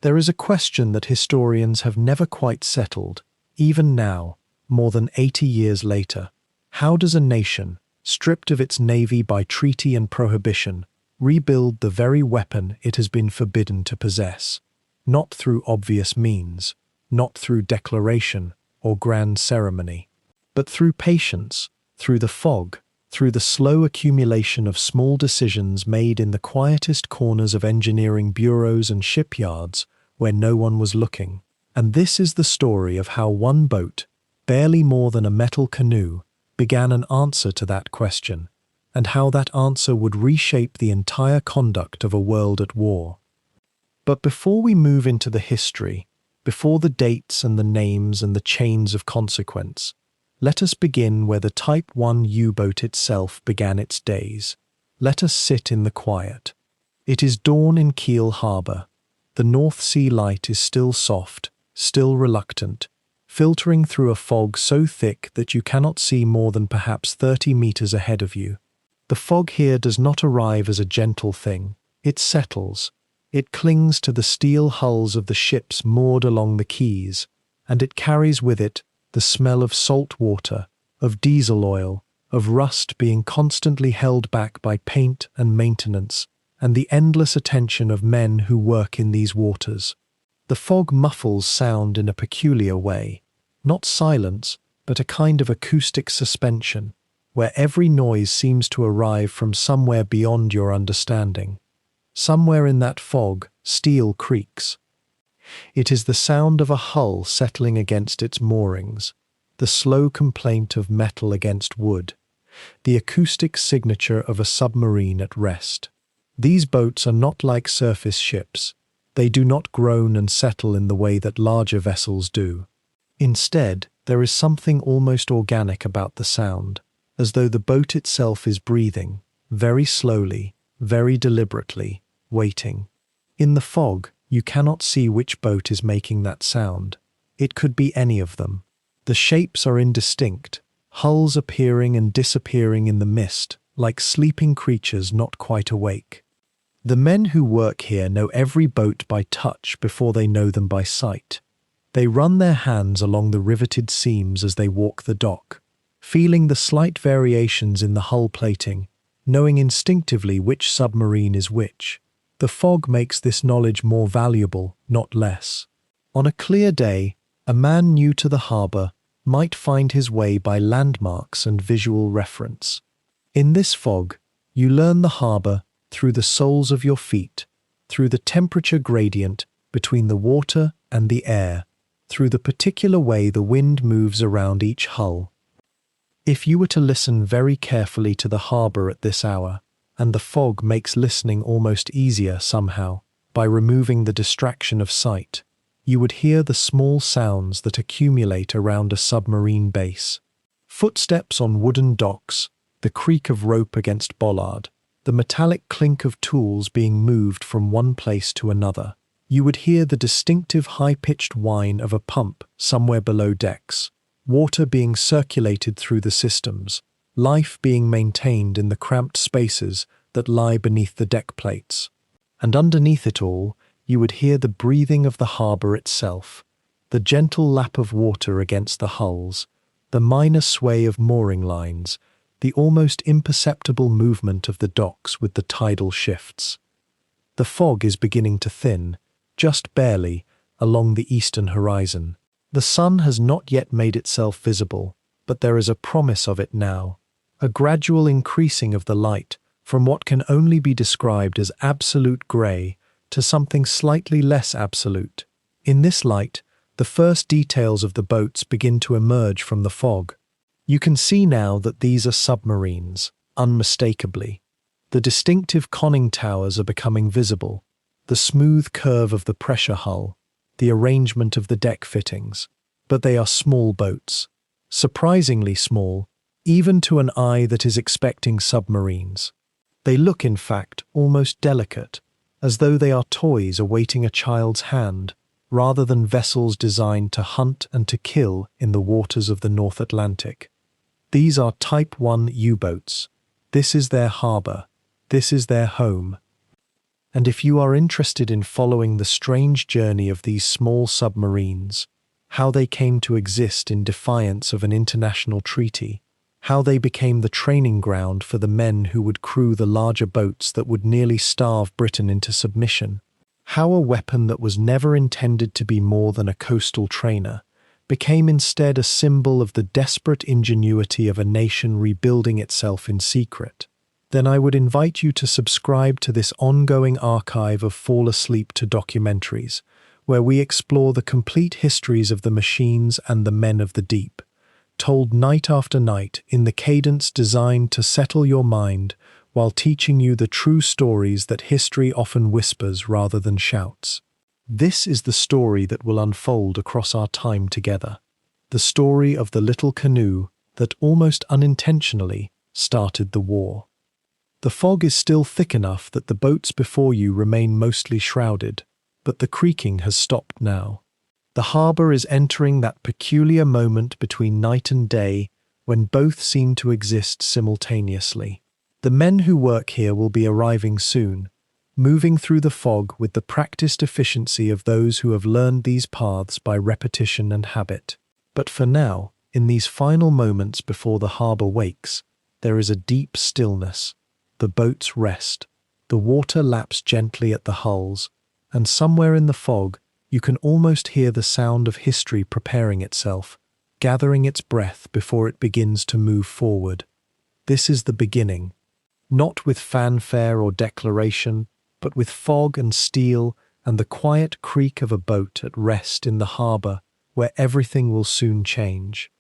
There is a question that historians have never quite settled, even now, more than 80 years later. How does a nation, stripped of its navy by treaty and prohibition, rebuild the very weapon it has been forbidden to possess? Not through obvious means, not through declaration or grand ceremony, but through patience, through the fog, through the slow accumulation of small decisions made in the quietest corners of engineering bureaus and shipyards where no one was looking. And this is the story of how one boat, barely more than a metal canoe, began an answer to that question, and how that answer would reshape the entire conduct of a world at war. But before we move into the history, before the dates and the names and the chains of consequence, let us begin where the Type 1 U-boat itself began its days. Let us sit in the quiet. It is dawn in Kiel Harbour. The North Sea light is still soft, still reluctant, filtering through a fog so thick that you cannot see more than perhaps 30 meters ahead of you. The fog here does not arrive as a gentle thing. It settles. It clings to the steel hulls of the ships moored along the quays, and it carries with it the smell of salt water, of diesel oil, of rust being constantly held back by paint and maintenance, and the endless attention of men who work in these waters. The fog muffles sound in a peculiar way, not silence, but a kind of acoustic suspension, where every noise seems to arrive from somewhere beyond your understanding. Somewhere in that fog, steel creaks. It is the sound of a hull settling against its moorings, the slow complaint of metal against wood, the acoustic signature of a submarine at rest. These boats are not like surface ships. They do not groan and settle in the way that larger vessels do. Instead, there is something almost organic about the sound, as though the boat itself is breathing, very slowly, very deliberately, waiting. In the fog, you cannot see which boat is making that sound. It could be any of them. The shapes are indistinct, hulls appearing and disappearing in the mist, like sleeping creatures not quite awake. The men who work here know every boat by touch before they know them by sight. They run their hands along the riveted seams as they walk the dock, feeling the slight variations in the hull plating, knowing instinctively which submarine is which. The fog makes this knowledge more valuable, not less. On a clear day, a man new to the harbour might find his way by landmarks and visual reference. In this fog, you learn the harbour through the soles of your feet, through the temperature gradient between the water and the air, through the particular way the wind moves around each hull. If you were to listen very carefully to the harbour at this hour, and the fog makes listening almost easier somehow, by removing the distraction of sight, you would hear the small sounds that accumulate around a submarine base. Footsteps on wooden docks, the creak of rope against bollard, the metallic clink of tools being moved from one place to another. You would hear the distinctive high-pitched whine of a pump somewhere below decks, water being circulated through the systems, life being maintained in the cramped spaces that lie beneath the deck plates. And underneath it all, you would hear the breathing of the harbour itself, the gentle lap of water against the hulls, the minor sway of mooring lines, the almost imperceptible movement of the docks with the tidal shifts. The fog is beginning to thin, just barely, along the eastern horizon. The sun has not yet made itself visible, but there is a promise of it now, a gradual increasing of the light from what can only be described as absolute grey to something slightly less absolute. In this light, the first details of the boats begin to emerge from the fog. You can see now that these are submarines, unmistakably. The distinctive conning towers are becoming visible, the smooth curve of the pressure hull, the arrangement of the deck fittings. But they are small boats, surprisingly small, even to an eye that is expecting submarines. They look, in fact, almost delicate, as though they are toys awaiting a child's hand, rather than vessels designed to hunt and to kill in the waters of the North Atlantic. These are Type 1 U-boats. This is their harbour. This is their home. And if you are interested in following the strange journey of these small submarines, how they came to exist in defiance of an international treaty, how they became the training ground for the men who would crew the larger boats that would nearly starve Britain into submission, how a weapon that was never intended to be more than a coastal trainer became instead a symbol of the desperate ingenuity of a nation rebuilding itself in secret, then I would invite you to subscribe to this ongoing archive of Fall Asleep to documentaries, where we explore the complete histories of the machines and the men of the deep, told night after night in the cadence designed to settle your mind while teaching you the true stories that history often whispers rather than shouts. This is the story that will unfold across our time together, the story of the little canoe that almost unintentionally started the war. The fog is still thick enough that the boats before you remain mostly shrouded, but the creaking has stopped now. The harbour is entering that peculiar moment between night and day when both seem to exist simultaneously. The men who work here will be arriving soon, moving through the fog with the practiced efficiency of those who have learned these paths by repetition and habit. But for now, in these final moments before the harbour wakes, there is a deep stillness. The boats rest, the water laps gently at the hulls, and somewhere in the fog you can almost hear the sound of history preparing itself, gathering its breath before it begins to move forward. This is the beginning, not with fanfare or declaration, but with fog and steel and the quiet creak of a boat at rest in the harbour where everything will soon change.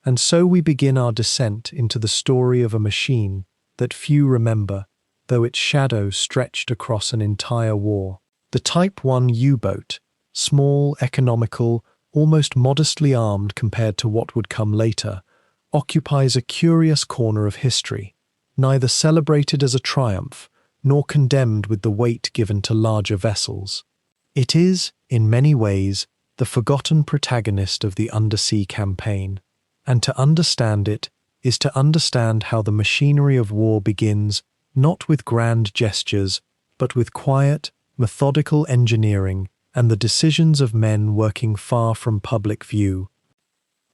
And so we begin our descent into the story of a machine that few remember, though its shadow stretched across an entire war. The Type 1 U-boat, small, economical, almost modestly armed compared to what would come later, occupies a curious corner of history, neither celebrated as a triumph nor condemned with the weight given to larger vessels. It is, in many ways, the forgotten protagonist of the undersea campaign, and to understand it is to understand how the machinery of war begins not with grand gestures, but with quiet, methodical engineering and the decisions of men working far from public view.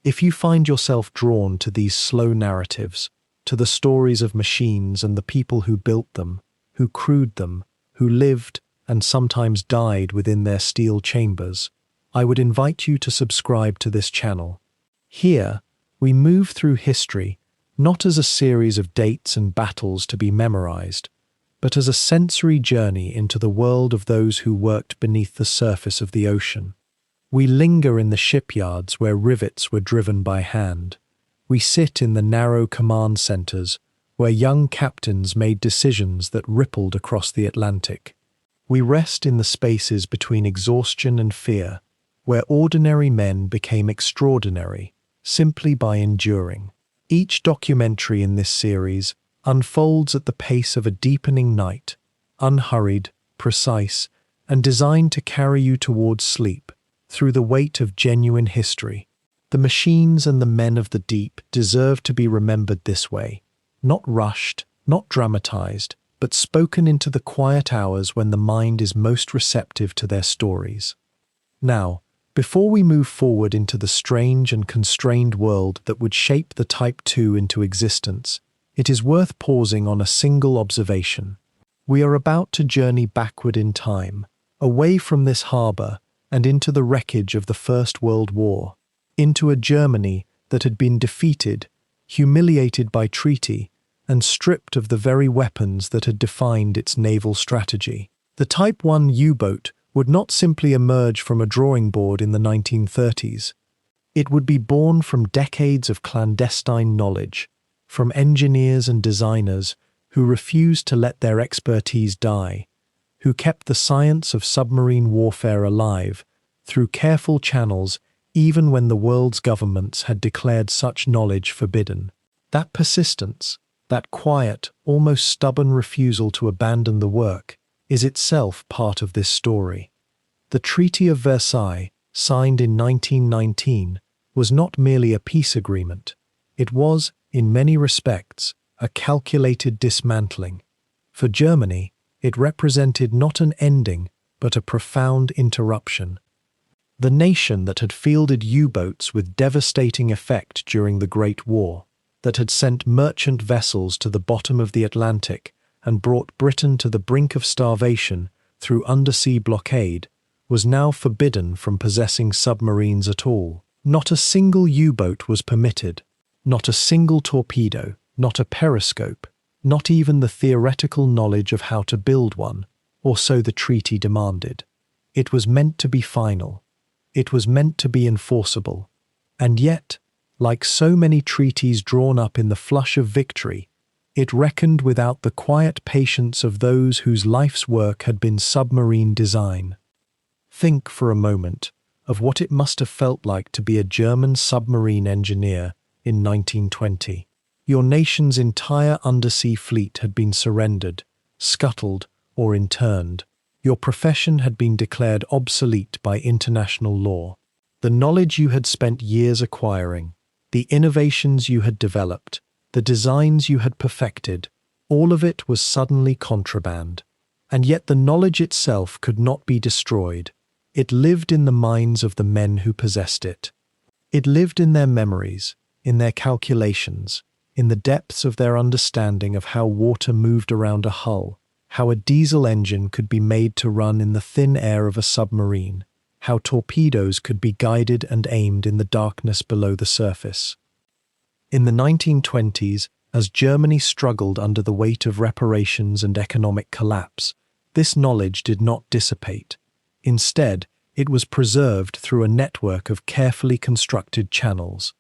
If you find yourself drawn to these slow narratives, to the stories of machines and the people who built them, who crewed them, who lived and sometimes died within their steel chambers, I would invite you to subscribe to this channel. Here, we move through history not as a series of dates and battles to be memorized, but as a sensory journey into the world of those who worked beneath the surface of the ocean. We linger in the shipyards where rivets were driven by hand. We sit in the narrow command centers where young captains made decisions that rippled across the Atlantic. We rest in the spaces between exhaustion and fear, where ordinary men became extraordinary simply by enduring. Each documentary in this series unfolds at the pace of a deepening night, unhurried, precise, and designed to carry you towards sleep through the weight of genuine history. The machines and the men of the deep deserve to be remembered this way, not rushed, not dramatized, but spoken into the quiet hours when the mind is most receptive to their stories. Now, before we move forward into the strange and constrained world that would shape the Type 2 into existence, it is worth pausing on a single observation. We are about to journey backward in time, away from this harbour and into the wreckage of the First World War, into a Germany that had been defeated, humiliated by treaty, and stripped of the very weapons that had defined its naval strategy. The Type 1 U-boat would not simply emerge from a drawing board in the 1930s. It would be born from decades of clandestine knowledge, from engineers and designers who refused to let their expertise die, who kept the science of submarine warfare alive through careful channels even when the world's governments had declared such knowledge forbidden. That persistence, that quiet, almost stubborn refusal to abandon the work, is itself part of this story. The Treaty of Versailles, signed in 1919, was not merely a peace agreement. It was, in many respects, a calculated dismantling. For Germany, It represented not an ending, but a profound interruption. The nation that had fielded U-boats with devastating effect during the Great War, that had sent merchant vessels to the bottom of the Atlantic and brought Britain to the brink of starvation through undersea blockade, was now forbidden from possessing submarines at all. Not a single U-boat was permitted, not a single torpedo, not a periscope, not even the theoretical knowledge of how to build one, or so the treaty demanded. It was meant to be final. It was meant to be enforceable. And yet, like so many treaties drawn up in the flush of victory, it reckoned without the quiet patience of those whose life's work had been submarine design. Think for a moment of what it must have felt like to be a German submarine engineer in 1920. Your nation's entire undersea fleet had been surrendered, scuttled, or interned. Your profession had been declared obsolete by international law. The knowledge you had spent years acquiring, the innovations you had developed, the designs you had perfected, all of it was suddenly contraband. And yet the knowledge itself could not be destroyed. It lived in the minds of the men who possessed it. It lived in their memories, in their calculations, in the depths of their understanding of how water moved around a hull, how a diesel engine could be made to run in the thin air of a submarine, how torpedoes could be guided and aimed in the darkness below the surface. In the 1920s, as Germany struggled under the weight of reparations and economic collapse, this knowledge did not dissipate. Instead, it was preserved through a network of carefully constructed channels.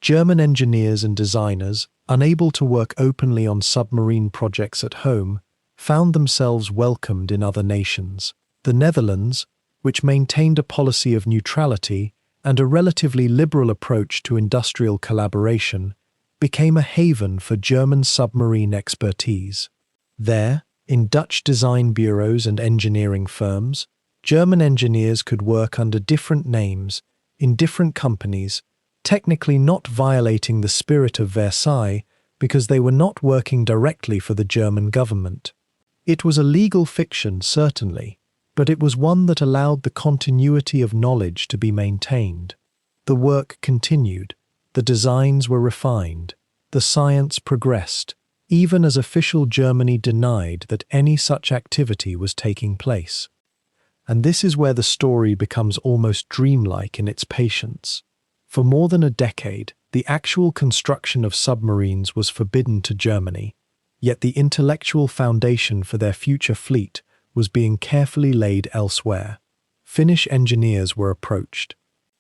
German engineers and designers, unable to work openly on submarine projects at home, found themselves welcomed in other nations. The Netherlands, which maintained a policy of neutrality and a relatively liberal approach to industrial collaboration, became a haven for German submarine expertise. There, in Dutch design bureaus and engineering firms, German engineers could work under different names, in different companies, technically not violating the spirit of Versailles because they were not working directly for the German government. It was a legal fiction, certainly, but it was one that allowed the continuity of knowledge to be maintained. The work continued, the designs were refined, the science progressed, even as official Germany denied that any such activity was taking place. And this is where the story becomes almost dreamlike in its patience. For more than a decade, the actual construction of submarines was forbidden to Germany, yet the intellectual foundation for their future fleet was being carefully laid elsewhere. Finnish engineers were approached.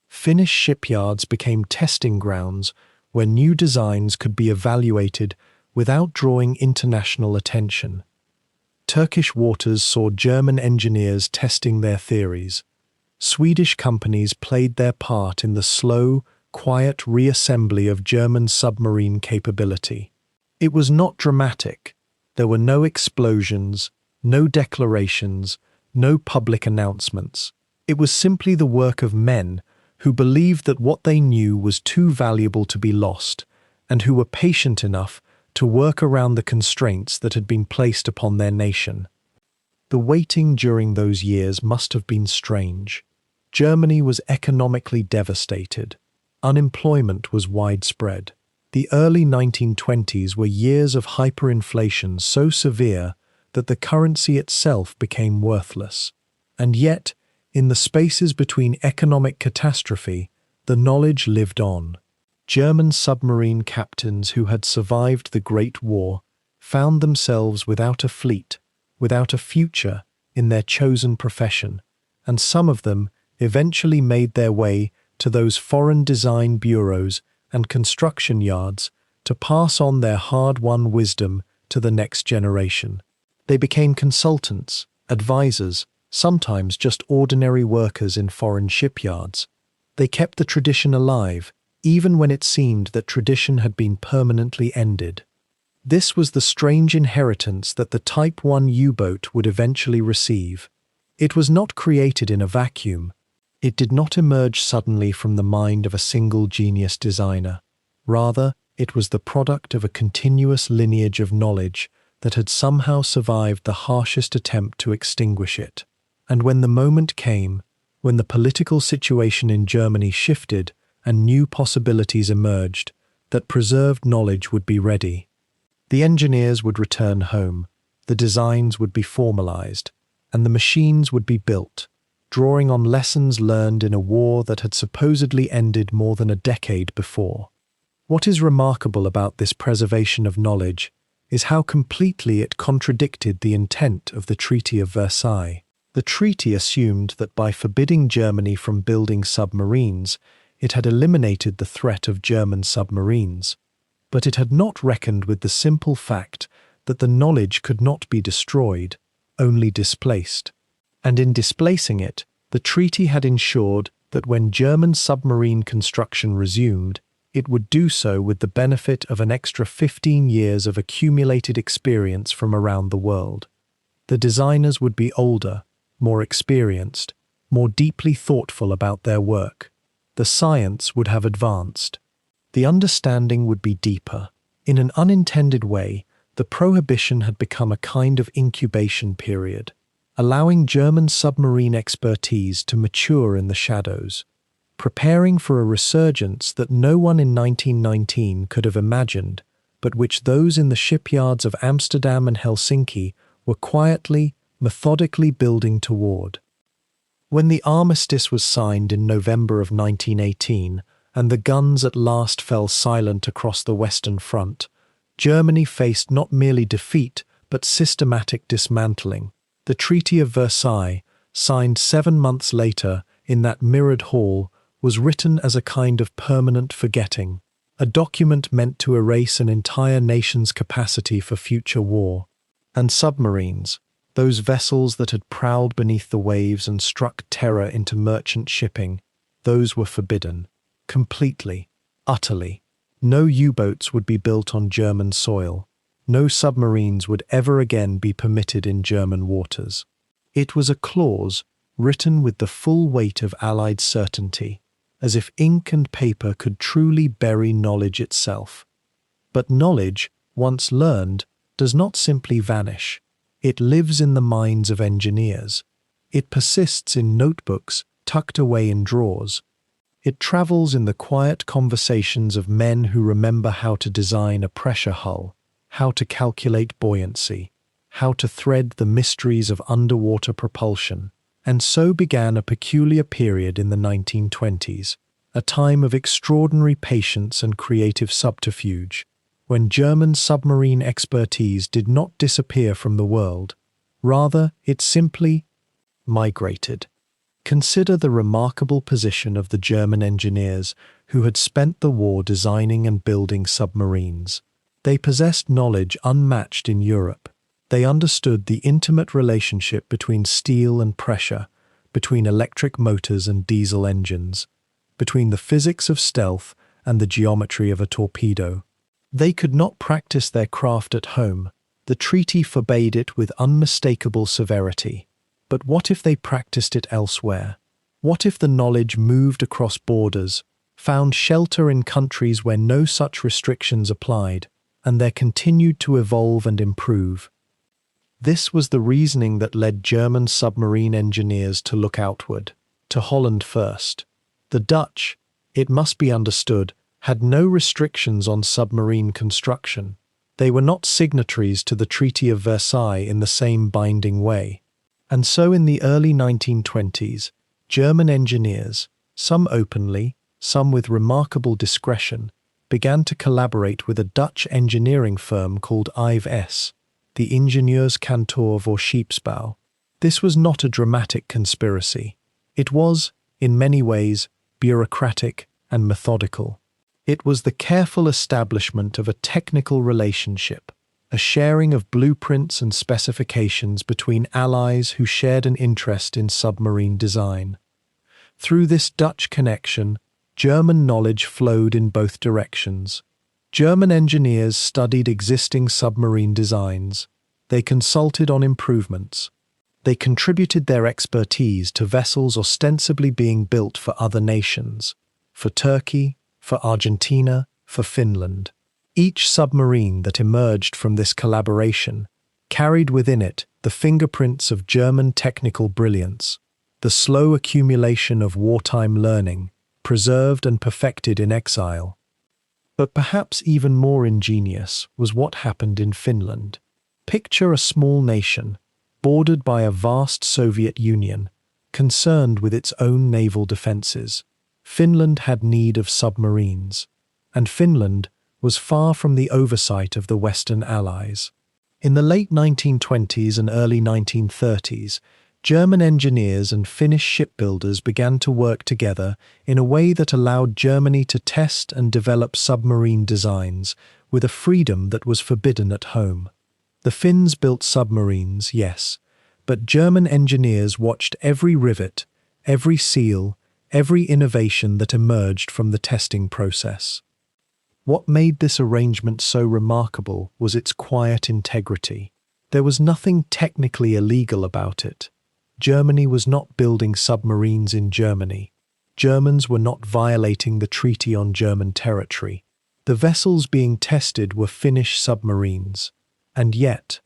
Finnish shipyards became testing grounds where new designs could be evaluated without drawing international attention. Turkish waters saw German engineers testing their theories. Swedish companies played their part in the slow, quiet reassembly of German submarine capability. It was not dramatic. There were no explosions, no declarations, no public announcements. It was simply the work of men who believed that what they knew was too valuable to be lost, and who were patient enough to work around the constraints that had been placed upon their nation. The waiting during those years must have been strange. Germany was economically devastated. Unemployment was widespread. The early 1920s were years of hyperinflation so severe that the currency itself became worthless. And yet, in the spaces between economic catastrophe, the knowledge lived on. German submarine captains who had survived the Great War found themselves without a fleet, without a future in their chosen profession, and some of them eventually made their way to those foreign design bureaus and construction yards to pass on their hard-won wisdom to the next generation. They became consultants, advisors, sometimes just ordinary workers in foreign shipyards. They kept the tradition alive, even when it seemed that tradition had been permanently ended. This was the strange inheritance that the Type 1 U-boat would eventually receive. It was not created in a vacuum. It did not emerge suddenly from the mind of a single genius designer. Rather, it was the product of a continuous lineage of knowledge that had somehow survived the harshest attempt to extinguish it. And when the moment came, when the political situation in Germany shifted and new possibilities emerged, that preserved knowledge would be ready. The engineers would return home, the designs would be formalized, and the machines would be built, drawing on lessons learned in a war that had supposedly ended more than a decade before. What is remarkable about this preservation of knowledge is how completely it contradicted the intent of the Treaty of Versailles. The treaty assumed that by forbidding Germany from building submarines, it had eliminated the threat of German submarines. But it had not reckoned with the simple fact that the knowledge could not be destroyed, only displaced. And in displacing it, the treaty had ensured that when German submarine construction resumed, it would do so with the benefit of an extra 15 years of accumulated experience from around the world. The designers would be older, more experienced, more deeply thoughtful about their work. The science would have advanced. The understanding would be deeper. In an unintended way, the prohibition had become a kind of incubation period, allowing German submarine expertise to mature in the shadows, preparing for a resurgence that no one in 1919 could have imagined, but which those in the shipyards of Amsterdam and Helsinki were quietly, methodically building toward. When the armistice was signed in November of 1918, and the guns at last fell silent across the Western Front, Germany faced not merely defeat, but systematic dismantling. The Treaty of Versailles, signed 7 months later in that mirrored hall, was written as a kind of permanent forgetting, a document meant to erase an entire nation's capacity for future war. And submarines, those vessels that had prowled beneath the waves and struck terror into merchant shipping, those were forbidden, completely, utterly. No U-boats would be built on German soil. No submarines would ever again be permitted in German waters. It was a clause written with the full weight of Allied certainty, as if ink and paper could truly bury knowledge itself. But knowledge, once learned, does not simply vanish. It lives in the minds of engineers. It persists in notebooks tucked away in drawers. It travels in the quiet conversations of men who remember how to design a pressure hull, how to calculate buoyancy, how to thread the mysteries of underwater propulsion. And so began a peculiar period in the 1920s, a time of extraordinary patience and creative subterfuge, when German submarine expertise did not disappear from the world. Rather, it simply migrated. Consider the remarkable position of the German engineers who had spent the war designing and building submarines. They possessed knowledge unmatched in Europe. They understood the intimate relationship between steel and pressure, between electric motors and diesel engines, between the physics of stealth and the geometry of a torpedo. They could not practice their craft at home. The treaty forbade it with unmistakable severity. But what if they practiced it elsewhere? What if the knowledge moved across borders, found shelter in countries where no such restrictions applied, and there continued to evolve and improve? This was the reasoning that led German submarine engineers to look outward, to Holland first. The Dutch, it must be understood, had no restrictions on submarine construction. They were not signatories to the Treaty of Versailles in the same binding way. And so in the early 1920s, German engineers, some openly, some with remarkable discretion, began to collaborate with a Dutch engineering firm called IVS, the Ingenieurskantoor voor Scheepsbouw. This was not a dramatic conspiracy. It was, in many ways, bureaucratic and methodical. It was the careful establishment of a technical relationship, a sharing of blueprints and specifications between allies who shared an interest in submarine design. Through this Dutch connection, German knowledge flowed in both directions. German engineers studied existing submarine designs. They consulted on improvements. They contributed their expertise to vessels ostensibly being built for other nations, for Turkey, for Argentina, for Finland. Each submarine that emerged from this collaboration carried within it the fingerprints of German technical brilliance, the slow accumulation of wartime learning, preserved and perfected in exile. But perhaps even more ingenious was what happened in Finland. Picture a small nation, bordered by a vast Soviet Union, concerned with its own naval defences. Finland had need of submarines, and Finland was far from the oversight of the Western Allies. In the late 1920s and early 1930s, German engineers and Finnish shipbuilders began to work together in a way that allowed Germany to test and develop submarine designs with a freedom that was forbidden at home. The Finns built submarines, yes, but German engineers watched every rivet, every seal, every innovation that emerged from the testing process. What made this arrangement so remarkable was its quiet integrity. There was nothing technically illegal about it. Germany was not building submarines in Germany. Germans were not violating the treaty on German territory. The vessels being tested were Finnish submarines. And yet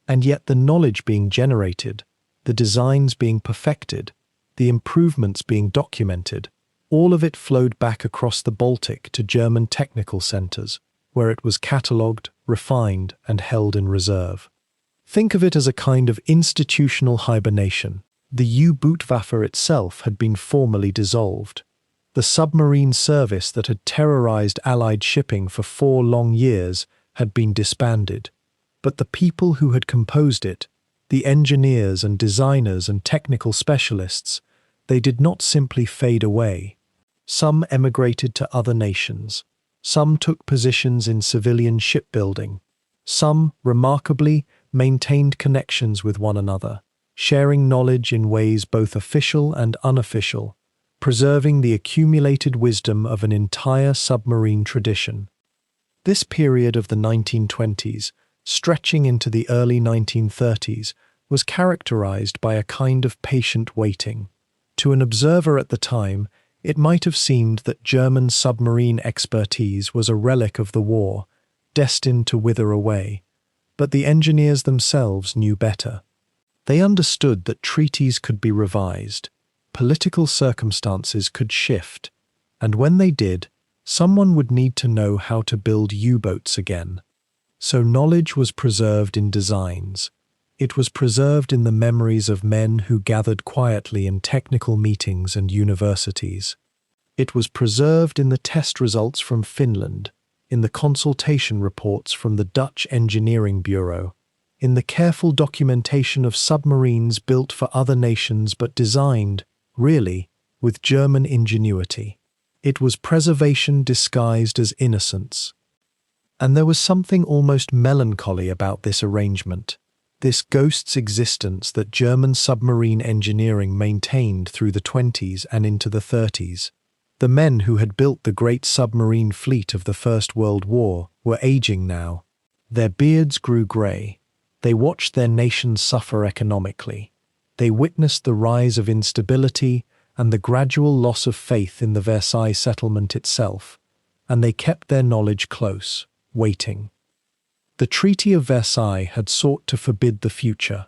the knowledge being generated, the designs being perfected, the improvements being documented, all of it flowed back across the Baltic to German technical centres, where it was catalogued, refined, and held in reserve. Think of it as a kind of institutional hibernation. The U-Bootwaffe itself had been formally dissolved. The submarine service that had terrorized Allied shipping for 4 long years had been disbanded. But the people who had composed it, the engineers and designers and technical specialists, they did not simply fade away. Some emigrated to other nations. Some took positions in civilian shipbuilding. Some, remarkably, maintained connections with one another, sharing knowledge in ways both official and unofficial, preserving the accumulated wisdom of an entire submarine tradition. This period of the 1920s, stretching into the early 1930s, was characterized by a kind of patient waiting. To an observer at the time, it might have seemed that German submarine expertise was a relic of the war, destined to wither away. But the engineers themselves knew better. They understood that treaties could be revised, political circumstances could shift, and when they did, someone would need to know how to build U-boats again. So knowledge was preserved in designs. It was preserved in the memories of men who gathered quietly in technical meetings and universities. It was preserved in the test results from Finland, in the consultation reports from the Dutch Engineering Bureau, in the careful documentation of submarines built for other nations but designed, really, with German ingenuity. It was preservation disguised as innocence. And there was something almost melancholy about this arrangement, this ghost's existence that German submarine engineering maintained through the 20s and into the 30s. The men who had built the great submarine fleet of the First World War were aging now. Their beards grew grey. They watched their nation suffer economically. They witnessed the rise of instability and the gradual loss of faith in the Versailles settlement itself, and they kept their knowledge close, waiting. The Treaty of Versailles had sought to forbid the future.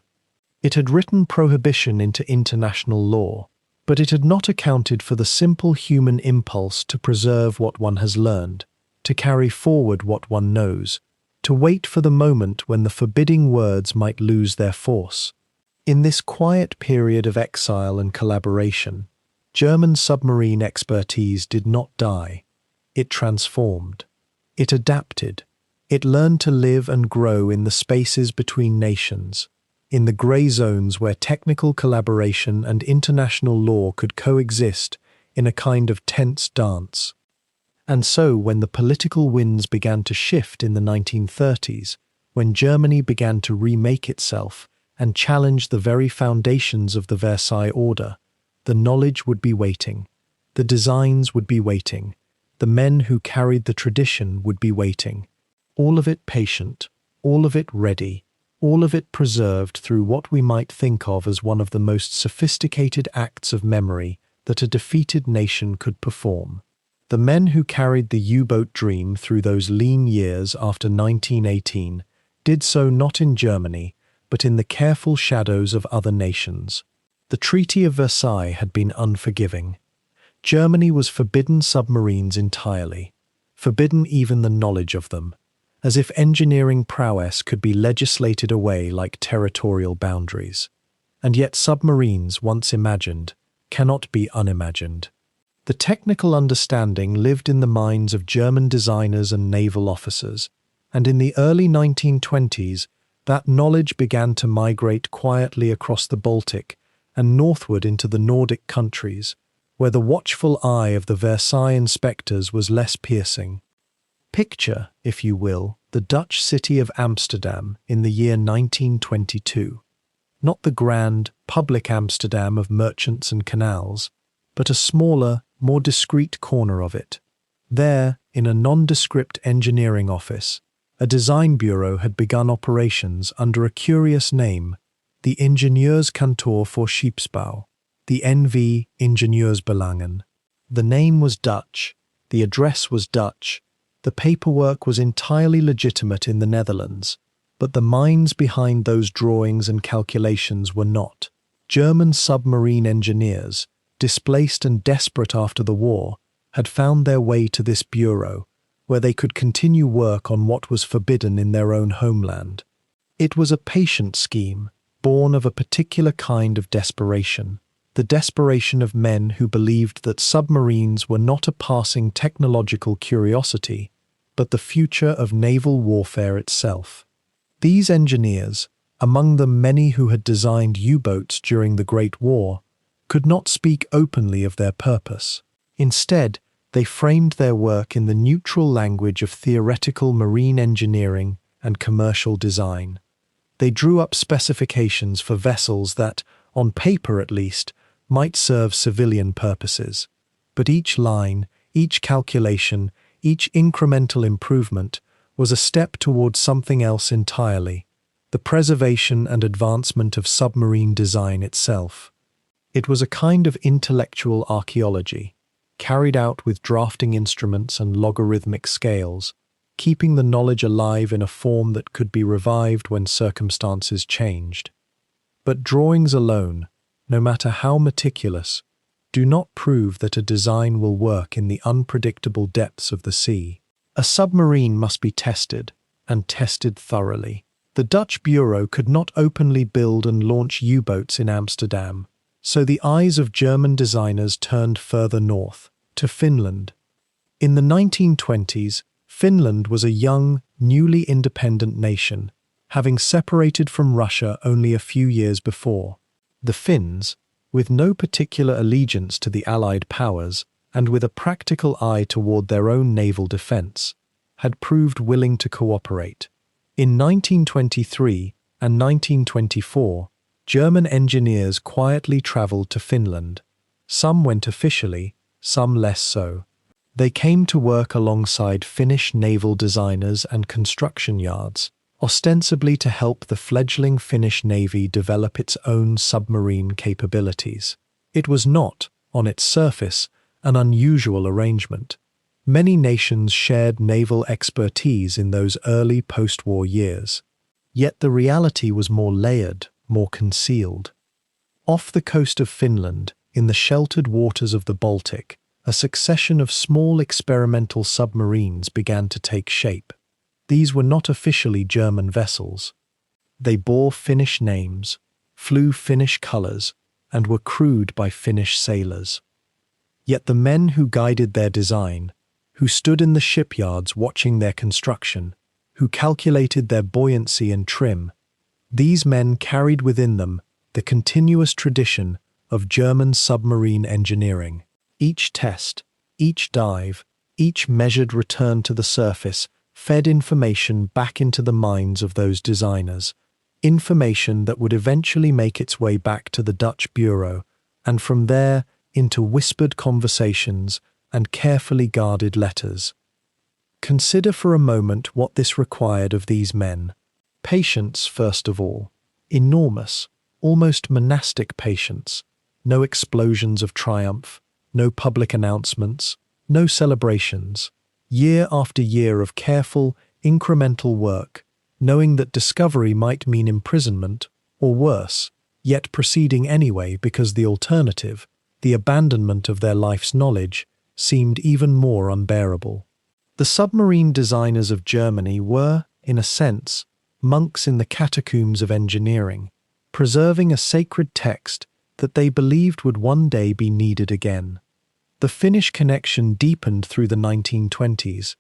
It had written prohibition into international law, but it had not accounted for the simple human impulse to preserve what one has learned, to carry forward what one knows, to wait for the moment when the forbidding words might lose their force. In this quiet period of exile and collaboration, German submarine expertise did not die. It transformed. It adapted. It learned to live and grow in the spaces between nations, in the grey zones where technical collaboration and international law could coexist in a kind of tense dance. And so, when the political winds began to shift in the 1930s, when Germany began to remake itself and challenge the very foundations of the Versailles Order, the knowledge would be waiting, the designs would be waiting, the men who carried the tradition would be waiting. All of it patient, all of it ready, all of it preserved through what we might think of as one of the most sophisticated acts of memory that a defeated nation could perform. The men who carried the U-boat dream through those lean years after 1918 did so not in Germany, but in the careful shadows of other nations. The Treaty of Versailles had been unforgiving. Germany was forbidden submarines entirely, forbidden even the knowledge of them, as if engineering prowess could be legislated away like territorial boundaries. And yet submarines, once imagined, cannot be unimagined. The technical understanding lived in the minds of German designers and naval officers, and in the early 1920s, that knowledge began to migrate quietly across the Baltic and northward into the Nordic countries, where the watchful eye of the Versailles inspectors was less piercing. Picture, if you will, the Dutch city of Amsterdam in the year 1922. Not the grand, public Amsterdam of merchants and canals, but a smaller, more discreet corner of it. There, in a nondescript engineering office, a design bureau had begun operations under a curious name, the Ingenieurskantoor voor Scheepsbouw, the NV Ingenieursbelangen. The name was Dutch, the address was Dutch, the paperwork was entirely legitimate in the Netherlands, but the minds behind those drawings and calculations were not. German submarine engineers, displaced and desperate after the war, had found their way to this bureau, where they could continue work on what was forbidden in their own homeland. It was a patient scheme, born of a particular kind of desperation, the desperation of men who believed that submarines were not a passing technological curiosity, but the future of naval warfare itself. These engineers, among them many who had designed U-boats during the Great War, could not speak openly of their purpose. Instead, they framed their work in the neutral language of theoretical marine engineering and commercial design. They drew up specifications for vessels that, on paper at least, might serve civilian purposes. But each line, each calculation, each incremental improvement was a step towards something else entirely, the preservation and advancement of submarine design itself. It was a kind of intellectual archaeology, carried out with drafting instruments and logarithmic scales, keeping the knowledge alive in a form that could be revived when circumstances changed. But drawings alone, no matter how meticulous, do not prove that a design will work in the unpredictable depths of the sea. A submarine must be tested, and tested thoroughly. The Dutch Bureau could not openly build and launch U-boats in Amsterdam, so the eyes of German designers turned further north, to Finland. In the 1920s, Finland was a young, newly independent nation, having separated from Russia only a few years before. The Finns, with no particular allegiance to the Allied powers, and with a practical eye toward their own naval defense, had proved willing to cooperate. In 1923 and 1924, German engineers quietly traveled to Finland. Some went officially, some less so. They came to work alongside Finnish naval designers and construction yards, ostensibly to help the fledgling Finnish Navy develop its own submarine capabilities. It was not, on its surface, an unusual arrangement. Many nations shared naval expertise in those early post-war years. Yet the reality was more layered, more concealed. Off the coast of Finland, in the sheltered waters of the Baltic, a succession of small experimental submarines began to take shape. These were not officially German vessels. They bore Finnish names, flew Finnish colors, and were crewed by Finnish sailors. Yet the men who guided their design, who stood in the shipyards watching their construction, who calculated their buoyancy and trim, these men carried within them the continuous tradition of German submarine engineering. Each test, each dive, each measured return to the surface fed information back into the minds of those designers, information that would eventually make its way back to the Dutch Bureau, and from there into whispered conversations and carefully guarded letters. Consider for a moment what this required of these men. Patience, first of all. Enormous, almost monastic patience. No explosions of triumph, no public announcements, no celebrations. Year after year of careful, incremental work, knowing that discovery might mean imprisonment, or worse, yet proceeding anyway because the alternative, the abandonment of their life's knowledge, seemed even more unbearable. The submarine designers of Germany were, in a sense, monks in the catacombs of engineering, preserving a sacred text that they believed would one day be needed again. The Finnish connection deepened through the 1920s.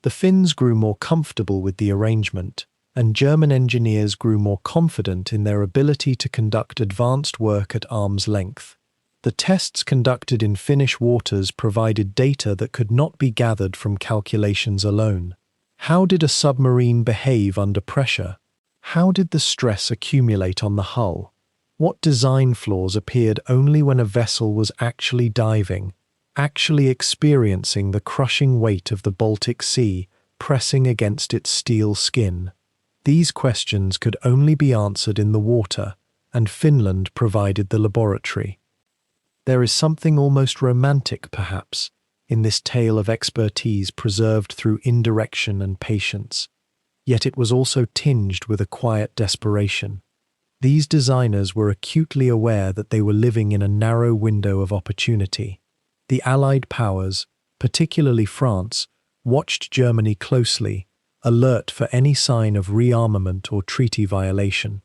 The Finns grew more comfortable with the arrangement, and German engineers grew more confident in their ability to conduct advanced work at arm's length. The tests conducted in Finnish waters provided data that could not be gathered from calculations alone. How did a submarine behave under pressure? How did the stress accumulate on the hull? What design flaws appeared only when a vessel was actually diving, actually experiencing the crushing weight of the Baltic Sea pressing against its steel skin? These questions could only be answered in the water, and Finland provided the laboratory. There is something almost romantic, perhaps, in this tale of expertise preserved through indirection and patience. Yet it was also tinged with a quiet desperation. These designers were acutely aware that they were living in a narrow window of opportunity. The Allied powers, particularly France, watched Germany closely, alert for any sign of rearmament or treaty violation.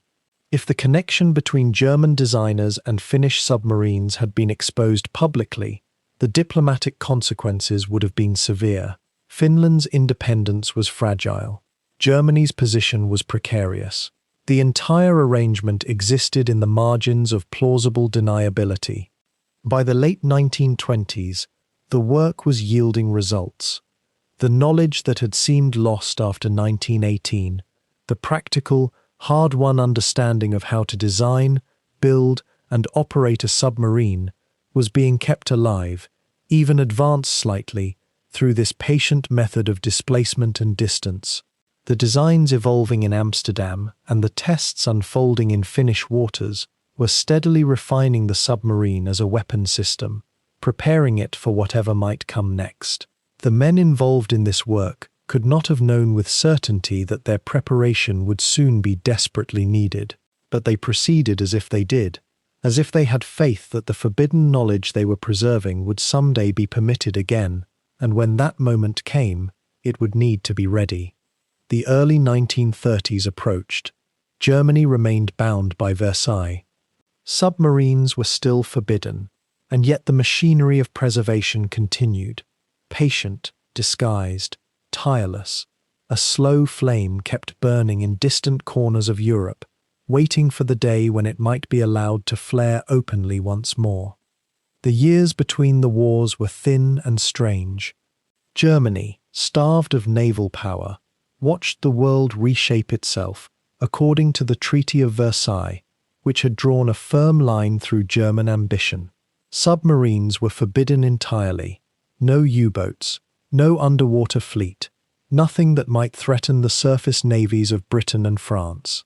If the connection between German designers and Finnish submarines had been exposed publicly, the diplomatic consequences would have been severe. Finland's independence was fragile. Germany's position was precarious. The entire arrangement existed in the margins of plausible deniability. By the late 1920s, the work was yielding results. The knowledge that had seemed lost after 1918, the practical, hard-won understanding of how to design, build, and operate a submarine, was being kept alive, even advanced slightly, through this patient method of displacement and distance. The designs evolving in Amsterdam and the tests unfolding in Finnish waters were steadily refining the submarine as a weapon system, preparing it for whatever might come next. The men involved in this work could not have known with certainty that their preparation would soon be desperately needed, but they proceeded as if they did, as if they had faith that the forbidden knowledge they were preserving would someday be permitted again, and when that moment came, it would need to be ready. The early 1930s approached. Germany remained bound by Versailles. Submarines were still forbidden, and yet the machinery of preservation continued. Patient, disguised, tireless, a slow flame kept burning in distant corners of Europe, waiting for the day when it might be allowed to flare openly once more. The years between the wars were thin and strange. Germany, starved of naval power, watched the world reshape itself according to the Treaty of Versailles, which had drawn a firm line through German ambition. Submarines were forbidden entirely. No U-boats, no underwater fleet, nothing that might threaten the surface navies of Britain and France.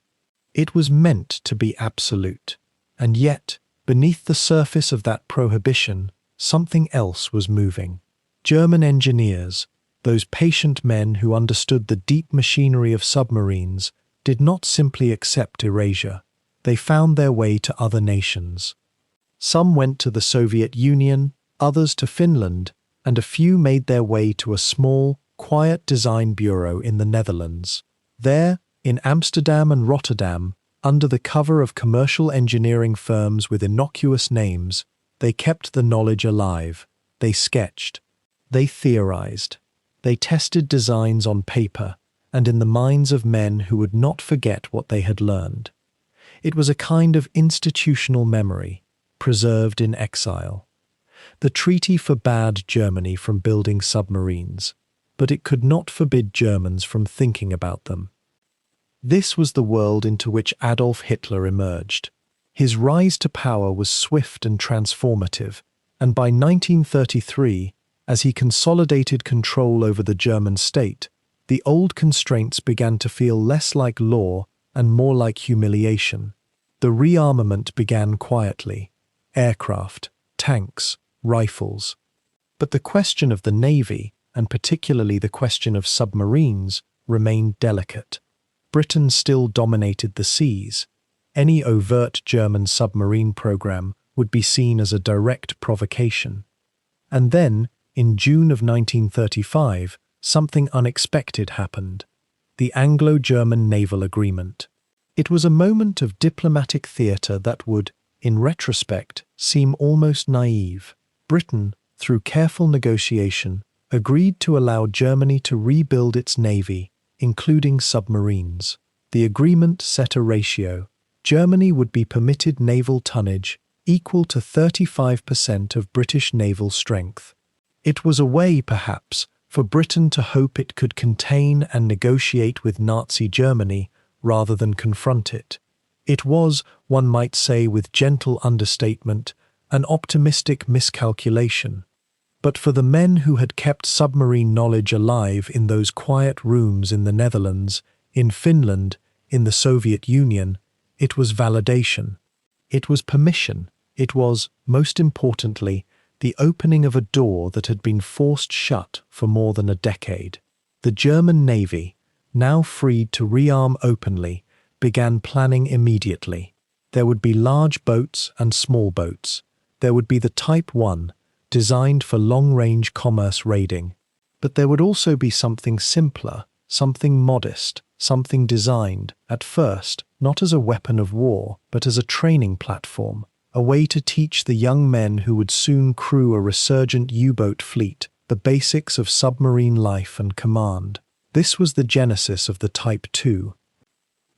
It was meant to be absolute, and yet, beneath the surface of that prohibition, something else was moving. German engineers, those patient men who understood the deep machinery of submarines, did not simply accept erasure. They found their way to other nations. Some went to the Soviet Union, others to Finland, and a few made their way to a small, quiet design bureau in the Netherlands. There, in Amsterdam and Rotterdam, under the cover of commercial engineering firms with innocuous names, they kept the knowledge alive. They sketched. They theorized. They tested designs on paper and in the minds of men who would not forget what they had learned. It was a kind of institutional memory, preserved in exile. The treaty forbade Germany from building submarines, but it could not forbid Germans from thinking about them. This was the world into which Adolf Hitler emerged. His rise to power was swift and transformative, and by 1933, as he consolidated control over the German state, the old constraints began to feel less like law and more like humiliation. The rearmament began quietly: aircraft, tanks, rifles. But the question of the Navy, and particularly the question of submarines, remained delicate. Britain still dominated the seas. Any overt German submarine program would be seen as a direct provocation. And then, in June of 1935, something unexpected happened. The Anglo-German Naval Agreement. It was a moment of diplomatic theatre that would, in retrospect, seem almost naive. Britain, through careful negotiation, agreed to allow Germany to rebuild its navy, including submarines. The agreement set a ratio. Germany would be permitted naval tonnage equal to 35% of British naval strength. It was a way, perhaps, for Britain to hope it could contain and negotiate with Nazi Germany rather than confront it. It was, one might say with gentle understatement, an optimistic miscalculation. But for the men who had kept submarine knowledge alive in those quiet rooms in the Netherlands, in Finland, in the Soviet Union, it was validation. It was permission. It was, most importantly, the opening of a door that had been forced shut for more than a decade. The German Navy, now freed to rearm openly, began planning immediately. There would be large boats and small boats. There would be the Type 1, designed for long-range commerce raiding. But there would also be something simpler, something modest, something designed, at first, not as a weapon of war, but as a training platform, a way to teach the young men who would soon crew a resurgent U-boat fleet the basics of submarine life and command. This was the genesis of the Type 2.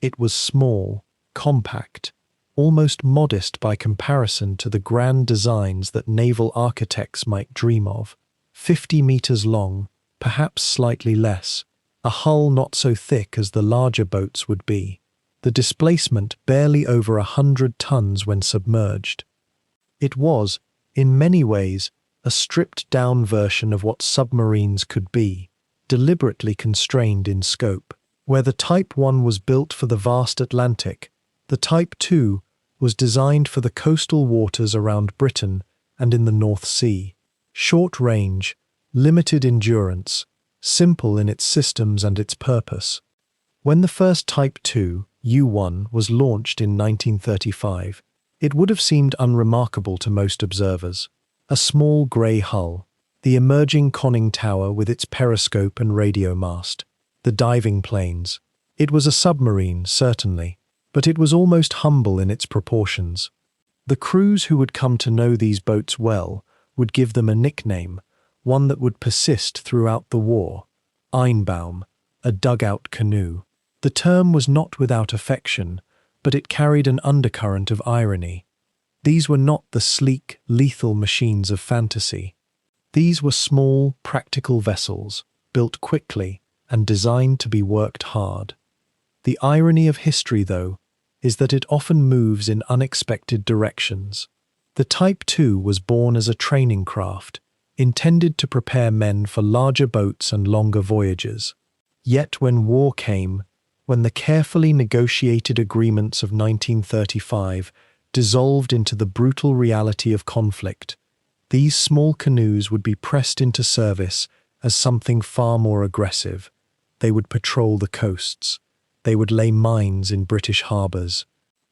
It was small, compact, almost modest by comparison to the grand designs that naval architects might dream of. 50 meters long, perhaps slightly less, a hull not so thick as the larger boats would be. The displacement barely over 100 tons when submerged. It was, in many ways, a stripped-down version of what submarines could be, deliberately constrained in scope. Where the Type 1 was built for the vast Atlantic, the Type 2 was designed for the coastal waters around Britain and in the North Sea. Short range, limited endurance, simple in its systems and its purpose. When the first Type 2, U-1, was launched in 1935, it would have seemed unremarkable to most observers. A small grey hull, the emerging conning tower with its periscope and radio mast, the diving planes. It was a submarine, certainly, but it was almost humble in its proportions. The crews who would come to know these boats well would give them a nickname, one that would persist throughout the war: Einbaum, a dugout canoe. The term was not without affection, but it carried an undercurrent of irony. These were not the sleek, lethal machines of fantasy. These were small, practical vessels, built quickly and designed to be worked hard. The irony of history, though, is that it often moves in unexpected directions. The Type 2 was born as a training craft, intended to prepare men for larger boats and longer voyages. Yet when war came, when the carefully negotiated agreements of 1935 dissolved into the brutal reality of conflict, these small canoes would be pressed into service as something far more aggressive. They would patrol the coasts. They would lay mines in British harbours.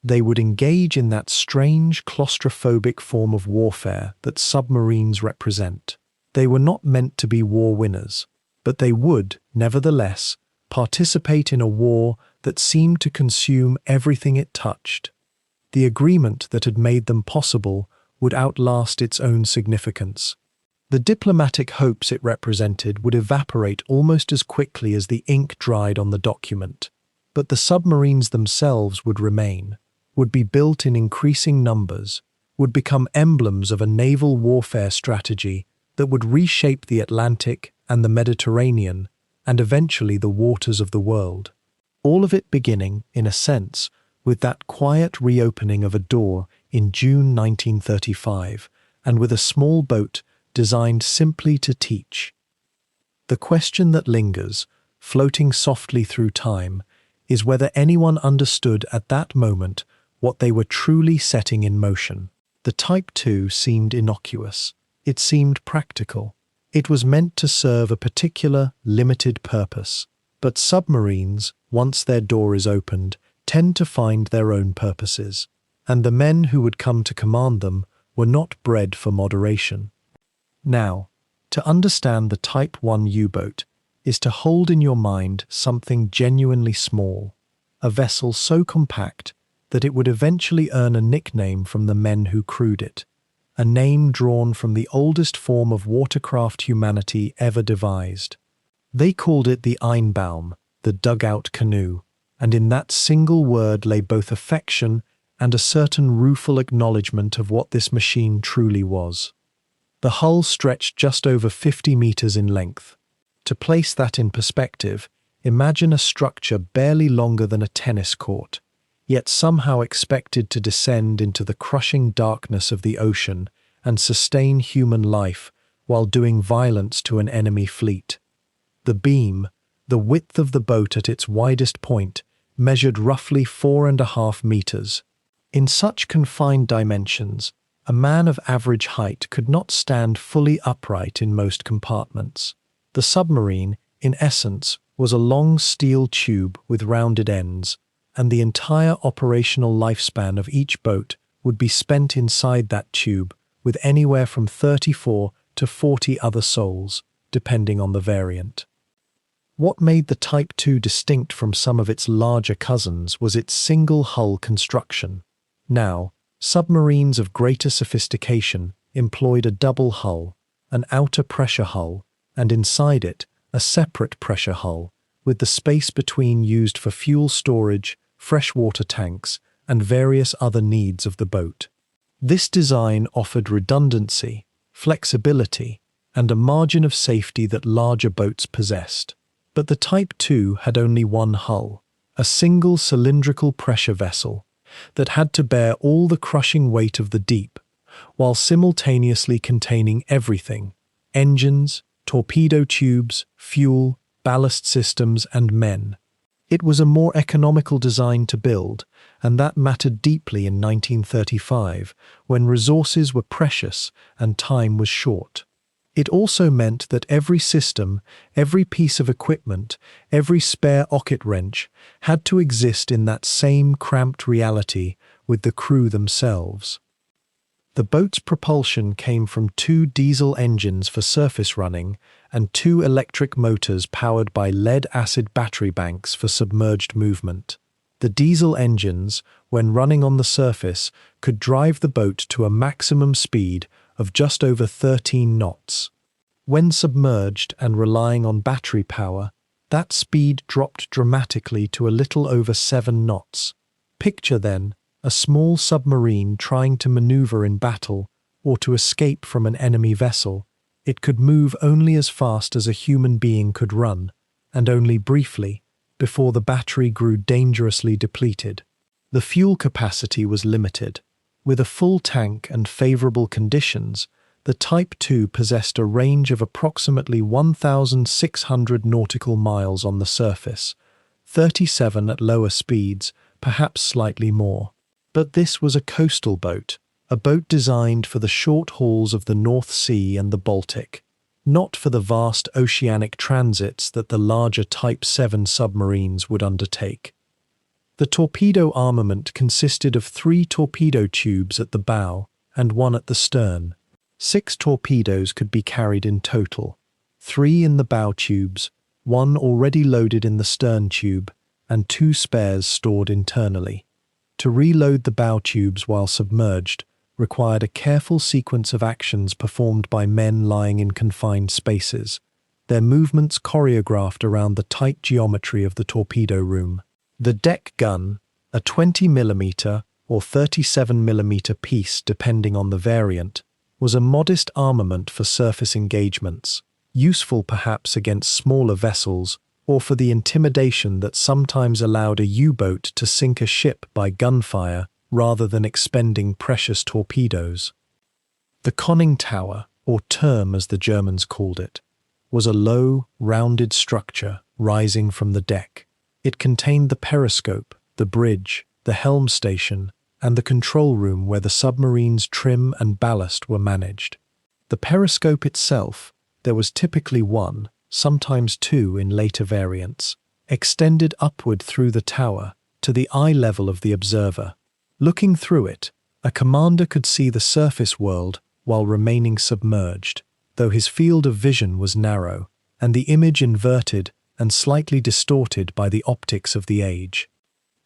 They would engage in that strange, claustrophobic form of warfare that submarines represent. They were not meant to be war winners, but they would, nevertheless, participate in a war that seemed to consume everything it touched. The agreement that had made them possible would outlast its own significance. The diplomatic hopes it represented would evaporate almost as quickly as the ink dried on the document. But the submarines themselves would remain, would be built in increasing numbers, would become emblems of a naval warfare strategy that would reshape the Atlantic and the Mediterranean, and eventually the waters of the world. All of it beginning, in a sense, with that quiet reopening of a door in June 1935, and with a small boat designed simply to teach. The question that lingers, floating softly through time, is whether anyone understood at that moment what they were truly setting in motion. The Type 2 seemed innocuous. It seemed practical. It was meant to serve a particular, limited purpose. But submarines, once their door is opened, tend to find their own purposes, and the men who would come to command them were not bred for moderation. Now, to understand the Type 1 U-boat is to hold in your mind something genuinely small, a vessel so compact that it would eventually earn a nickname from the men who crewed it, a name drawn from the oldest form of watercraft humanity ever devised. They called it the Einbaum, the dugout canoe, and in that single word lay both affection and a certain rueful acknowledgement of what this machine truly was. The hull stretched just over 50 meters in length. To place that in perspective, imagine a structure barely longer than a tennis court, yet somehow expected to descend into the crushing darkness of the ocean and sustain human life while doing violence to an enemy fleet. The beam, the width of the boat at its widest point, measured roughly 4.5 meters. In such confined dimensions, a man of average height could not stand fully upright in most compartments. The submarine, in essence, was a long steel tube with rounded ends, and the entire operational lifespan of each boat would be spent inside that tube with anywhere from 34 to 40 other souls, depending on the variant. What made the Type 2 distinct from some of its larger cousins was its single-hull construction. Now, submarines of greater sophistication employed a double hull, an outer pressure hull, and inside it, a separate pressure hull, with the space between used for fuel storage, freshwater tanks, and various other needs of the boat. This design offered redundancy, flexibility, and a margin of safety that larger boats possessed. But the Type 2 had only one hull, a single cylindrical pressure vessel that had to bear all the crushing weight of the deep, while simultaneously containing everything: engines, torpedo tubes, fuel, ballast systems, and men. It was a more economical design to build, and that mattered deeply in 1935, when resources were precious and time was short. It also meant that every system, every piece of equipment, every spare ocket wrench had to exist in that same cramped reality with the crew themselves. The boat's propulsion came from 2 diesel engines for surface running and 2 electric motors powered by lead-acid battery banks for submerged movement. The diesel engines, when running on the surface, could drive the boat to a maximum speed of just over 13 knots. When submerged and relying on battery power, that speed dropped dramatically to a little over 7 knots. Picture, then, a small submarine trying to maneuver in battle or to escape from an enemy vessel. It could move only as fast as a human being could run, and only briefly, before the battery grew dangerously depleted. The fuel capacity was limited. With a full tank and favorable conditions, the Type 2 possessed a range of approximately 1,600 nautical miles on the surface, 37 at lower speeds, perhaps slightly more. But this was a coastal boat, a boat designed for the short hauls of the North Sea and the Baltic, not for the vast oceanic transits that the larger Type 7 submarines would undertake. The torpedo armament consisted of 3 torpedo tubes at the bow and 1 at the stern. 6 torpedoes could be carried in total, 3 in the bow tubes, 1 already loaded in the stern tube, and 2 spares stored internally. To reload the bow tubes while submerged required a careful sequence of actions performed by men lying in confined spaces, their movements choreographed around the tight geometry of the torpedo room. The deck gun, a 20mm or 37mm piece depending on the variant, was a modest armament for surface engagements, useful perhaps against smaller vessels or for the intimidation that sometimes allowed a U-boat to sink a ship by gunfire rather than expending precious torpedoes. The conning tower, or Turm as the Germans called it, was a low, rounded structure rising from the deck. It contained the periscope, the bridge, the helm station, and the control room where the submarine's trim and ballast were managed. The periscope itself, there was typically 1, sometimes 2 in later variants, extended upward through the tower to the eye level of the observer. Looking through it, a commander could see the surface world while remaining submerged, though his field of vision was narrow, and the image inverted and slightly distorted by the optics of the age.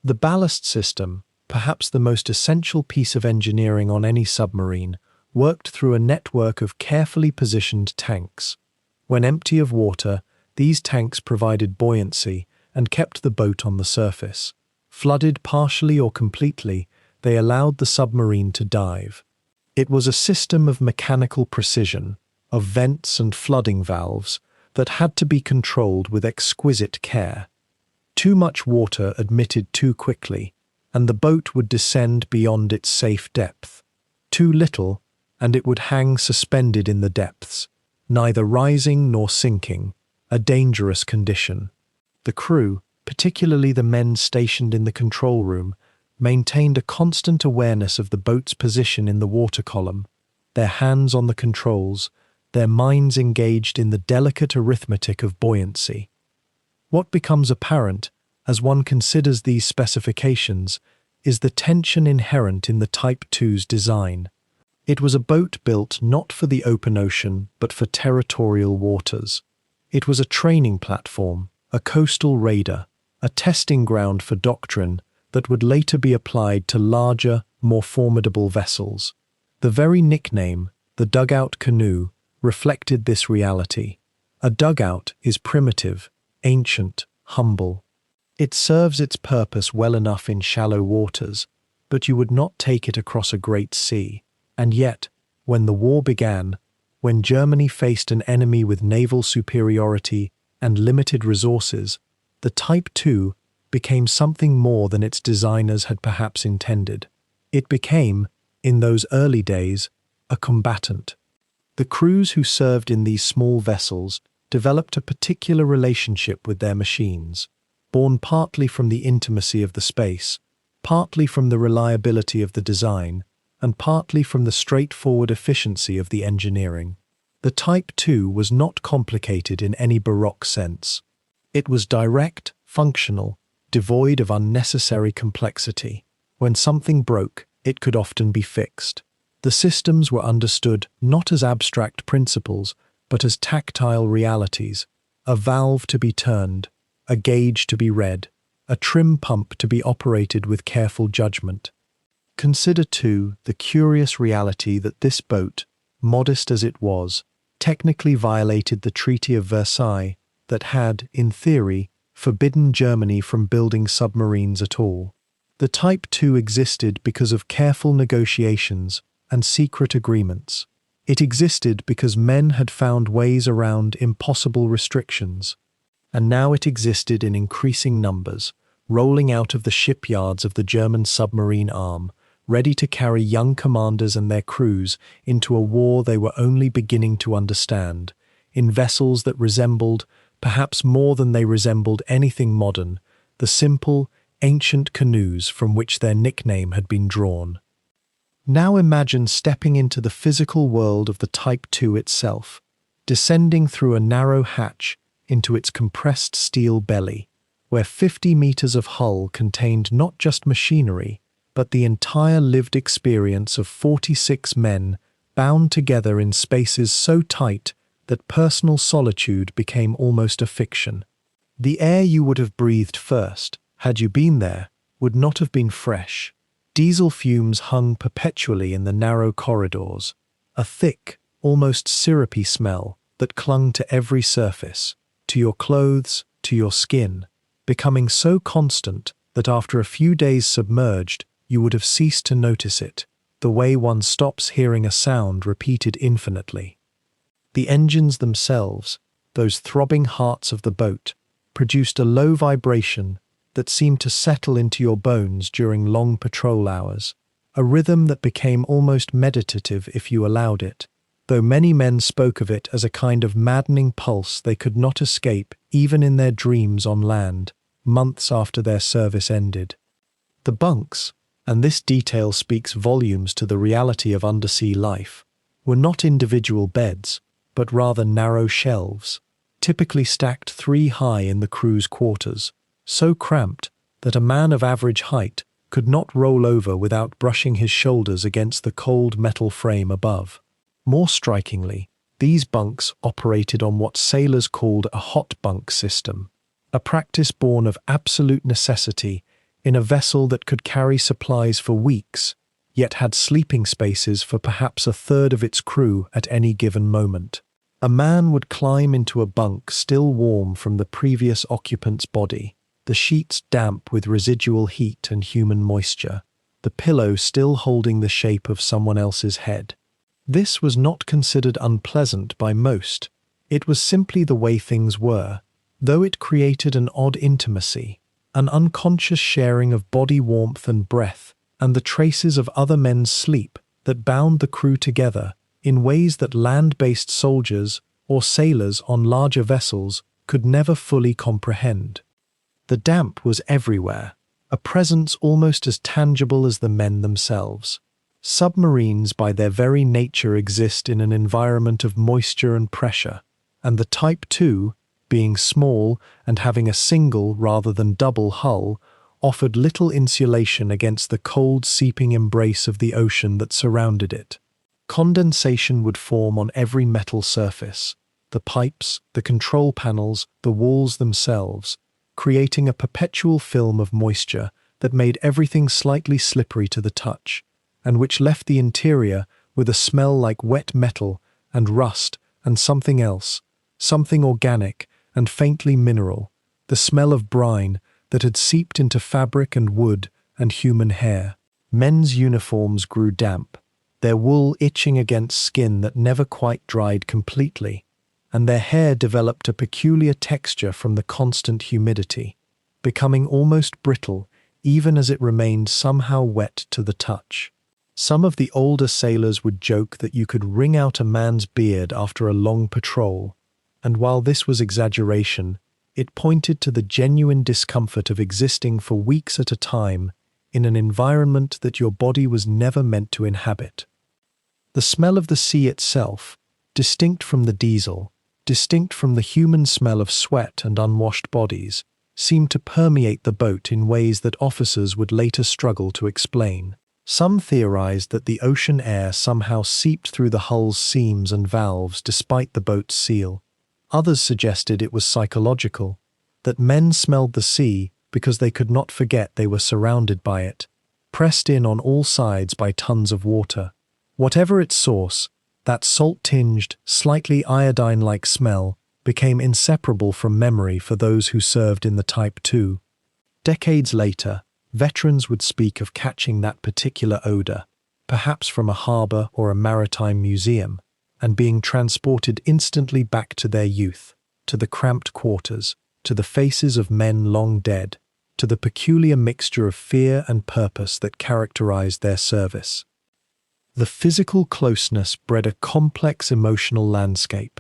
The ballast system, perhaps the most essential piece of engineering on any submarine, worked through a network of carefully positioned tanks. When empty of water, these tanks provided buoyancy and kept the boat on the surface. Flooded partially or completely, they allowed the submarine to dive. It was a system of mechanical precision, of vents and flooding valves, that had to be controlled with exquisite care. Too much water admitted too quickly, and the boat would descend beyond its safe depth. Too little, and it would hang suspended in the depths, neither rising nor sinking, a dangerous condition. The crew, particularly the men stationed in the control room, maintained a constant awareness of the boat's position in the water column, their hands on the controls, their minds engaged in the delicate arithmetic of buoyancy. What becomes apparent, as one considers these specifications, is the tension inherent in the Type II's design. It was a boat built not for the open ocean, but for territorial waters. It was a training platform, a coastal raider, a testing ground for doctrine that would later be applied to larger, more formidable vessels. The very nickname, the dugout canoe, reflected this reality. A dugout is primitive, ancient, humble. It serves its purpose well enough in shallow waters, but you would not take it across a great sea. And yet, when the war began, when Germany faced an enemy with naval superiority and limited resources, the Type II became something more than its designers had perhaps intended. It became, in those early days, a combatant. The crews who served in these small vessels developed a particular relationship with their machines, born partly from the intimacy of the space, partly from the reliability of the design, and partly from the straightforward efficiency of the engineering. The Type II was not complicated in any Baroque sense. It was direct, functional, devoid of unnecessary complexity. When something broke, it could often be fixed. The systems were understood not as abstract principles, but as tactile realities, a valve to be turned, a gauge to be read, a trim pump to be operated with careful judgment. Consider, too, the curious reality that this boat, modest as it was, technically violated the Treaty of Versailles that had, in theory, forbidden Germany from building submarines at all. The Type II existed because of careful negotiations and secret agreements. It existed because men had found ways around impossible restrictions. And now it existed in increasing numbers, rolling out of the shipyards of the German submarine arm, ready to carry young commanders and their crews into a war they were only beginning to understand, in vessels that resembled, perhaps more than they resembled anything modern, the simple, ancient canoes from which their nickname had been drawn. Now imagine stepping into the physical world of the Type II itself, descending through a narrow hatch into its compressed steel belly, where 50 meters of hull contained not just machinery, but the entire lived experience of 46 men bound together in spaces so tight that personal solitude became almost a fiction. The air you would have breathed first, had you been there, would not have been fresh. Diesel fumes hung perpetually in the narrow corridors, a thick, almost syrupy smell that clung to every surface, to your clothes, to your skin, becoming so constant that after a few days submerged, you would have ceased to notice it, the way one stops hearing a sound repeated infinitely. The engines themselves, those throbbing hearts of the boat, produced a low vibration that seemed to settle into your bones during long patrol hours, a rhythm that became almost meditative if you allowed it, though many men spoke of it as a kind of maddening pulse they could not escape even in their dreams on land, months after their service ended. The bunks, and this detail speaks volumes to the reality of undersea life, were not individual beds, but rather narrow shelves, typically stacked 3 high in the crew's quarters, so cramped that a man of average height could not roll over without brushing his shoulders against the cold metal frame above. More strikingly, these bunks operated on what sailors called a hot bunk system, a practice born of absolute necessity in a vessel that could carry supplies for weeks, yet had sleeping spaces for perhaps a third of its crew at any given moment. A man would climb into a bunk still warm from the previous occupant's body, the sheets damp with residual heat and human moisture, the pillow still holding the shape of someone else's head. This was not considered unpleasant by most. It was simply the way things were, though it created an odd intimacy, an unconscious sharing of body warmth and breath, and the traces of other men's sleep that bound the crew together in ways that land-based soldiers or sailors on larger vessels could never fully comprehend. The damp was everywhere, a presence almost as tangible as the men themselves. Submarines by their very nature exist in an environment of moisture and pressure, and the Type II, being small and having a single rather than double hull, offered little insulation against the cold seeping embrace of the ocean that surrounded it. Condensation would form on every metal surface, the pipes, the control panels, the walls themselves, creating a perpetual film of moisture that made everything slightly slippery to the touch, and which left the interior with a smell like wet metal and rust and something else, something organic and faintly mineral, the smell of brine that had seeped into fabric and wood and human hair. Men's uniforms grew damp, their wool itching against skin that never quite dried completely, and their hair developed a peculiar texture from the constant humidity, becoming almost brittle even as it remained somehow wet to the touch. Some of the older sailors would joke that you could wring out a man's beard after a long patrol, and while this was exaggeration, it pointed to the genuine discomfort of existing for weeks at a time in an environment that your body was never meant to inhabit. The smell of the sea itself, distinct from the diesel, distinct from the human smell of sweat and unwashed bodies, seemed to permeate the boat in ways that officers would later struggle to explain. Some theorized that the ocean air somehow seeped through the hull's seams and valves despite the boat's seal. Others suggested it was psychological, that men smelled the sea because they could not forget they were surrounded by it, pressed in on all sides by tons of water. Whatever its source, that salt-tinged, slightly iodine-like smell became inseparable from memory for those who served in the Type II. Decades later, veterans would speak of catching that particular odor, perhaps from a harbor or a maritime museum, and being transported instantly back to their youth, to the cramped quarters, to the faces of men long dead, to the peculiar mixture of fear and purpose that characterized their service. The physical closeness bred a complex emotional landscape.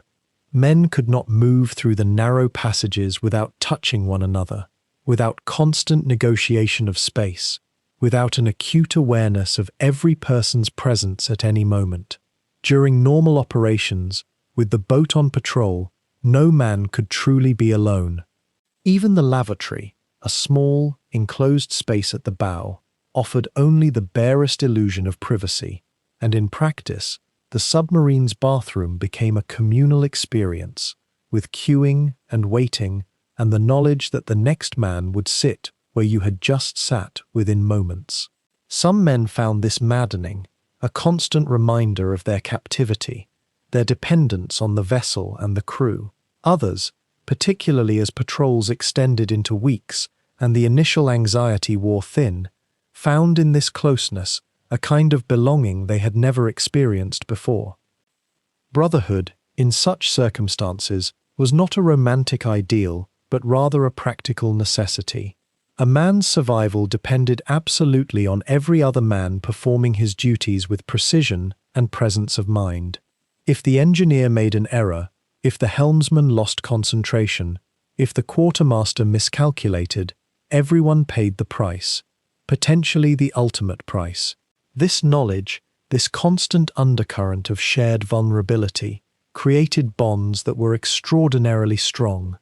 Men could not move through the narrow passages without touching one another, without constant negotiation of space, without an acute awareness of every person's presence at any moment. During normal operations, with the boat on patrol, no man could truly be alone. Even the lavatory, a small, enclosed space at the bow, offered only the barest illusion of privacy, and in practice, the submarine's bathroom became a communal experience, with queuing and waiting and the knowledge that the next man would sit where you had just sat within moments. Some men found this maddening, a constant reminder of their captivity, their dependence on the vessel and the crew. Others, particularly as patrols extended into weeks and the initial anxiety wore thin, found in this closeness a kind of belonging they had never experienced before. Brotherhood, in such circumstances, was not a romantic ideal, but rather a practical necessity. A man's survival depended absolutely on every other man performing his duties with precision and presence of mind. If the engineer made an error, if the helmsman lost concentration, if the quartermaster miscalculated, everyone paid the price, potentially the ultimate price. This knowledge, this constant undercurrent of shared vulnerability, created bonds that were extraordinarily strong.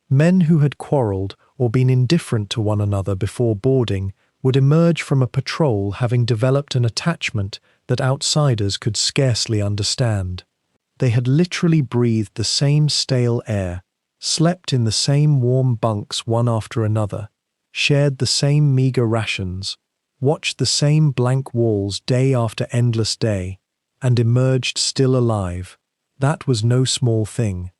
Men who had quarreled or been indifferent to one another before boarding would emerge from a patrol having developed an attachment that outsiders could scarcely understand. They had literally breathed the same stale air, slept in the same warm bunks one after another, shared the same meager rations, watched the same blank walls day after endless day, and emerged still alive. That was no small thing.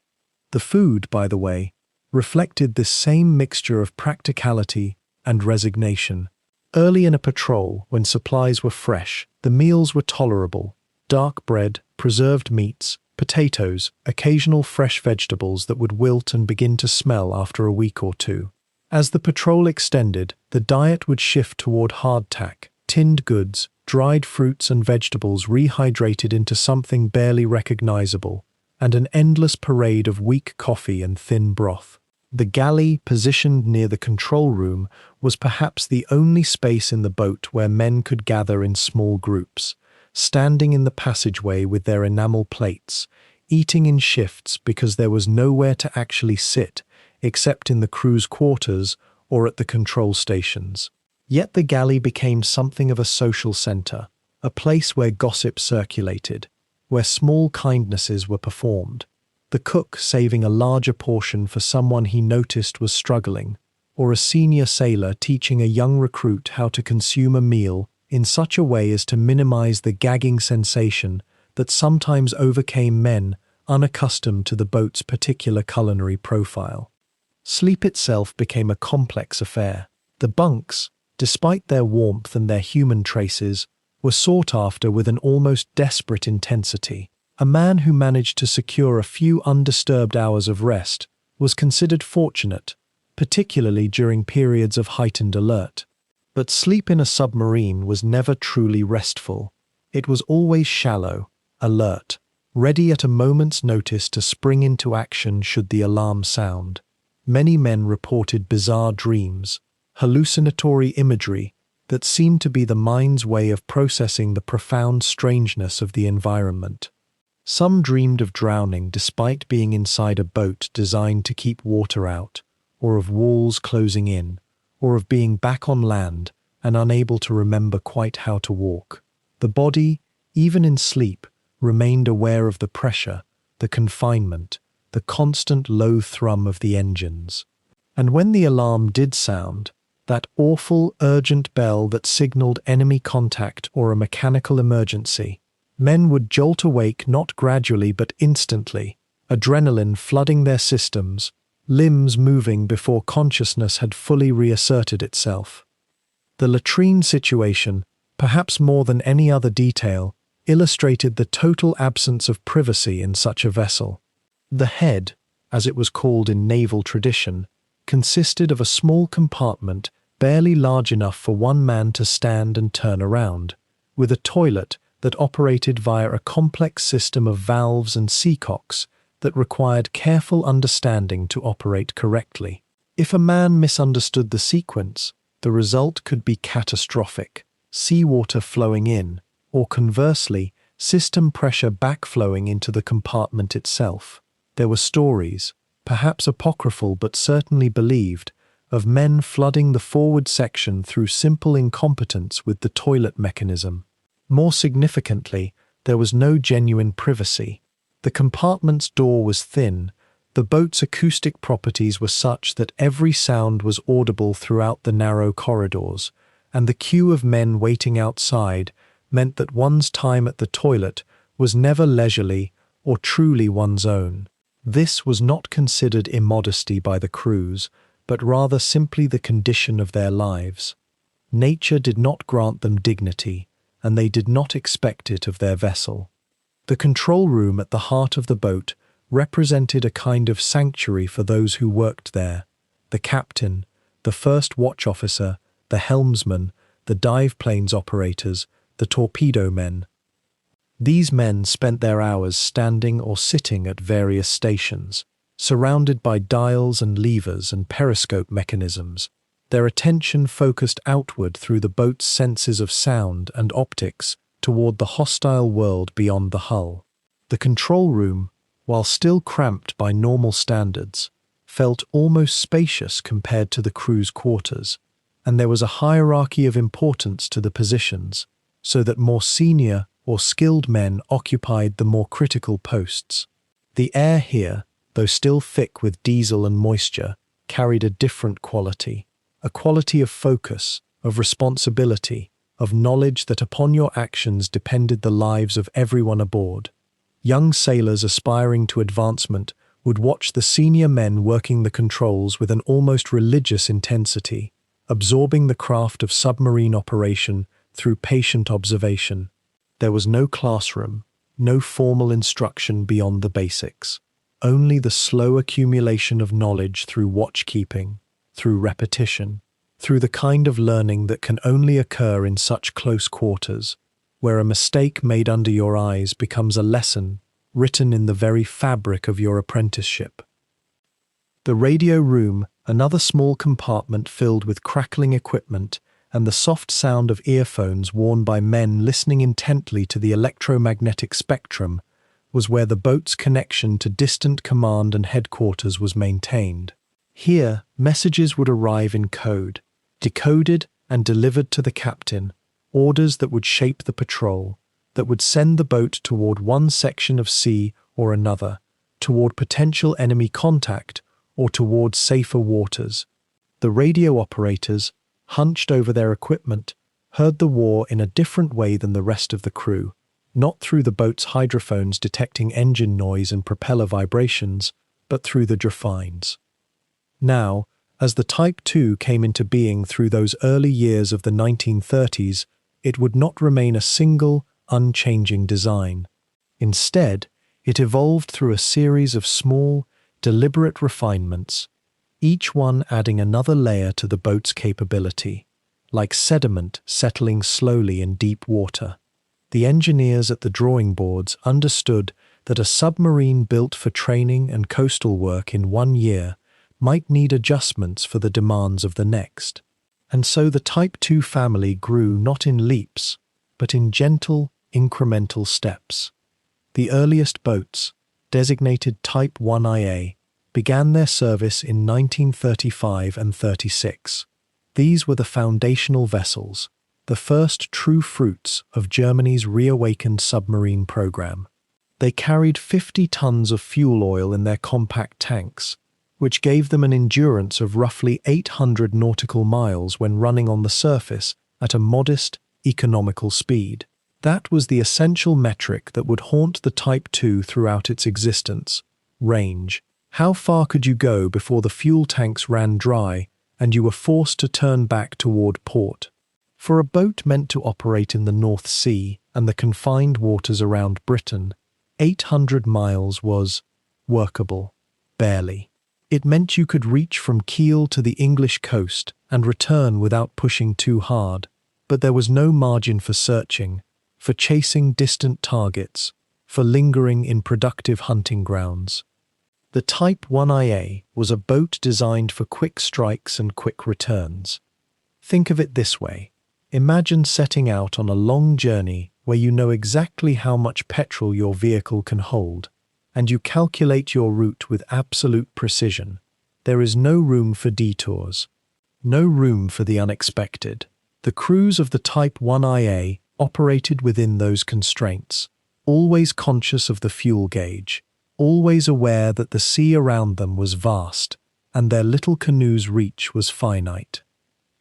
The food, by the way, reflected this same mixture of practicality and resignation. Early in a patrol, when supplies were fresh, the meals were tolerable: dark bread, preserved meats, potatoes, occasional fresh vegetables that would wilt and begin to smell after a week or two. As the patrol extended, the diet would shift toward hardtack, tinned goods, dried fruits and vegetables rehydrated into something barely recognizable, and an endless parade of weak coffee and thin broth. The galley, positioned near the control room, was perhaps the only space in the boat where men could gather in small groups, standing in the passageway with their enamel plates, eating in shifts because there was nowhere to actually sit except in the crew's quarters or at the control stations. Yet the galley became something of a social center, a place where gossip circulated, where small kindnesses were performed. The cook saving a larger portion for someone he noticed was struggling, or a senior sailor teaching a young recruit how to consume a meal in such a way as to minimize the gagging sensation that sometimes overcame men unaccustomed to the boat's particular culinary profile. Sleep itself became a complex affair. The bunks, despite their warmth and their human traces, were sought after with an almost desperate intensity. A man who managed to secure a few undisturbed hours of rest was considered fortunate, particularly during periods of heightened alert. But sleep in a submarine was never truly restful. It was always shallow, alert, ready at a moment's notice to spring into action should the alarm sound. Many men reported bizarre dreams, hallucinatory imagery that seemed to be the mind's way of processing the profound strangeness of the environment. Some dreamed of drowning despite being inside a boat designed to keep water out, or of walls closing in, or of being back on land and unable to remember quite how to walk. The body, even in sleep, remained aware of the pressure, the confinement, the constant low thrum of the engines. And when the alarm did sound, that awful, urgent bell that signaled enemy contact or a mechanical emergency, men would jolt awake not gradually but instantly, adrenaline flooding their systems, limbs moving before consciousness had fully reasserted itself. The latrine situation, perhaps more than any other detail, illustrated the total absence of privacy in such a vessel. The head, as it was called in naval tradition, consisted of a small compartment barely large enough for one man to stand and turn around, with a toilet that operated via a complex system of valves and seacocks that required careful understanding to operate correctly. If a man misunderstood the sequence, the result could be catastrophic: seawater flowing in, or conversely, system pressure backflowing into the compartment itself. There were stories, perhaps apocryphal but certainly believed, of men flooding the forward section through simple incompetence with the toilet mechanism. More significantly, there was no genuine privacy. The compartment's door was thin, the boat's acoustic properties were such that every sound was audible throughout the narrow corridors, and the queue of men waiting outside meant that one's time at the toilet was never leisurely or truly one's own. This was not considered immodesty by the crews, but rather simply the condition of their lives. Nature did not grant them dignity, and they did not expect it of their vessel. The control room at the heart of the boat represented a kind of sanctuary for those who worked there: the captain, the first watch officer, the helmsman, the dive planes operators, the torpedo men. These men spent their hours standing or sitting at various stations, surrounded by dials and levers and periscope mechanisms, their attention focused outward through the boat's senses of sound and optics toward the hostile world beyond the hull. The control room, while still cramped by normal standards, felt almost spacious compared to the crew's quarters, and there was a hierarchy of importance to the positions, so that more senior or skilled men occupied the more critical posts. The air here, though still thick with diesel and moisture, carried a different quality, a quality of focus, of responsibility, of knowledge that upon your actions depended the lives of everyone aboard. Young sailors aspiring to advancement would watch the senior men working the controls with an almost religious intensity, absorbing the craft of submarine operation through patient observation. There was no classroom, no formal instruction beyond the basics, only the slow accumulation of knowledge through watchkeeping, through repetition, through the kind of learning that can only occur in such close quarters, where a mistake made under your eyes becomes a lesson written in the very fabric of your apprenticeship. The radio room, another small compartment filled with crackling equipment and the soft sound of earphones worn by men listening intently to the electromagnetic spectrum, was where the boat's connection to distant command and headquarters was maintained. Here, messages would arrive in code, decoded and delivered to the captain, orders that would shape the patrol, that would send the boat toward one section of sea or another, toward potential enemy contact or toward safer waters. The radio operators, hunched over their equipment, heard the war in a different way than the rest of the crew, not through the boat's hydrophones detecting engine noise and propeller vibrations, but through the drafines. Now, as the Type II came into being through those early years of the 1930s, it would not remain a single, unchanging design. Instead, it evolved through a series of small, deliberate refinements, each one adding another layer to the boat's capability, like sediment settling slowly in deep water. The engineers at the drawing boards understood that a submarine built for training and coastal work in 1 year might need adjustments for the demands of the next. And so the Type II family grew not in leaps, but in gentle, incremental steps. The earliest boats, designated Type 1IA, began their service in 1935 and 36. These were the foundational vessels, the first true fruits of Germany's reawakened submarine program. They carried 50 tons of fuel oil in their compact tanks, which gave them an endurance of roughly 800 nautical miles when running on the surface at a modest, economical speed. That was the essential metric that would haunt the Type II throughout its existence: range. How far could you go before the fuel tanks ran dry and you were forced to turn back toward port? For a boat meant to operate in the North Sea and the confined waters around Britain, 800 miles was workable, barely. It meant you could reach from Kiel to the English coast and return without pushing too hard, but there was no margin for searching, for chasing distant targets, for lingering in productive hunting grounds. The Type 1IA was a boat designed for quick strikes and quick returns. Think of it this way. Imagine setting out on a long journey where you know exactly how much petrol your vehicle can hold, and you calculate your route with absolute precision. There is no room for detours, no room for the unexpected. The crews of the Type 1IA operated within those constraints, always conscious of the fuel gauge, always aware that the sea around them was vast and their little canoe's reach was finite.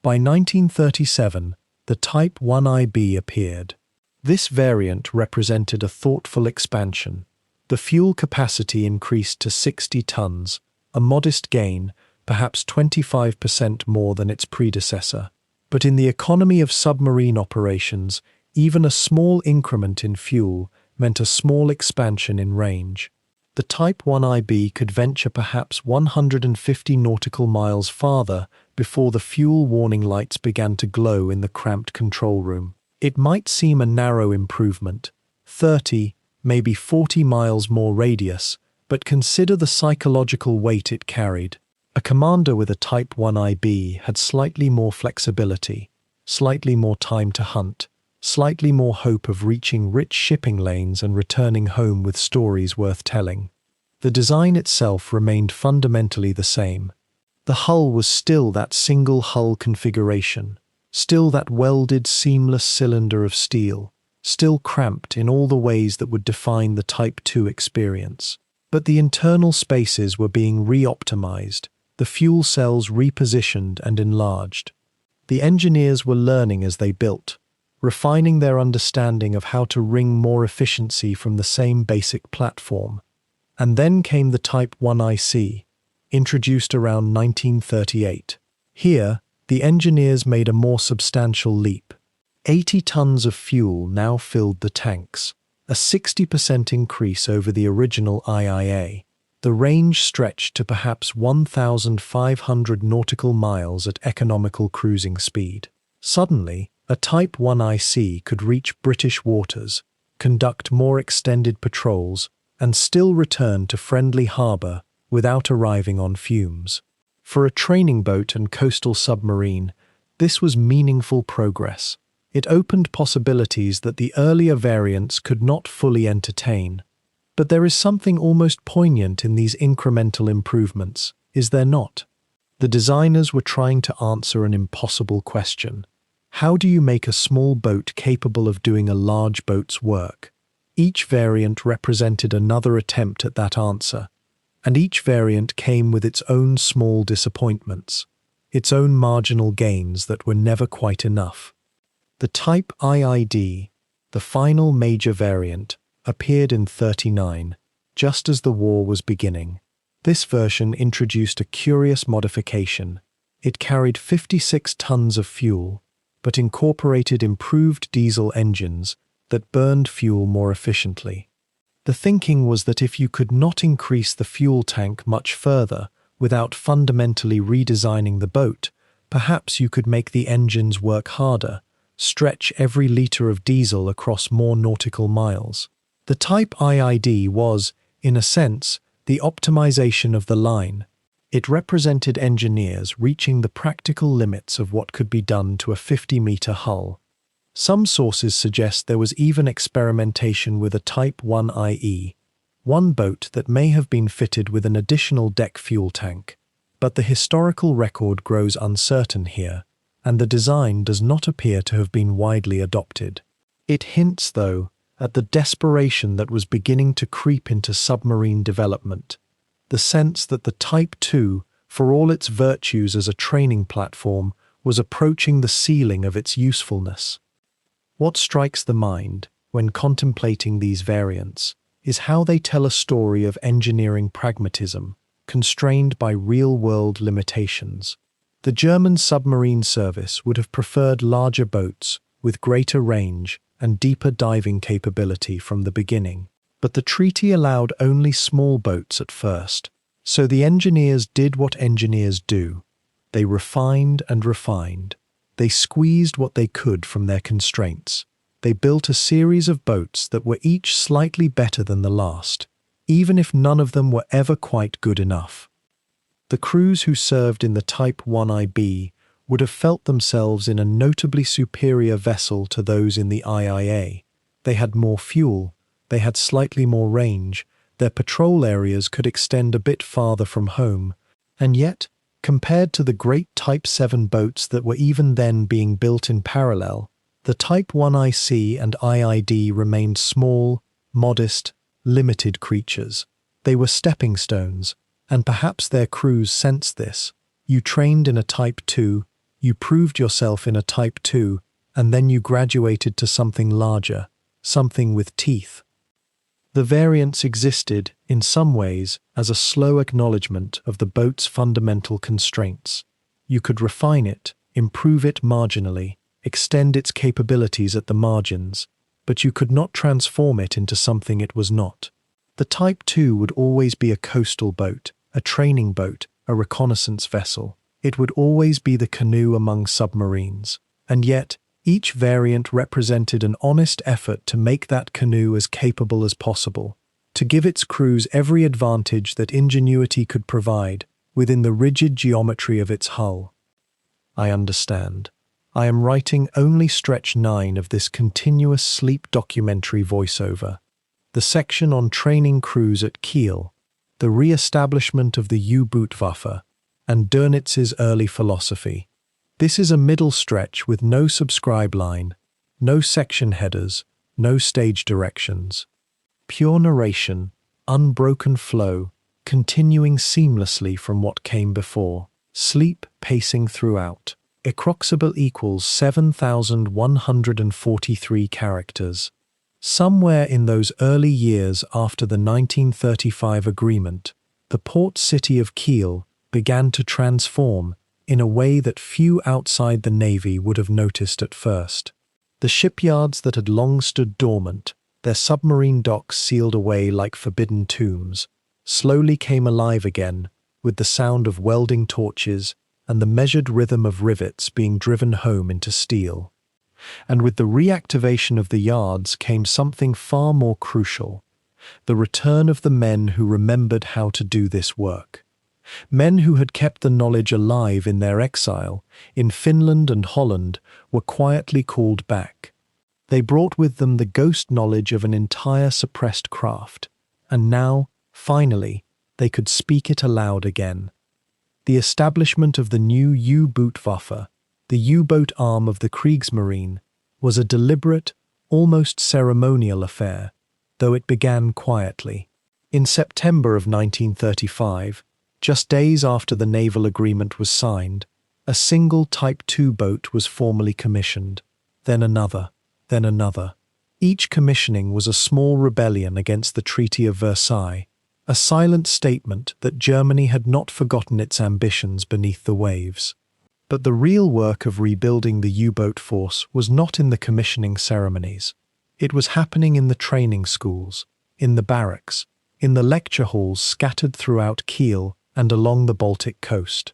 By 1937, the Type 1IB appeared. This variant represented a thoughtful expansion. The fuel capacity increased to 60 tons, a modest gain, perhaps 25% more than its predecessor. But in the economy of submarine operations, even a small increment in fuel meant a small expansion in range. The Type 1IB could venture perhaps 150 nautical miles farther before the fuel warning lights began to glow in the cramped control room. It might seem a narrow improvement, 30, maybe 40 miles more radius, but consider the psychological weight it carried. A commander with a Type 1IB had slightly more flexibility, slightly more time to hunt, slightly more hope of reaching rich shipping lanes and returning home with stories worth telling. The design itself remained fundamentally the same. The hull was still that single hull configuration, still that welded, seamless cylinder of steel, still cramped in all the ways that would define the Type II experience. But the internal spaces were being re-optimized, the fuel cells repositioned and enlarged. The engineers were learning as they built, refining their understanding of how to wring more efficiency from the same basic platform. And then came the Type IC, introduced around 1938. Here, the engineers made a more substantial leap. 80 tons of fuel now filled the tanks, a 60% increase over the original IIA. The range stretched to perhaps 1,500 nautical miles at economical cruising speed. Suddenly, a Type IC could reach British waters, conduct more extended patrols, and still return to friendly harbour without arriving on fumes. For a training boat and coastal submarine, this was meaningful progress. It opened possibilities that the earlier variants could not fully entertain. But there is something almost poignant in these incremental improvements, is there not? The designers were trying to answer an impossible question. How do you make a small boat capable of doing a large boat's work? Each variant represented another attempt at that answer, and each variant came with its own small disappointments, its own marginal gains that were never quite enough. The Type IID, the final major variant, appeared in '39, just as the war was beginning. This version introduced a curious modification. It carried 56 tons of fuel, but incorporated improved diesel engines that burned fuel more efficiently. The thinking was that if you could not increase the fuel tank much further without fundamentally redesigning the boat, perhaps you could make the engines work harder, stretch every litre of diesel across more nautical miles. The Type IID was, in a sense, the optimization of the line. It represented engineers reaching the practical limits of what could be done to a 50-metre hull. Some sources suggest there was even experimentation with a Type IE, one boat that may have been fitted with an additional deck fuel tank. But the historical record grows uncertain here, and the design does not appear to have been widely adopted. It hints, though, at the desperation that was beginning to creep into submarine development, the sense that the Type II, for all its virtues as a training platform, was approaching the ceiling of its usefulness. What strikes the mind, when contemplating these variants, is how they tell a story of engineering pragmatism, constrained by real-world limitations. The German submarine service would have preferred larger boats with greater range and deeper diving capability from the beginning. But the treaty allowed only small boats at first, so the engineers did what engineers do. They refined and refined. They squeezed what they could from their constraints. They built a series of boats that were each slightly better than the last, even if none of them were ever quite good enough. The crews who served in the Type IB would have felt themselves in a notably superior vessel to those in the IIA. They had more fuel, they had slightly more range, their patrol areas could extend a bit farther from home, and yet, compared to the great Type 7 boats that were even then being built in parallel, the Type IC and IID remained small, modest, limited creatures. They were stepping stones, and perhaps their crews sensed this. You trained in a Type II, you proved yourself in a Type II, and then you graduated to something larger, something with teeth. The variants existed, in some ways, as a slow acknowledgement of the boat's fundamental constraints. You could refine it, improve it marginally, extend its capabilities at the margins, but you could not transform it into something it was not. The Type II would always be a coastal boat, a training boat, a reconnaissance vessel. It would always be the canoe among submarines. And yet, each variant represented an honest effort to make that canoe as capable as possible, to give its crews every advantage that ingenuity could provide within the rigid geometry of its hull. I understand. I am writing only stretch 9 of this continuous sleep documentary voiceover, the section on training crews at Kiel. the re-establishment of the U-Boot-Waffe, and Dönitz's early philosophy. This is a middle stretch with no subscribe line, no section headers, no stage directions. Pure narration, unbroken flow, continuing seamlessly from what came before. Sleep pacing throughout. Approximately equals 7,143 characters. Somewhere in those early years after the 1935 agreement, the port city of Kiel began to transform in a way that few outside the Navy would have noticed at first. The shipyards that had long stood dormant, their submarine docks sealed away like forbidden tombs, slowly came alive again with the sound of welding torches and the measured rhythm of rivets being driven home into steel. And with the reactivation of the yards came something far more crucial: the return of the men who remembered how to do this work. Men who had kept the knowledge alive in their exile, in Finland and Holland, were quietly called back. They brought with them the ghost knowledge of an entire suppressed craft, and now, finally, they could speak it aloud again. The establishment of the new U-Boot-Waffe, the U-boat arm of the Kriegsmarine, was a deliberate, almost ceremonial affair, though it began quietly. In September of 1935, just days after the naval agreement was signed, a single Type II boat was formally commissioned, then another, then another. Each commissioning was a small rebellion against the Treaty of Versailles, a silent statement that Germany had not forgotten its ambitions beneath the waves. But the real work of rebuilding the U-boat force was not in the commissioning ceremonies. It was happening in the training schools, in the barracks, in the lecture halls scattered throughout Kiel and along the Baltic coast.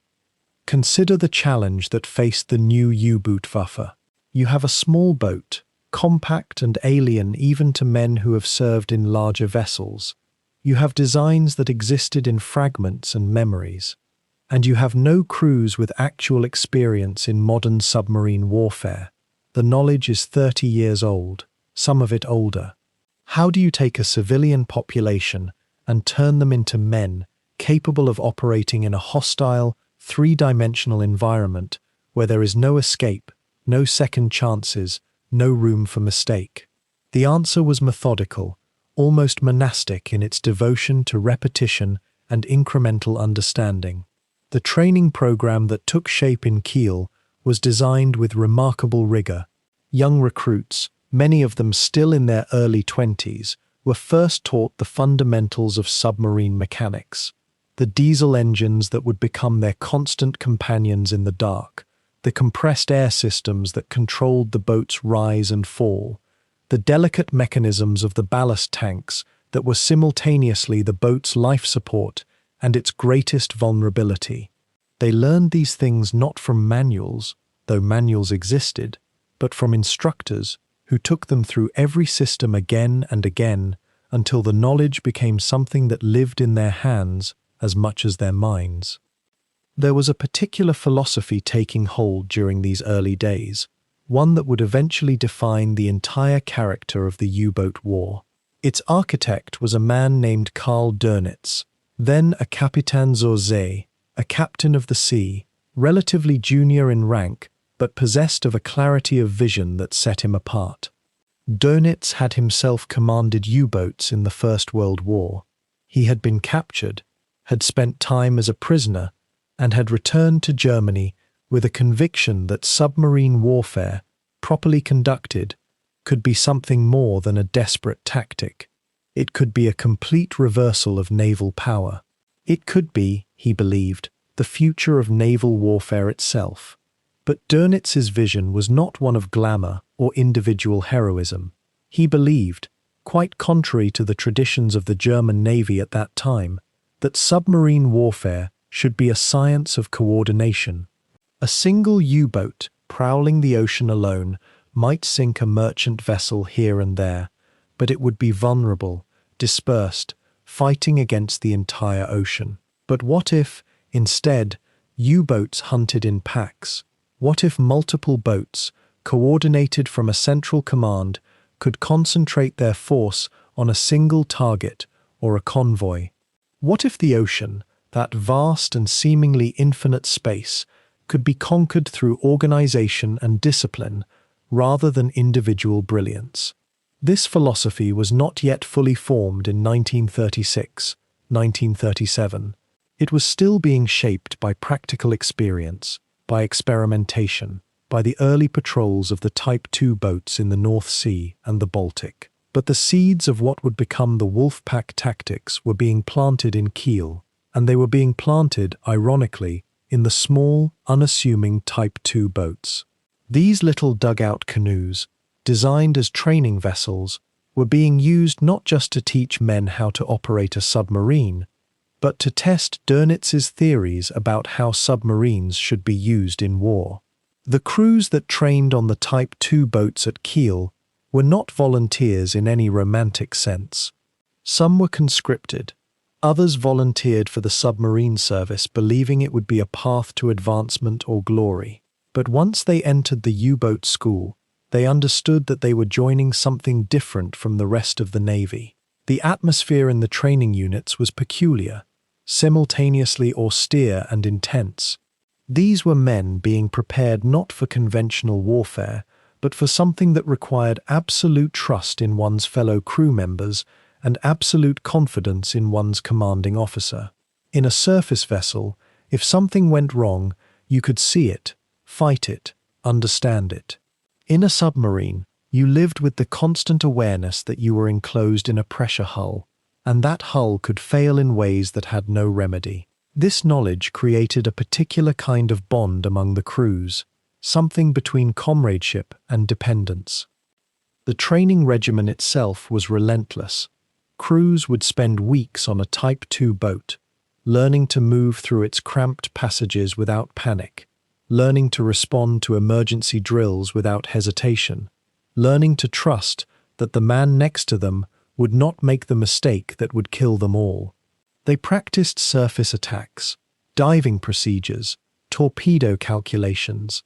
Consider the challenge that faced the new U-Boot-Waffe. You have a small boat, compact and alien even to men who have served in larger vessels. You have designs that existed in fragments and memories. And you have no crews with actual experience in modern submarine warfare. The knowledge is 30 years old, some of it older. How do you take a civilian population and turn them into men capable of operating in a hostile, three-dimensional environment where there is no escape, no second chances, no room for mistake? The answer was methodical, almost monastic in its devotion to repetition and incremental understanding. The training program that took shape in Kiel was designed with remarkable rigor. Young recruits, many of them still in their early 20s, were first taught the fundamentals of submarine mechanics. The diesel engines that would become their constant companions in the dark, the compressed air systems that controlled the boat's rise and fall, the delicate mechanisms of the ballast tanks that were simultaneously the boat's life support and its greatest vulnerability. They learned these things not from manuals, though manuals existed, but from instructors who took them through every system again and again until the knowledge became something that lived in their hands as much as their minds. There was a particular philosophy taking hold during these early days, one that would eventually define the entire character of the U-boat war. Its architect was a man named Karl Dönitz, then a Kapitän zur See, a captain of the sea, relatively junior in rank, but possessed of a clarity of vision that set him apart. Dönitz had himself commanded U-boats in the First World War. He had been captured, had spent time as a prisoner, and had returned to Germany with a conviction that submarine warfare, properly conducted, could be something more than a desperate tactic. It could be a complete reversal of naval power. It could be, he believed, the future of naval warfare itself. But Dönitz's vision was not one of glamour or individual heroism. He believed, quite contrary to the traditions of the German Navy at that time, that submarine warfare should be a science of coordination. A single U-boat prowling the ocean alone might sink a merchant vessel here and there, but it would be vulnerable, dispersed, fighting against the entire ocean. But what if, instead, U-boats hunted in packs? What if multiple boats, coordinated from a central command, could concentrate their force on a single target or a convoy? What if the ocean, that vast and seemingly infinite space, could be conquered through organization and discipline rather than individual brilliance? This philosophy was not yet fully formed in 1936, 1937. It was still being shaped by practical experience, by experimentation, by the early patrols of the Type II boats in the North Sea and the Baltic. But the seeds of what would become the Wolfpack tactics were being planted in Kiel, and they were being planted, ironically, in the small, unassuming Type II boats. These little dugout canoes, designed as training vessels, were being used not just to teach men how to operate a submarine, but to test Dönitz's theories about how submarines should be used in war. The crews that trained on the Type II boats at Kiel were not volunteers in any romantic sense. Some were conscripted, others volunteered for the submarine service believing it would be a path to advancement or glory. But once they entered the U-boat school, they understood that they were joining something different from the rest of the Navy. The atmosphere in the training units was peculiar, simultaneously austere and intense. These were men being prepared not for conventional warfare, but for something that required absolute trust in one's fellow crew members and absolute confidence in one's commanding officer. In a surface vessel, if something went wrong, you could see it, fight it, understand it. In a submarine, you lived with the constant awareness that you were enclosed in a pressure hull, and that hull could fail in ways that had no remedy. This knowledge created a particular kind of bond among the crews, something between comradeship and dependence. The training regimen itself was relentless. Crews would spend weeks on a Type II boat, learning to move through its cramped passages without panic, learning to respond to emergency drills without hesitation, learning to trust that the man next to them would not make the mistake that would kill them all. They practiced surface attacks, diving procedures, torpedo calculations.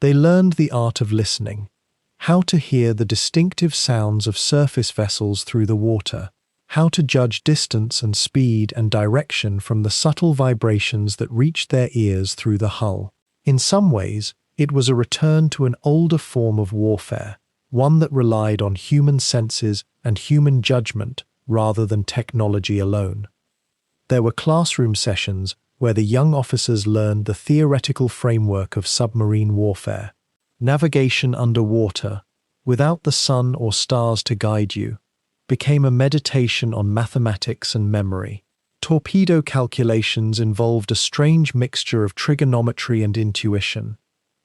They learned the art of listening, how to hear the distinctive sounds of surface vessels through the water, how to judge distance and speed and direction from the subtle vibrations that reached their ears through the hull. In some ways, it was a return to an older form of warfare, one that relied on human senses and human judgment rather than technology alone. There were classroom sessions where the young officers learned the theoretical framework of submarine warfare. Navigation underwater, without the sun or stars to guide you, became a meditation on mathematics and memory. Torpedo calculations involved a strange mixture of trigonometry and intuition.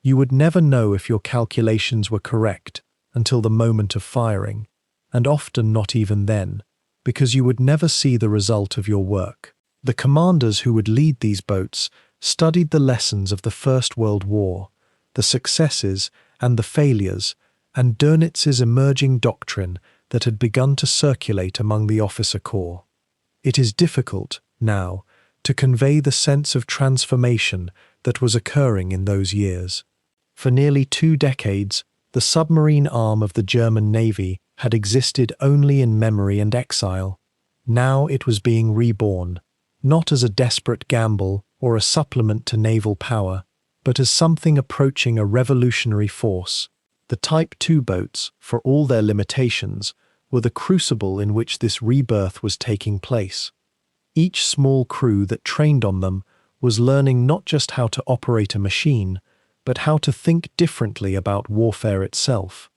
You would never know if your calculations were correct until the moment of firing, and often not even then, because you would never see the result of your work. The commanders who would lead these boats studied the lessons of the First World War, the successes and the failures, and Dönitz's emerging doctrine that had begun to circulate among the officer corps. It is difficult, now, to convey the sense of transformation that was occurring in those years. For nearly 2 decades, the submarine arm of the German Navy had existed only in memory and exile. Now it was being reborn, not as a desperate gamble or a supplement to naval power, but as something approaching a revolutionary force. The Type II boats, for all their limitations, were the crucible in which this rebirth was taking place. Each small crew that trained on them was learning not just how to operate a machine, but how to think differently about warfare itself.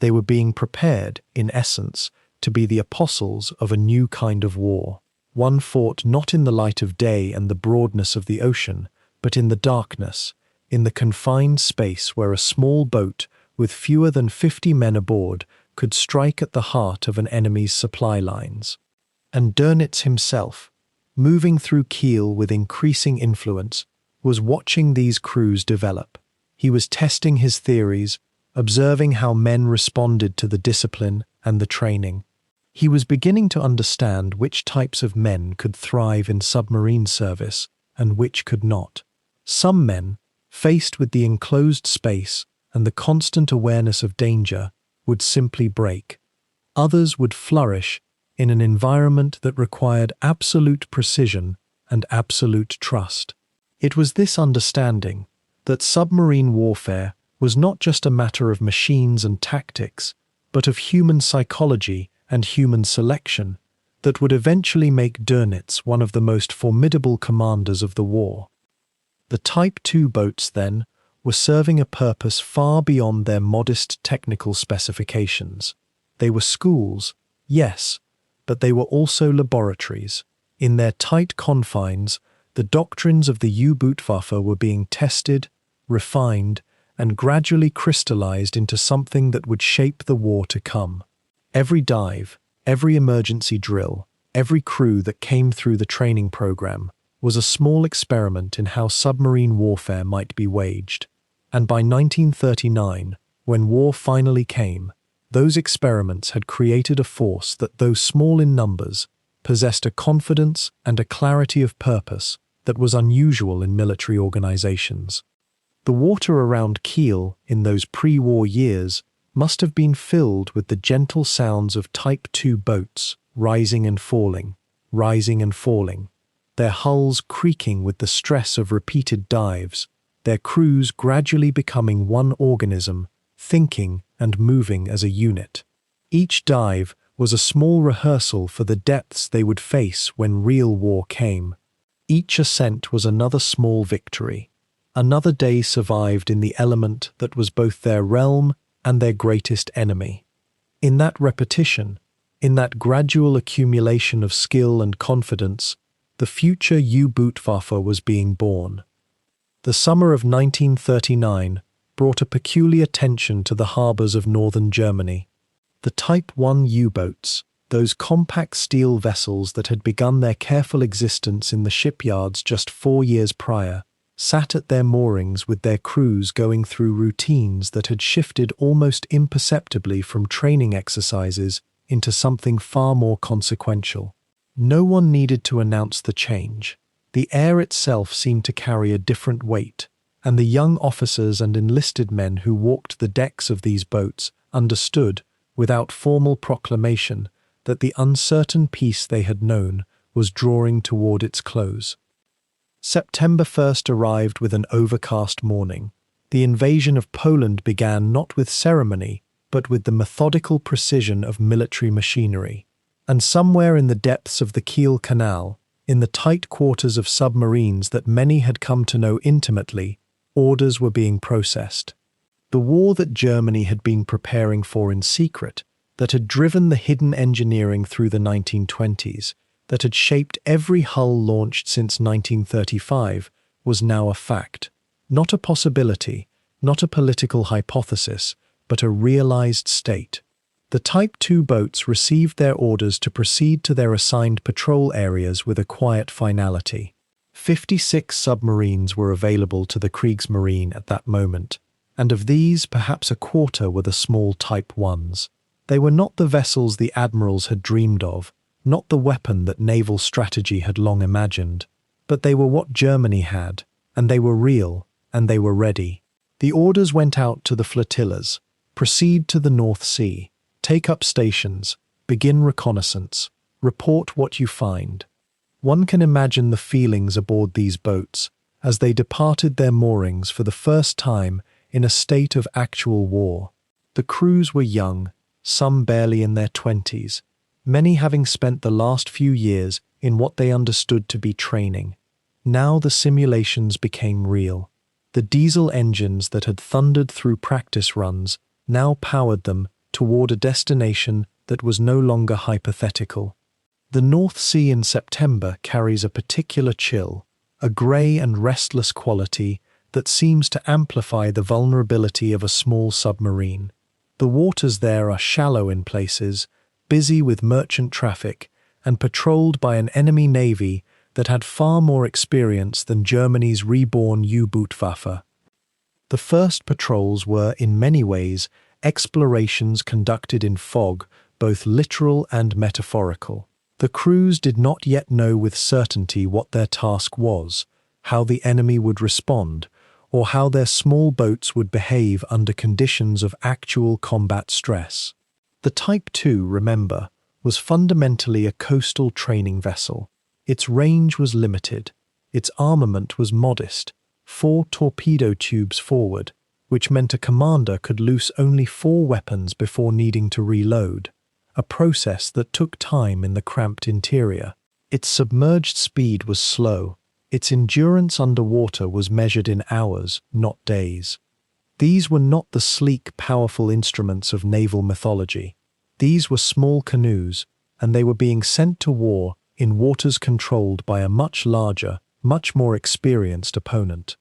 They were being prepared, in essence, to be the apostles of a new kind of war. One fought not in the light of day and the broadness of the ocean, but in the darkness, in the confined space where a small boat with fewer than 50 men aboard could strike at the heart of an enemy's supply lines. And Dönitz himself, moving through Kiel with increasing influence, was watching these crews develop. He was testing his theories, observing how men responded to the discipline and the training. He was beginning to understand which types of men could thrive in submarine service and which could not. Some men, faced with the enclosed space and the constant awareness of danger, would simply break. Others would flourish in an environment that required absolute precision and absolute trust. It was this understanding that submarine warfare was not just a matter of machines and tactics, but of human psychology and human selection that would eventually make Dönitz one of the most formidable commanders of the war. The Type II boats, then, were serving a purpose far beyond their modest technical specifications. They were schools, yes, but they were also laboratories. In their tight confines, the doctrines of the U-Bootwaffe were being tested, refined, and gradually crystallized into something that would shape the war to come. Every dive, every emergency drill, every crew that came through the training program was a small experiment in how submarine warfare might be waged. And by 1939, when war finally came, those experiments had created a force that, though small in numbers, possessed a confidence and a clarity of purpose that was unusual in military organizations. The water around Kiel in those pre-war years must have been filled with the gentle sounds of Type II boats rising and falling, their hulls creaking with the stress of repeated dives, their crews gradually becoming one organism, thinking and moving as a unit. Each dive was a small rehearsal for the depths they would face when real war came. Each ascent was another small victory, another day survived in the element that was both their realm and their greatest enemy. In that repetition, in that gradual accumulation of skill and confidence, the future U-Bootwaffe was being born. The summer of 1939 brought a peculiar tension to the harbors of northern Germany. The Type I U-boats, those compact steel vessels that had begun their careful existence in the shipyards just 4 years prior, sat at their moorings with their crews going through routines that had shifted almost imperceptibly from training exercises into something far more consequential. No one needed to announce the change. The air itself seemed to carry a different weight, and the young officers and enlisted men who walked the decks of these boats understood, without formal proclamation, that the uncertain peace they had known was drawing toward its close. September 1st arrived with an overcast morning. The invasion of Poland began not with ceremony, but with the methodical precision of military machinery. And somewhere in the depths of the Kiel Canal, in the tight quarters of submarines that many had come to know intimately, orders were being processed. The war that Germany had been preparing for in secret, that had driven the hidden engineering through the 1920s, that had shaped every hull launched since 1935, was now a fact. Not a possibility, not a political hypothesis, but a realized state. The Type II boats received their orders to proceed to their assigned patrol areas with a quiet finality. 56 submarines were available to the Kriegsmarine at that moment, and of these perhaps a quarter were the small Type Is. They were not the vessels the admirals had dreamed of, not the weapon that naval strategy had long imagined, but they were what Germany had, and they were real, and they were ready. The orders went out to the flotillas: proceed to the North Sea, take up stations, begin reconnaissance, report what you find. One can imagine the feelings aboard these boats as they departed their moorings for the first time in a state of actual war. The crews were young, some barely in their 20s, many having spent the last few years in what they understood to be training. Now the simulations became real. The diesel engines that had thundered through practice runs now powered them toward a destination that was no longer hypothetical. The North Sea in September carries a particular chill, a grey and restless quality that seems to amplify the vulnerability of a small submarine. The waters there are shallow in places, busy with merchant traffic, and patrolled by an enemy navy that had far more experience than Germany's reborn U-Bootwaffe. The first patrols were, in many ways, explorations conducted in fog, both literal and metaphorical. The crews did not yet know with certainty what their task was, how the enemy would respond, or how their small boats would behave under conditions of actual combat stress. The Type II, remember, was fundamentally a coastal training vessel. Its range was limited. Its armament was modest, 4 torpedo tubes forward, which meant a commander could loose only 4 weapons before needing to reload, a process that took time in the cramped interior. Its submerged speed was slow. Its endurance underwater was measured in hours, not days. These were not the sleek, powerful instruments of naval mythology. These were small canoes, and they were being sent to war in waters controlled by a much larger, much more experienced opponent.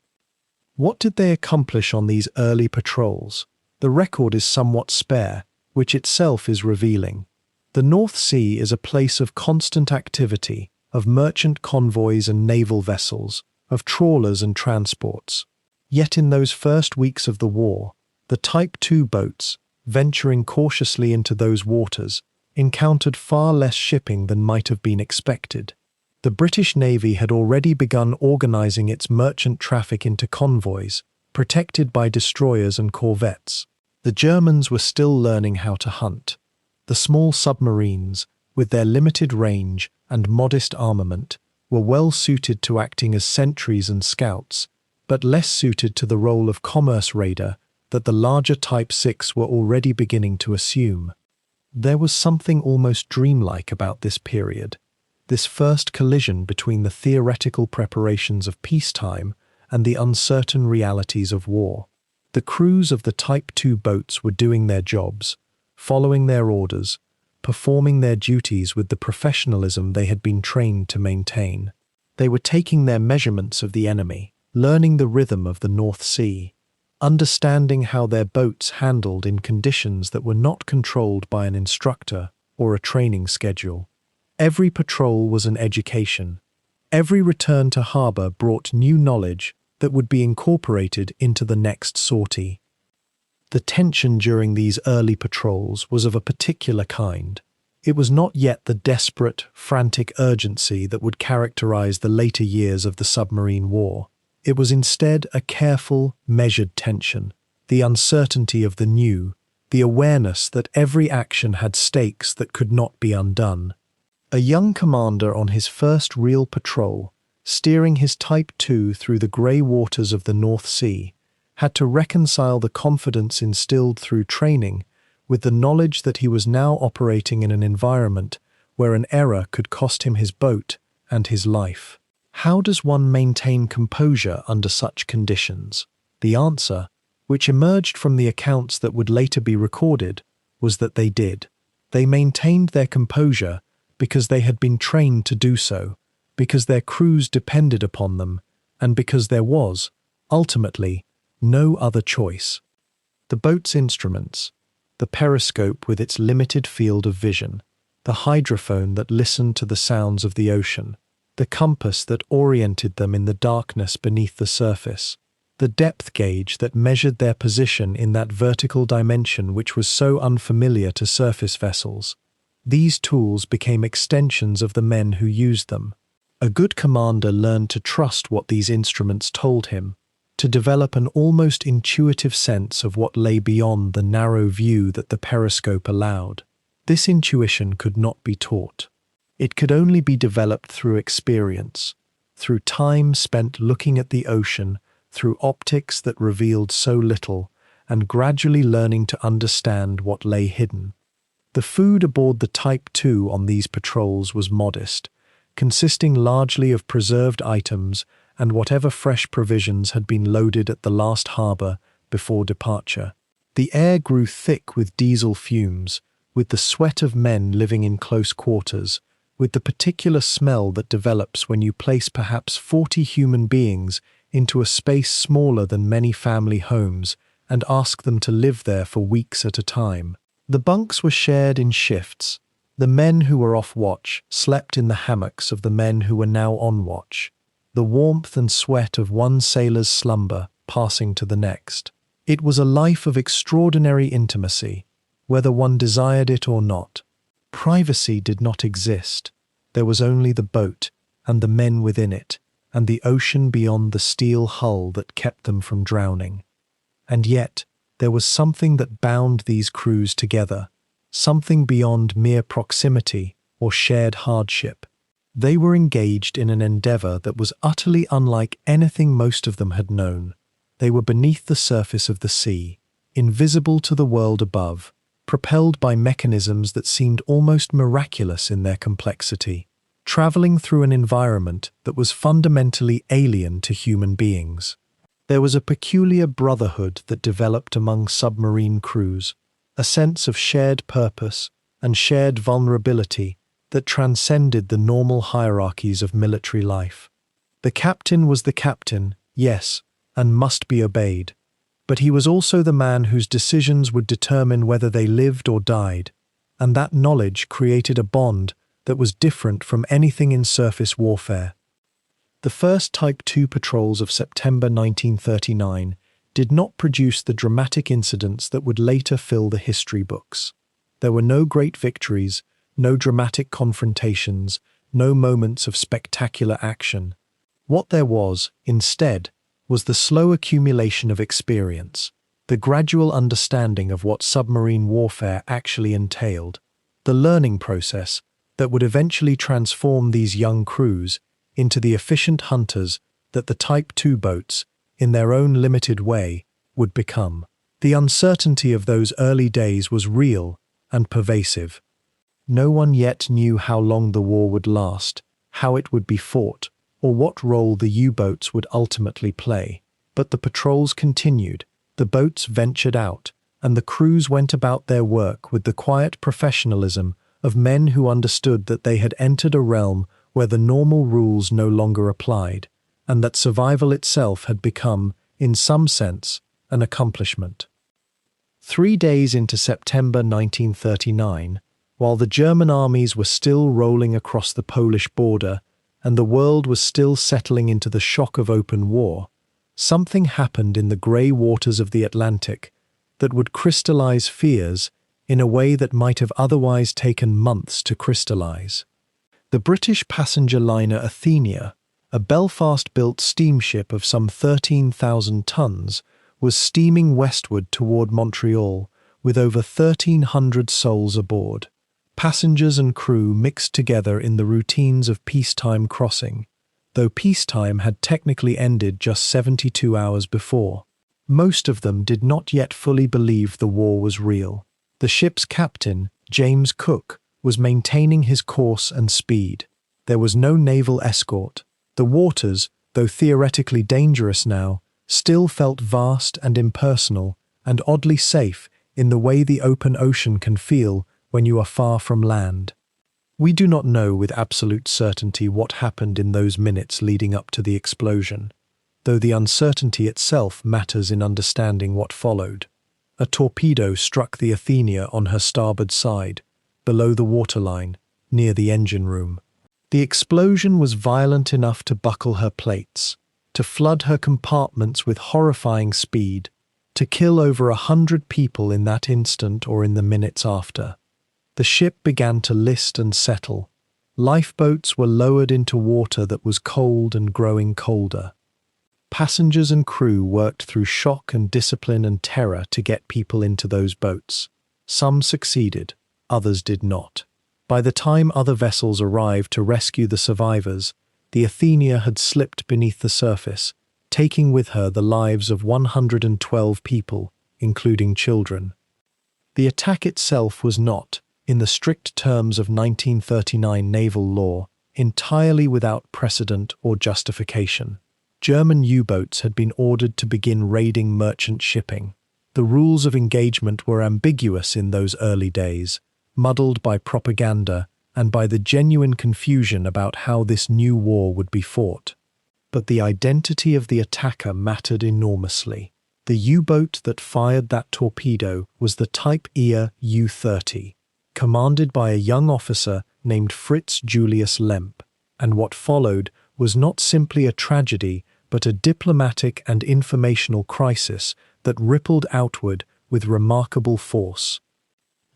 What did they accomplish on these early patrols? The record is somewhat spare, which itself is revealing. The North Sea is a place of constant activity, of merchant convoys and naval vessels, of trawlers and transports. Yet in those first weeks of the war, the Type II boats, venturing cautiously into those waters, encountered far less shipping than might have been expected. The British Navy had already begun organizing its merchant traffic into convoys, protected by destroyers and corvettes. The Germans were still learning how to hunt. The small submarines, with their limited range and modest armament, were well suited to acting as sentries and scouts, but less suited to the role of commerce raider that the larger Type 6 were already beginning to assume. There was something almost dreamlike about this period, this first collision between the theoretical preparations of peacetime and the uncertain realities of war. The crews of the Type II boats were doing their jobs, following their orders, performing their duties with the professionalism they had been trained to maintain. They were taking their measurements of the enemy, learning the rhythm of the North Sea, understanding how their boats handled in conditions that were not controlled by an instructor or a training schedule. Every patrol was an education. Every return to harbour brought new knowledge that would be incorporated into the next sortie. The tension during these early patrols was of a particular kind. It was not yet the desperate, frantic urgency that would characterize the later years of the submarine war. It was instead a careful, measured tension, the uncertainty of the new, the awareness that every action had stakes that could not be undone. A young commander on his first real patrol, steering his Type II through the grey waters of the North Sea, had to reconcile the confidence instilled through training with the knowledge that he was now operating in an environment where an error could cost him his boat and his life. How does one maintain composure under such conditions? The answer, which emerged from the accounts that would later be recorded, was that they did. They maintained their composure because they had been trained to do so, because their crews depended upon them, and because there was, ultimately, no other choice. The boat's instruments, the periscope with its limited field of vision, the hydrophone that listened to the sounds of the ocean, the compass that oriented them in the darkness beneath the surface, the depth gauge that measured their position in that vertical dimension which was so unfamiliar to surface vessels. These tools became extensions of the men who used them. A good commander learned to trust what these instruments told him, to develop an almost intuitive sense of what lay beyond the narrow view that the periscope allowed. This intuition could not be taught. It could only be developed through experience, through time spent looking at the ocean, through optics that revealed so little, and gradually learning to understand what lay hidden. The food aboard the Type II on these patrols was modest, consisting largely of preserved items and whatever fresh provisions had been loaded at the last harbour before departure. The air grew thick with diesel fumes, with the sweat of men living in close quarters, with the particular smell that develops when you place perhaps 40 human beings into a space smaller than many family homes and ask them to live there for weeks at a time. The bunks were shared in shifts. The men who were off watch slept in the hammocks of the men who were now on watch, the warmth and sweat of one sailor's slumber passing to the next. It was a life of extraordinary intimacy, whether one desired it or not. Privacy did not exist. There was only the boat and the men within it, and the ocean beyond the steel hull that kept them from drowning. And yet, there was something that bound these crews together, something beyond mere proximity or shared hardship. They were engaged in an endeavor that was utterly unlike anything most of them had known. They were beneath the surface of the sea, invisible to the world above, propelled by mechanisms that seemed almost miraculous in their complexity, traveling through an environment that was fundamentally alien to human beings. There was a peculiar brotherhood that developed among submarine crews, a sense of shared purpose and shared vulnerability that transcended the normal hierarchies of military life. The captain was the captain, yes, and must be obeyed, but he was also the man whose decisions would determine whether they lived or died, and that knowledge created a bond that was different from anything in surface warfare. The first Type II patrols of September 1939 did not produce the dramatic incidents that would later fill the history books. There were no great victories, no dramatic confrontations, no moments of spectacular action. What there was, instead, was the slow accumulation of experience, the gradual understanding of what submarine warfare actually entailed, the learning process that would eventually transform these young crews into the efficient hunters that the Type II boats, in their own limited way, would become. The uncertainty of those early days was real and pervasive. No one yet knew how long the war would last, how it would be fought, or what role the U-boats would ultimately play. But the patrols continued, the boats ventured out, and the crews went about their work with the quiet professionalism of men who understood that they had entered a realm where the normal rules no longer applied, and that survival itself had become, in some sense, an accomplishment. 3 days into September 1939, while the German armies were still rolling across the Polish border and the world was still settling into the shock of open war, something happened in the grey waters of the Atlantic that would crystallize fears in a way that might have otherwise taken months to crystallize. The British passenger liner Athenia, a Belfast-built steamship of some 13,000 tons, was steaming westward toward Montreal with over 1,300 souls aboard. Passengers and crew mixed together in the routines of peacetime crossing, though peacetime had technically ended just 72 hours before. Most of them did not yet fully believe the war was real. The ship's captain, James Cook, was maintaining his course and speed. There was no naval escort. The waters, though theoretically dangerous now, still felt vast and impersonal and oddly safe in the way the open ocean can feel when you are far from land. We do not know with absolute certainty what happened in those minutes leading up to the explosion, though the uncertainty itself matters in understanding what followed. A torpedo struck the Athenia on her starboard side, below the waterline, near the engine room. The explosion was violent enough to buckle her plates, to flood her compartments with horrifying speed, to kill over 100 people in that instant or in the minutes after. The ship began to list and settle. Lifeboats were lowered into water that was cold and growing colder. Passengers and crew worked through shock and discipline and terror to get people into those boats. Some succeeded, others did not. By the time other vessels arrived to rescue the survivors, the Athenia had slipped beneath the surface, taking with her the lives of 112 people, including children. The attack itself was not, in the strict terms of 1939 naval law, entirely without precedent or justification. German U-boats had been ordered to begin raiding merchant shipping. The rules of engagement were ambiguous in those early days, muddled by propaganda and by the genuine confusion about how this new war would be fought. But the identity of the attacker mattered enormously. The U-boat that fired that torpedo was the Type IA U-30, commanded by a young officer named Fritz Julius Lemp, and what followed was not simply a tragedy but a diplomatic and informational crisis that rippled outward with remarkable force.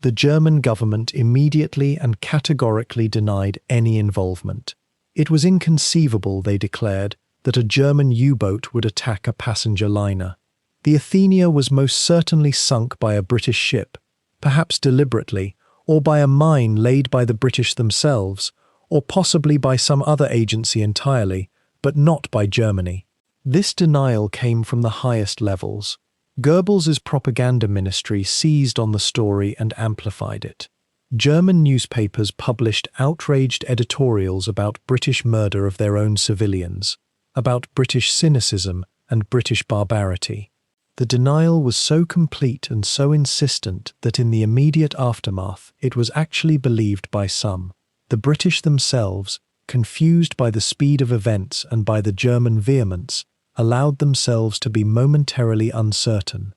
The German government immediately and categorically denied any involvement. It was inconceivable, they declared, that a German U-boat would attack a passenger liner. The Athenia was most certainly sunk by a British ship, perhaps deliberately, or by a mine laid by the British themselves, or possibly by some other agency entirely, but not by Germany. This denial came from the highest levels. Goebbels's propaganda ministry seized on the story and amplified it. German newspapers published outraged editorials about British murder of their own civilians, about British cynicism and British barbarity. The denial was so complete and so insistent that in the immediate aftermath it was actually believed by some. The British themselves, confused by the speed of events and by the German vehemence, allowed themselves to be momentarily uncertain.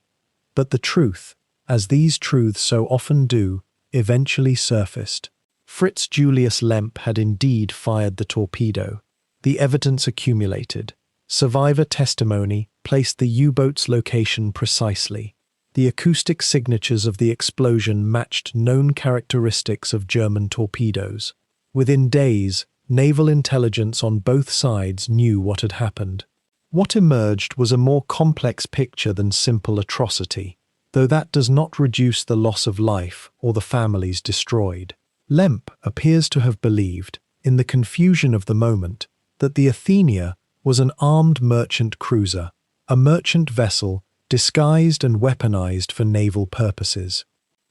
But the truth, as these truths so often do, eventually surfaced. Fritz Julius Lemp had indeed fired the torpedo. The evidence accumulated. Survivor testimony placed the U-boat's location precisely. The acoustic signatures of the explosion matched known characteristics of German torpedoes. Within days, naval intelligence on both sides knew what had happened. What emerged was a more complex picture than simple atrocity, though that does not reduce the loss of life or the families destroyed. Lemp appears to have believed, in the confusion of the moment, that the Athenia was an armed merchant cruiser, a merchant vessel disguised and weaponized for naval purposes.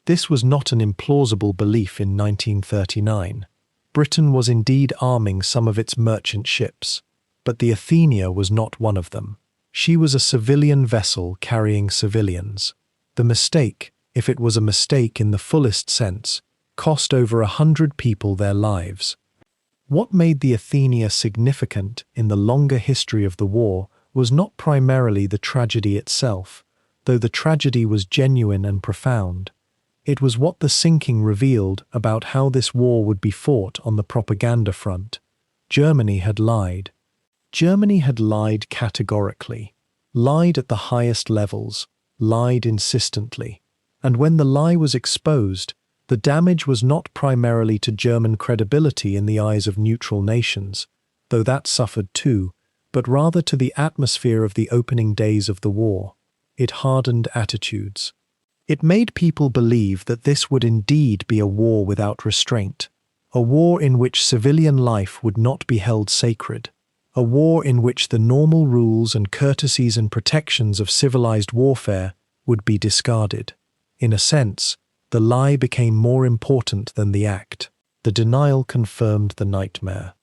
This was not an implausible belief in 1939. Britain was indeed arming some of its merchant ships, but the Athenia was not one of them. She was a civilian vessel carrying civilians. The mistake, if it was a mistake in the fullest sense, cost over 100 people their lives. What made the Athenia significant in the longer history of the war was not primarily the tragedy itself, though the tragedy was genuine and profound. It was what the sinking revealed about how this war would be fought on the propaganda front. Germany had lied. Germany had lied categorically, lied at the highest levels, lied insistently. And when the lie was exposed, the damage was not primarily to German credibility in the eyes of neutral nations, though that suffered too, but rather to the atmosphere of the opening days of the war. It hardened attitudes. It made people believe that this would indeed be a war without restraint, a war in which civilian life would not be held sacred, a war in which the normal rules and courtesies and protections of civilized warfare would be discarded. In a sense, the lie became more important than the act. The denial confirmed the nightmare.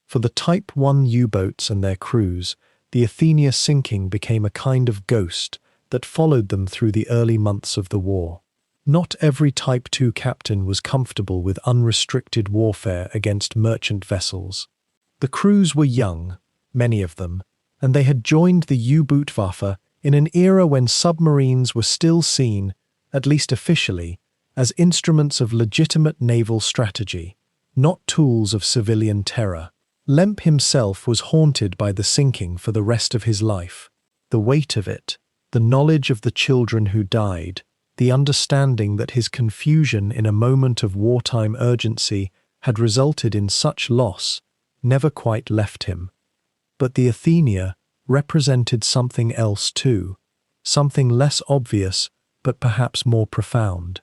For the Type 1 U-boats and their crews, the Athenia sinking became a kind of ghost that followed them through the early months of the war. Not every Type 2 captain was comfortable with unrestricted warfare against merchant vessels. The crews were young, many of them, and they had joined the U-Bootwaffe in an era when submarines were still seen, at least officially, as instruments of legitimate naval strategy, not tools of civilian terror. Lemp himself was haunted by the sinking for the rest of his life. The weight of it, the knowledge of the children who died, the understanding that his confusion in a moment of wartime urgency had resulted in such loss, never quite left him. But the Athenia represented something else too, something less obvious but perhaps more profound.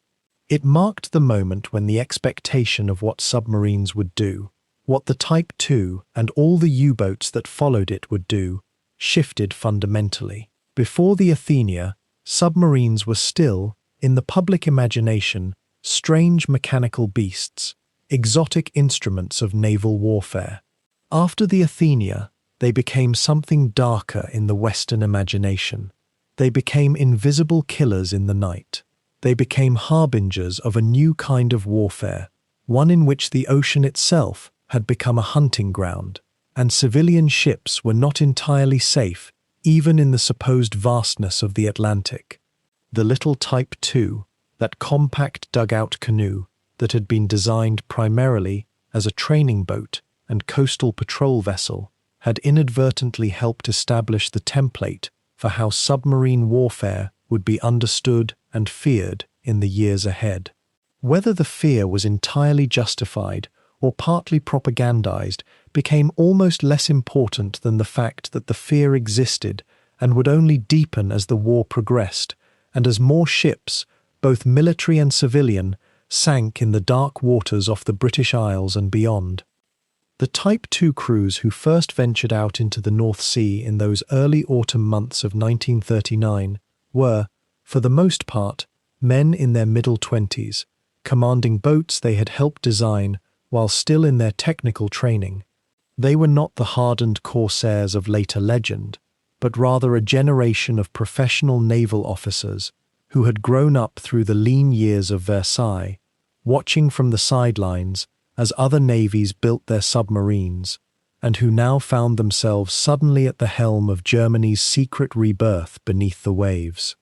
It marked the moment when the expectation of what submarines would do, what the Type 2 and all the U-boats that followed it would do, shifted fundamentally. Before the Athenia, submarines were still, in the public imagination, strange mechanical beasts, exotic instruments of naval warfare. After the Athenia, they became something darker in the Western imagination. They became invisible killers in the night. They became harbingers of a new kind of warfare, one in which the ocean itself had become a hunting ground, and civilian ships were not entirely safe, even in the supposed vastness of the Atlantic. The little Type 2, that compact dugout canoe that had been designed primarily as a training boat and coastal patrol vessel, had inadvertently helped establish the template for how submarine warfare would be understood and feared in the years ahead. Whether the fear was entirely justified or partly propagandized became almost less important than the fact that the fear existed and would only deepen as the war progressed, and as more ships, both military and civilian, sank in the dark waters off the British Isles and beyond. The Type II crews who first ventured out into the North Sea in those early autumn months of 1939 were, for the most part, men in their middle 20s, commanding boats they had helped design while still in their technical training. They were not the hardened corsairs of later legend, but rather a generation of professional naval officers who had grown up through the lean years of Versailles, watching from the sidelines as other navies built their submarines, and who now found themselves suddenly at the helm of Germany's secret rebirth beneath the waves.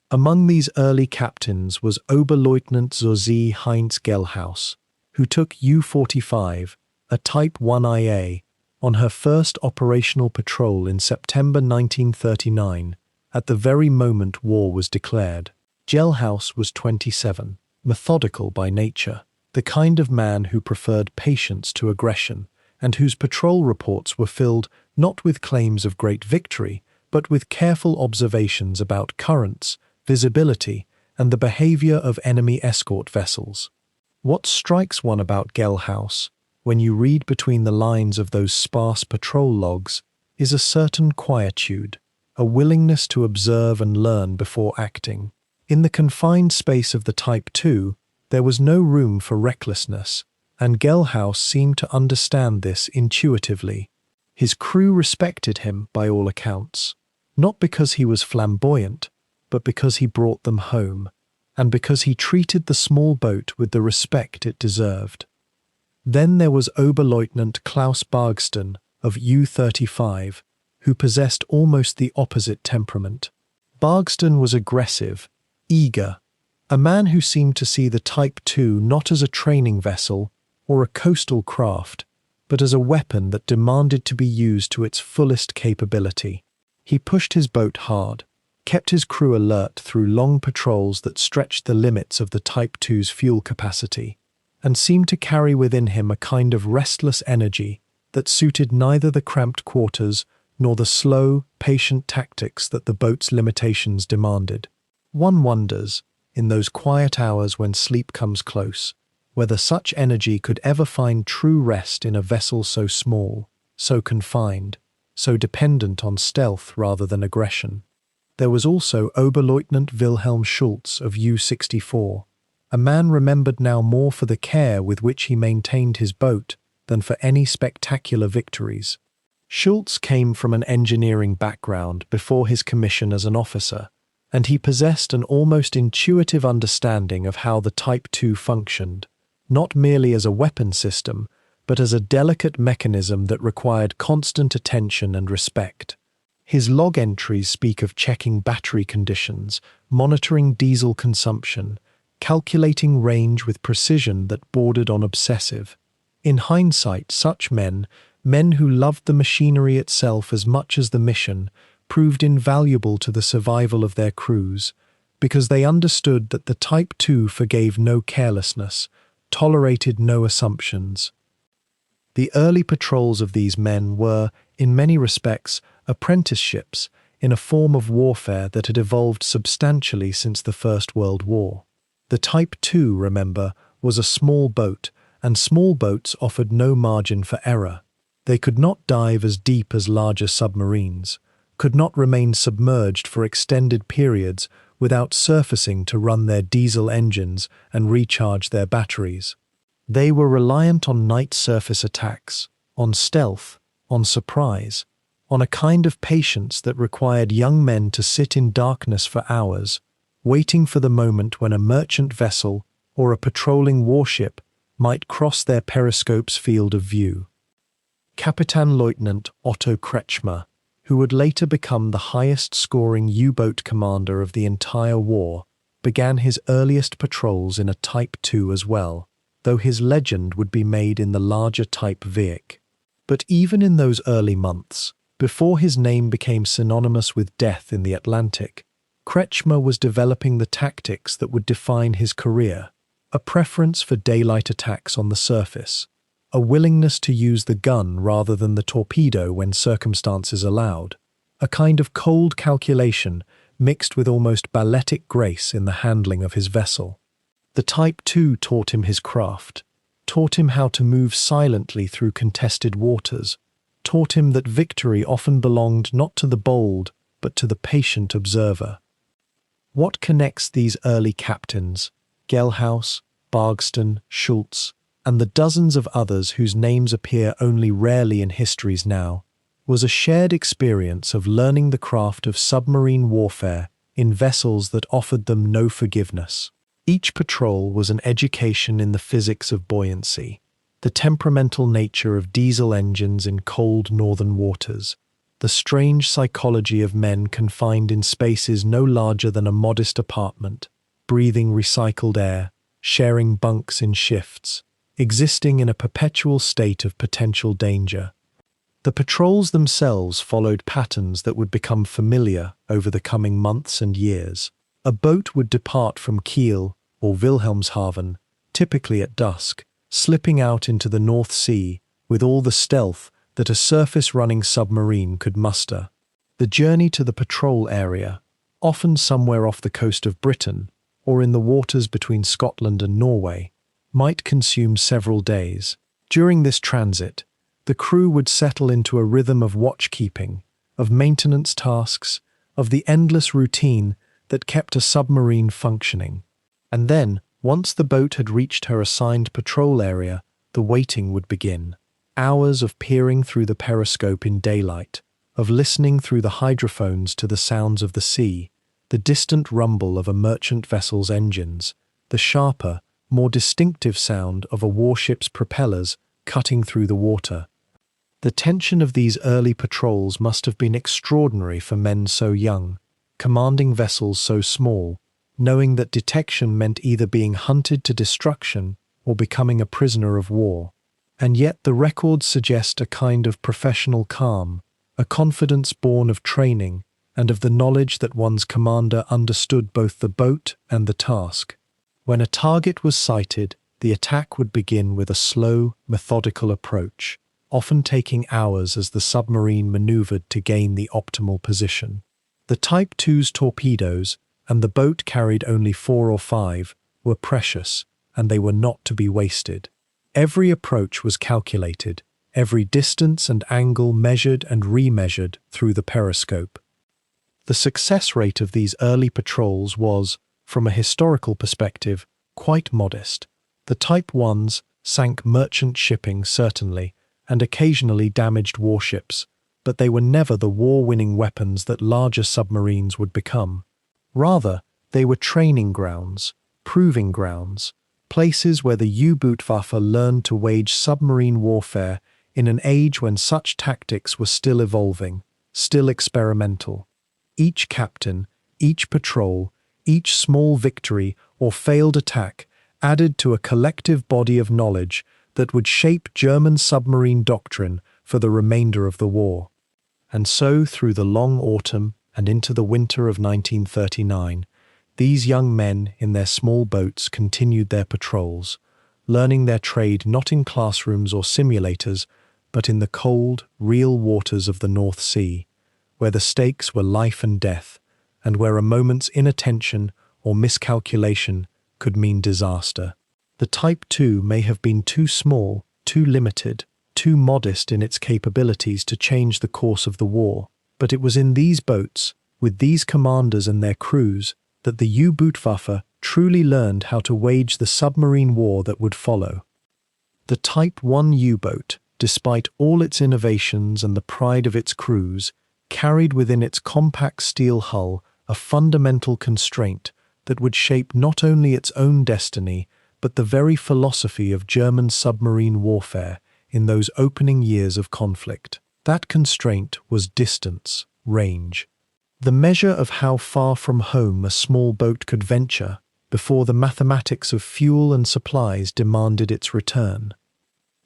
Among these early captains was Oberleutnant Josie Heinz Gelhaus, who took U-45, a Type 1IA, on her first operational patrol in September 1939, at the very moment war was declared. Gelhaus was 27, methodical by nature, the kind of man who preferred patience to aggression, and whose patrol reports were filled not with claims of great victory, but with careful observations about currents, visibility, and the behavior of enemy escort vessels. What strikes one about Gelhaus, when you read between the lines of those sparse patrol logs, is a certain quietude, a willingness to observe and learn before acting. In the confined space of the Type II, there was no room for recklessness, and Gelhaus seemed to understand this intuitively. His crew respected him by all accounts, not because he was flamboyant, but because he brought them home, and because he treated the small boat with the respect it deserved. Then there was Oberleutnant Klaus Bargston of U-35, who possessed almost the opposite temperament. Bargston was aggressive, eager, a man who seemed to see the Type II not as a training vessel or a coastal craft, but as a weapon that demanded to be used to its fullest capability. He pushed his boat hard, kept his crew alert through long patrols that stretched the limits of the Type II's fuel capacity, and seemed to carry within him a kind of restless energy that suited neither the cramped quarters nor the slow, patient tactics that the boat's limitations demanded. One wonders, in those quiet hours when sleep comes close, whether such energy could ever find true rest in a vessel so small, so confined, so dependent on stealth rather than aggression. There was also Oberleutnant Wilhelm Schultz of U-64, a man remembered now more for the care with which he maintained his boat than for any spectacular victories. Schultz came from an engineering background before his commission as an officer, and he possessed an almost intuitive understanding of how the Type II functioned, not merely as a weapon system, but as a delicate mechanism that required constant attention and respect. His log entries speak of checking battery conditions, monitoring diesel consumption, calculating range with precision that bordered on obsessive. In hindsight, such men who loved the machinery itself as much as the mission, proved invaluable to the survival of their crews, because they understood that the Type II forgave no carelessness, tolerated no assumptions. The early patrols of these men were, in many respects, apprenticeships in a form of warfare that had evolved substantially since the First World War. The Type II, remember, was a small boat, and small boats offered no margin for error. They could not dive as deep as larger submarines, could not remain submerged for extended periods without surfacing to run their diesel engines and recharge their batteries. They were reliant on night surface attacks, on stealth, on surprise, on a kind of patience that required young men to sit in darkness for hours, waiting for the moment when a merchant vessel or a patrolling warship might cross their periscope's field of view. Kapitänleutnant Otto Kretschmer, who would later become the highest-scoring U-boat commander of the entire war, began his earliest patrols in a Type II as well, though his legend would be made in the larger Type Vic. But even in those early months, before his name became synonymous with death in the Atlantic, Kretschmer was developing the tactics that would define his career, a preference for daylight attacks on the surface, a willingness to use the gun rather than the torpedo when circumstances allowed, a kind of cold calculation mixed with almost balletic grace in the handling of his vessel. The Type 2 taught him his craft, taught him how to move silently through contested waters, taught him that victory often belonged not to the bold, but to the patient observer. What connects these early captains, Gelhaus, Bargston, Schultz, and the dozens of others whose names appear only rarely in histories now, was a shared experience of learning the craft of submarine warfare in vessels that offered them no forgiveness. Each patrol was an education in the physics of buoyancy, the temperamental nature of diesel engines in cold northern waters, the strange psychology of men confined in spaces no larger than a modest apartment, breathing recycled air, sharing bunks in shifts, existing in a perpetual state of potential danger. The patrols themselves followed patterns that would become familiar over the coming months and years. A boat would depart from Kiel or Wilhelmshaven, typically at dusk, slipping out into the North Sea with all the stealth that a surface-running submarine could muster. The journey to the patrol area, often somewhere off the coast of Britain or in the waters between Scotland and Norway, might consume several days. During this transit, the crew would settle into a rhythm of watchkeeping, of maintenance tasks, of the endless routine that kept a submarine functioning. And then, once the boat had reached her assigned patrol area, the waiting would begin. Hours of peering through the periscope in daylight, of listening through the hydrophones to the sounds of the sea, the distant rumble of a merchant vessel's engines, the sharper, more distinctive sound of a warship's propellers cutting through the water. The tension of these early patrols must have been extraordinary for men so young, commanding vessels so small, knowing that detection meant either being hunted to destruction or becoming a prisoner of war. And yet the records suggest a kind of professional calm, a confidence born of training and of the knowledge that one's commander understood both the boat and the task. When a target was sighted, the attack would begin with a slow, methodical approach, often taking hours as the submarine maneuvered to gain the optimal position. The Type 2's torpedoes, and the boat carried only 4 or 5, were precious, and they were not to be wasted. Every approach was calculated, every distance and angle measured and remeasured through the periscope. The success rate of these early patrols was, from a historical perspective, quite modest. The Type 1s sank merchant shipping, certainly, and occasionally damaged warships, but they were never the war-winning weapons that larger submarines would become. Rather, they were training grounds, proving grounds, places where the U-Boot-Waffe learned to wage submarine warfare in an age when such tactics were still evolving, still experimental. Each captain, each patrol, each small victory or failed attack added to a collective body of knowledge that would shape German submarine doctrine for the remainder of the war. And so, through the long autumn and into the winter of 1939, these young men in their small boats continued their patrols, learning their trade not in classrooms or simulators, but in the cold, real waters of the North Sea, where the stakes were life and death, and where a moment's inattention or miscalculation could mean disaster. The Type 2 may have been too small, too limited, too modest in its capabilities to change the course of the war, but it was in these boats, with these commanders and their crews, that the U-Boot-Waffe truly learned how to wage the submarine war that would follow. The Type 1 U-boat, despite all its innovations and the pride of its crews, carried within its compact steel hull a fundamental constraint that would shape not only its own destiny, but the very philosophy of German submarine warfare in those opening years of conflict. That constraint was distance, range, the measure of how far from home a small boat could venture before the mathematics of fuel and supplies demanded its return.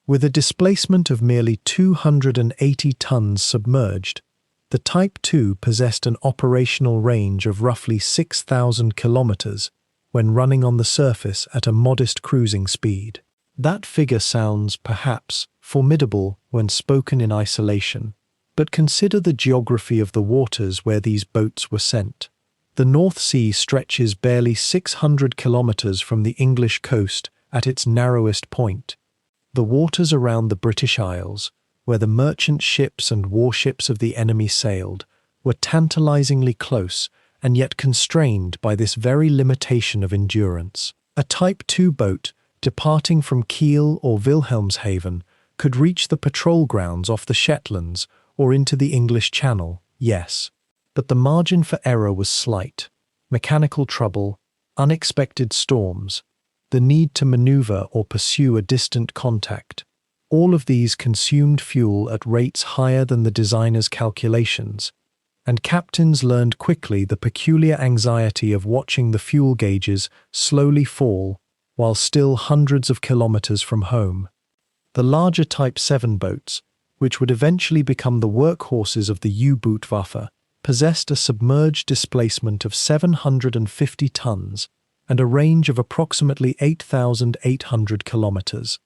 With a displacement of merely 280 tons submerged, the Type 2 possessed an operational range of roughly 6,000 kilometers when running on the surface at a modest cruising speed. That figure sounds, perhaps, formidable when spoken in isolation, but consider the geography of the waters where these boats were sent. The North Sea stretches barely 600 kilometers from the English coast at its narrowest point. The waters around the British Isles, where the merchant ships and warships of the enemy sailed, were tantalizingly close and yet constrained by this very limitation of endurance. A Type II boat, departing from Kiel or Wilhelmshaven, could reach the patrol grounds off the Shetlands or into the English Channel, yes. But the margin for error was slight. Mechanical trouble, unexpected storms, the need to maneuver or pursue a distant contact. All of these consumed fuel at rates higher than the designer's calculations, and captains learned quickly the peculiar anxiety of watching the fuel gauges slowly fall while still hundreds of kilometers from home. The larger Type 7 boats, which would eventually become the workhorses of the U-Bootwaffe, possessed a submerged displacement of 750 tons and a range of approximately 8,800 kilometers.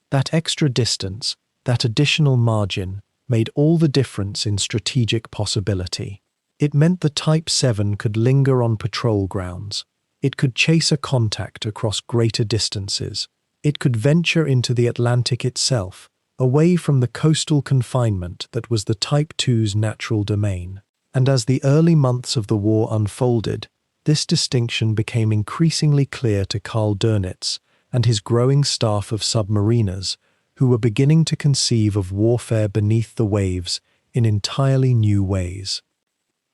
That extra distance, that additional margin, made all the difference in strategic possibility. It meant the Type 7 could linger on patrol grounds. It could chase a contact across greater distances. It could venture into the Atlantic itself, away from the coastal confinement that was the Type 2's natural domain. And as the early months of the war unfolded, this distinction became increasingly clear to Karl Dönitz and his growing staff of submariners, who were beginning to conceive of warfare beneath the waves in entirely new ways.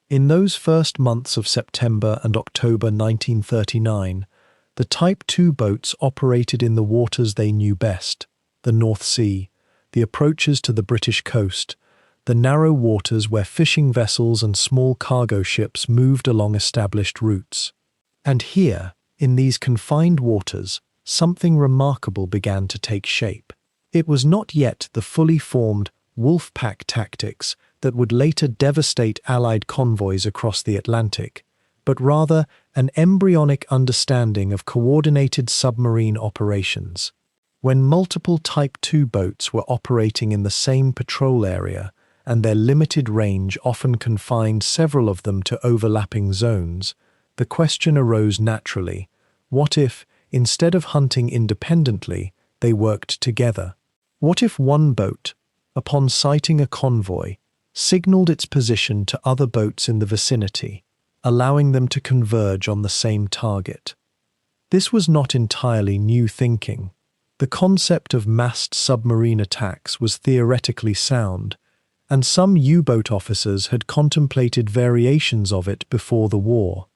In those first months of September and October 1939, the Type II boats operated in the waters they knew best, the North Sea, the approaches to the British coast, the narrow waters where fishing vessels and small cargo ships moved along established routes. And here, in these confined waters, something remarkable began to take shape. It was not yet the fully formed wolf pack tactics that would later devastate Allied convoys across the Atlantic, but rather an embryonic understanding of coordinated submarine operations. When multiple Type II boats were operating in the same patrol area, and their limited range often confined several of them to overlapping zones, the question arose naturally: what if, instead of hunting independently, they worked together? What if one boat, upon sighting a convoy, signaled its position to other boats in the vicinity, allowing them to converge on the same target? This was not entirely new thinking. The concept of massed submarine attacks was theoretically sound, and some U-boat officers had contemplated variations of it before the war.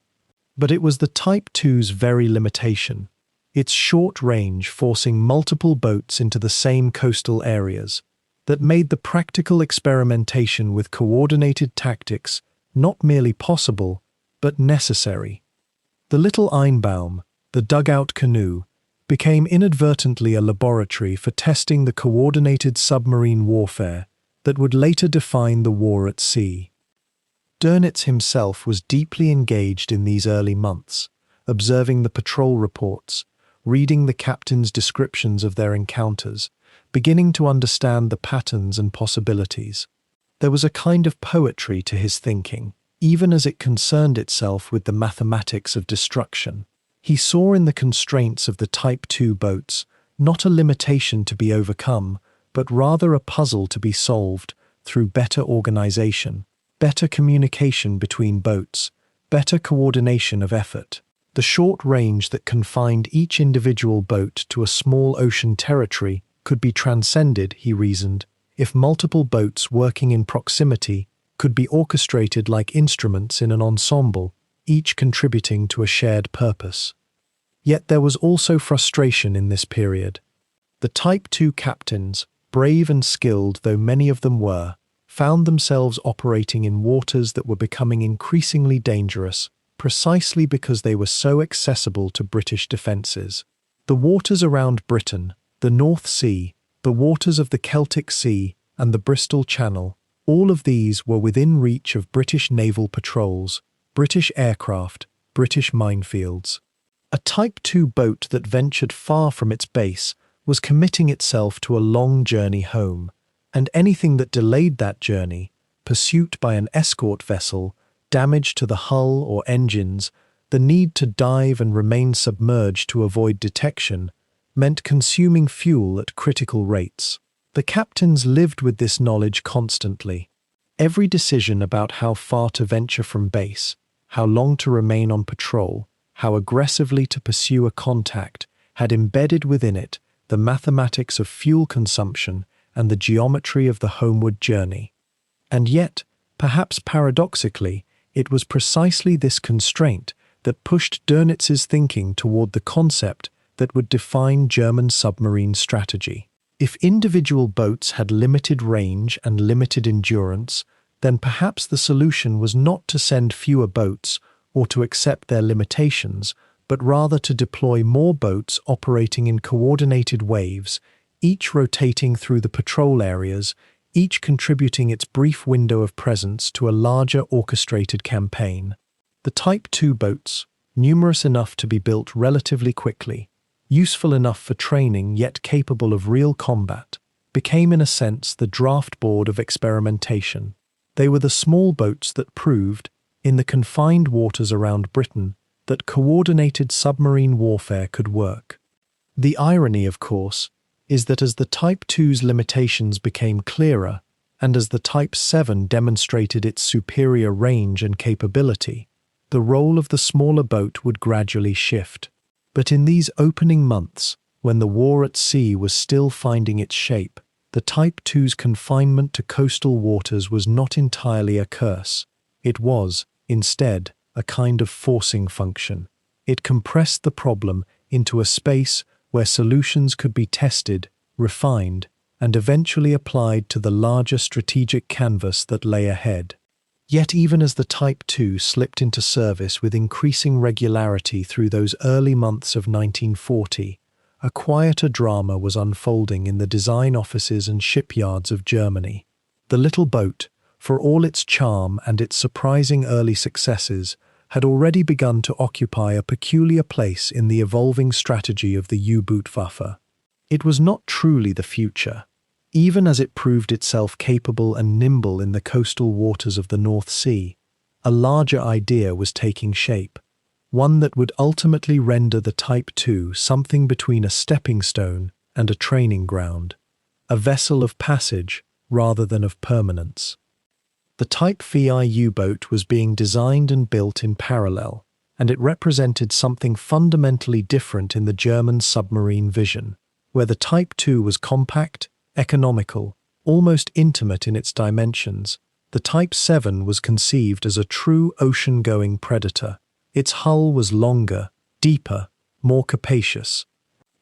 But it was the Type II's very limitation, its short range forcing multiple boats into the same coastal areas, that made the practical experimentation with coordinated tactics not merely possible, but necessary. The little Einbaum, the dugout canoe, became inadvertently a laboratory for testing the coordinated submarine warfare that would later define the war at sea. Dönitz himself was deeply engaged in these early months, observing the patrol reports, reading the captains' descriptions of their encounters, beginning to understand the patterns and possibilities. There was a kind of poetry to his thinking, even as it concerned itself with the mathematics of destruction. He saw in the constraints of the Type II boats not a limitation to be overcome, but rather a puzzle to be solved through better organization, better communication between boats, better coordination of effort. The short range that confined each individual boat to a small ocean territory could be transcended, he reasoned, if multiple boats working in proximity could be orchestrated like instruments in an ensemble, each contributing to a shared purpose. Yet there was also frustration in this period. The Type II captains, brave and skilled though many of them were, found themselves operating in waters that were becoming increasingly dangerous, precisely because they were so accessible to British defences. The waters around Britain, the North Sea, the waters of the Celtic Sea, and the Bristol Channel, all of these were within reach of British naval patrols, British aircraft, British minefields. A Type II boat that ventured far from its base was committing itself to a long journey home, and anything that delayed that journey, pursuit by an escort vessel, damage to the hull or engines, the need to dive and remain submerged to avoid detection meant consuming fuel at critical rates. The captains lived with this knowledge constantly. Every decision about how far to venture from base, how long to remain on patrol, how aggressively to pursue a contact, had embedded within it the mathematics of fuel consumption and the geometry of the homeward journey. And yet, perhaps paradoxically, it was precisely this constraint that pushed Dönitz's thinking toward the concept that would define German submarine strategy. If individual boats had limited range and limited endurance, then perhaps the solution was not to send fewer boats or to accept their limitations, but rather to deploy more boats operating in coordinated waves, each rotating through the patrol areas, each contributing its brief window of presence to a larger orchestrated campaign. The Type II boats, numerous enough to be built relatively quickly, useful enough for training yet capable of real combat, became in a sense the draft board of experimentation. They were the small boats that proved, in the confined waters around Britain, that coordinated submarine warfare could work. The irony, of course, is that as the Type II's limitations became clearer, and as the Type VII demonstrated its superior range and capability, the role of the smaller boat would gradually shift. But in these opening months, when the war at sea was still finding its shape, the Type II's confinement to coastal waters was not entirely a curse. It was, instead, a kind of forcing function. It compressed the problem into a space where solutions could be tested, refined, and eventually applied to the larger strategic canvas that lay ahead. Yet even as the Type II slipped into service with increasing regularity through those early months of 1940, a quieter drama was unfolding in the design offices and shipyards of Germany. The little boat, for all its charm and its surprising early successes, had already begun to occupy a peculiar place in the evolving strategy of the U-Bootwaffe. It was not truly the future. Even as it proved itself capable and nimble in the coastal waters of the North Sea, a larger idea was taking shape, one that would ultimately render the Type II something between a stepping stone and a training ground, a vessel of passage rather than of permanence. The Type VI U-boat was being designed and built in parallel, and it represented something fundamentally different in the German submarine vision, where the Type II was compact, economical, almost intimate in its dimensions. The Type VII was conceived as a true ocean-going predator. Its hull was longer, deeper, more capacious.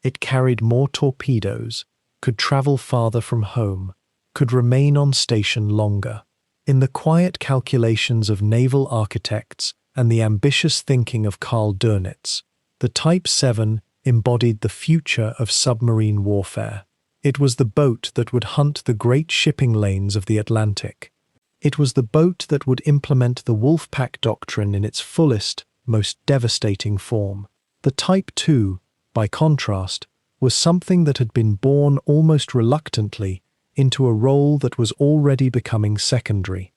It carried more torpedoes, could travel farther from home, could remain on station longer. In the quiet calculations of naval architects and the ambitious thinking of Karl Dönitz, the Type VII embodied the future of submarine warfare. It was the boat that would hunt the great shipping lanes of the Atlantic. It was the boat that would implement the Wolfpack doctrine in its fullest, most devastating form. The Type II, by contrast, was something that had been born almost reluctantly into a role that was already becoming secondary.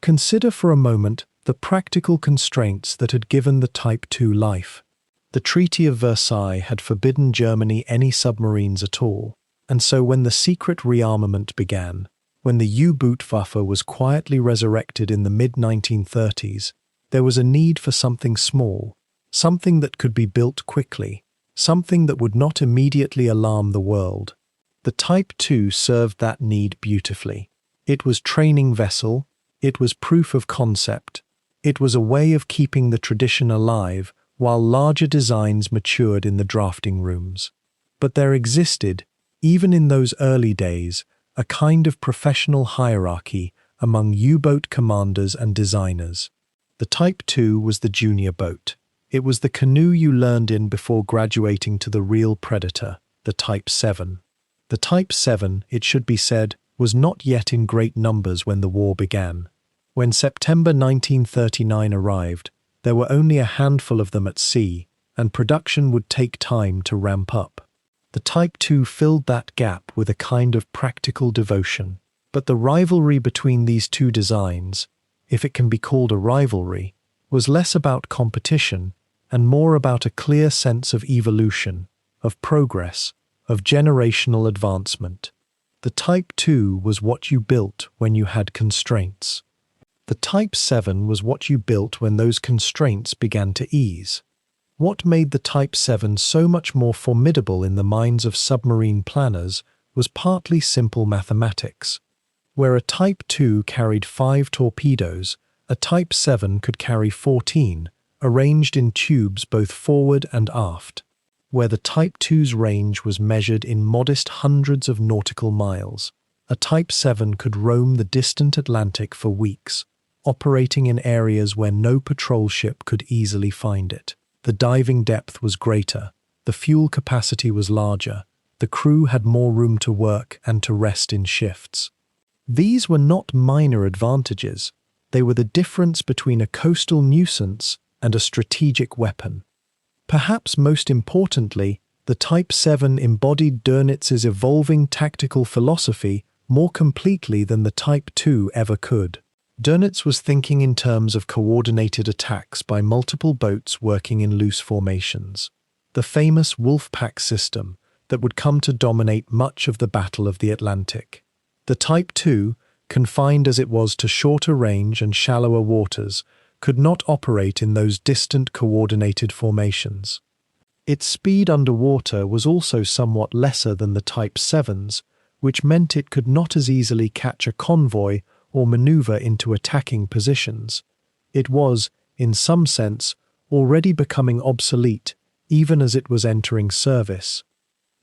Consider for a moment the practical constraints that had given the Type II life. The Treaty of Versailles had forbidden Germany any submarines at all. And so when the secret rearmament began, when the U-Bootwaffe was quietly resurrected in the mid-1930s, there was a need for something small, something that could be built quickly, something that would not immediately alarm the world. The Type II served that need beautifully. It was training vessel, it was proof of concept, it was a way of keeping the tradition alive while larger designs matured in the drafting rooms. But there existed, even in those early days, a kind of professional hierarchy among U-boat commanders and designers. The Type II was the junior boat. It was the canoe you learned in before graduating to the real predator, the Type VII. The Type VII, it should be said, was not yet in great numbers when the war began. When September 1939 arrived, there were only a handful of them at sea, and production would take time to ramp up. The Type II filled that gap with a kind of practical devotion. But the rivalry between these two designs, if it can be called a rivalry, was less about competition and more about a clear sense of evolution, of progress, of generational advancement. The Type 2 was what you built when you had constraints. The Type 7 was what you built when those constraints began to ease. What made the Type 7 so much more formidable in the minds of submarine planners was partly simple mathematics. Where a Type 2 carried 5 torpedoes, a Type 7 could carry 14, arranged in tubes both forward and aft. Where the Type 2's range was measured in modest hundreds of nautical miles, a Type 7 could roam the distant Atlantic for weeks, operating in areas where no patrol ship could easily find it. The diving depth was greater, the fuel capacity was larger, the crew had more room to work and to rest in shifts. These were not minor advantages, they were the difference between a coastal nuisance and a strategic weapon. Perhaps most importantly, the Type 7 embodied Dönitz's evolving tactical philosophy more completely than the Type 2 ever could. Dönitz was thinking in terms of coordinated attacks by multiple boats working in loose formations, the famous wolf pack system that would come to dominate much of the Battle of the Atlantic. The Type 2, confined as it was to shorter range and shallower waters, could not operate in those distant coordinated formations. Its speed underwater was also somewhat lesser than the Type 7's, which meant it could not as easily catch a convoy or maneuver into attacking positions. It was, in some sense, already becoming obsolete, even as it was entering service.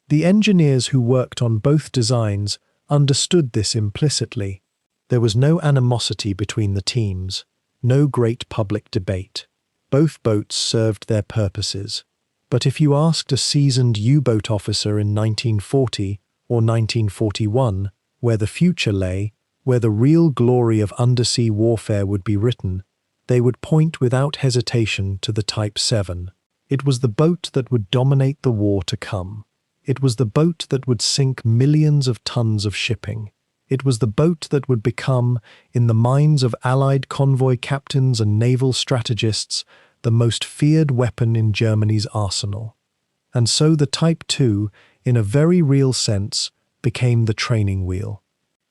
The engineers who worked on both designs understood this implicitly. There was no animosity between the teams, no great public debate. Both boats served their purposes. But if you asked a seasoned U-boat officer in 1940 or 1941 where the future lay, where the real glory of undersea warfare would be written, they would point without hesitation to the Type 7. It was the boat that would dominate the war to come. It was the boat that would sink millions of tons of shipping. It was the boat that would become, in the minds of Allied convoy captains and naval strategists, the most feared weapon in Germany's arsenal. And so the Type 2, in a very real sense, became the training wheel.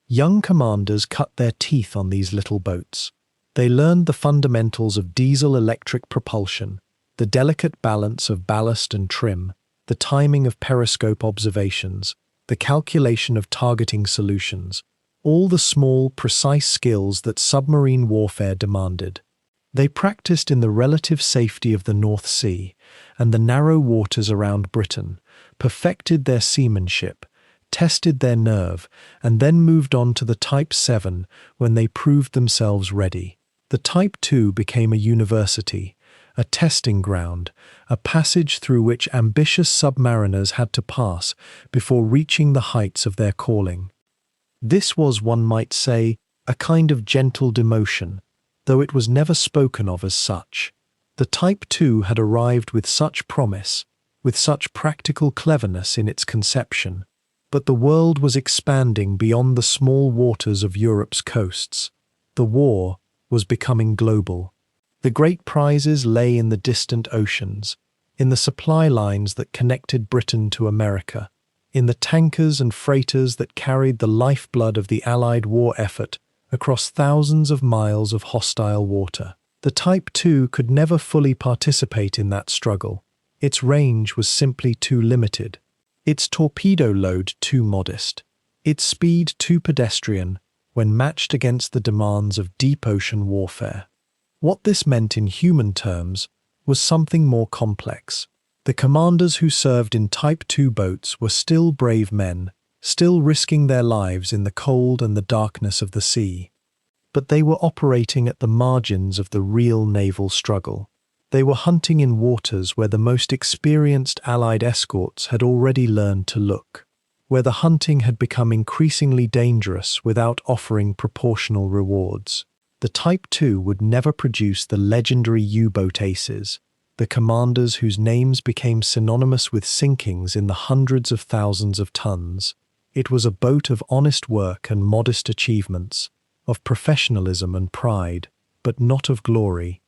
Young commanders cut their teeth on these little boats. They learned the fundamentals of diesel-electric propulsion, the delicate balance of ballast and trim, the timing of periscope observations, the calculation of targeting solutions, all the small, precise skills that submarine warfare demanded. They practiced in the relative safety of the North Sea and the narrow waters around Britain, perfected their seamanship, tested their nerve, and then moved on to the Type 7 when they proved themselves ready. The Type 2 became a university, a testing ground, a passage through which ambitious submariners had to pass before reaching the heights of their calling. This was, one might say, a kind of gentle demotion, though it was never spoken of as such. The Type 2 had arrived with such promise, with such practical cleverness in its conception, but the world was expanding beyond the small waters of Europe's coasts. The war was becoming global. The great prizes lay in the distant oceans, in the supply lines that connected Britain to America, in the tankers and freighters that carried the lifeblood of the Allied war effort across thousands of miles of hostile water. The Type 2 could never fully participate in that struggle. Its range was simply too limited, its torpedo load too modest, its speed too pedestrian when matched against the demands of deep ocean warfare. What this meant in human terms was something more complex. The commanders who served in Type 2 boats were still brave men, still risking their lives in the cold and the darkness of the sea. But they were operating at the margins of the real naval struggle. They were hunting in waters where the most experienced Allied escorts had already learned to look, where the hunting had become increasingly dangerous without offering proportional rewards. The Type 2 would never produce the legendary U-boat aces, the commanders whose names became synonymous with sinkings in the hundreds of thousands of tons. It was a boat of honest work and modest achievements, of professionalism and pride, but not of glory.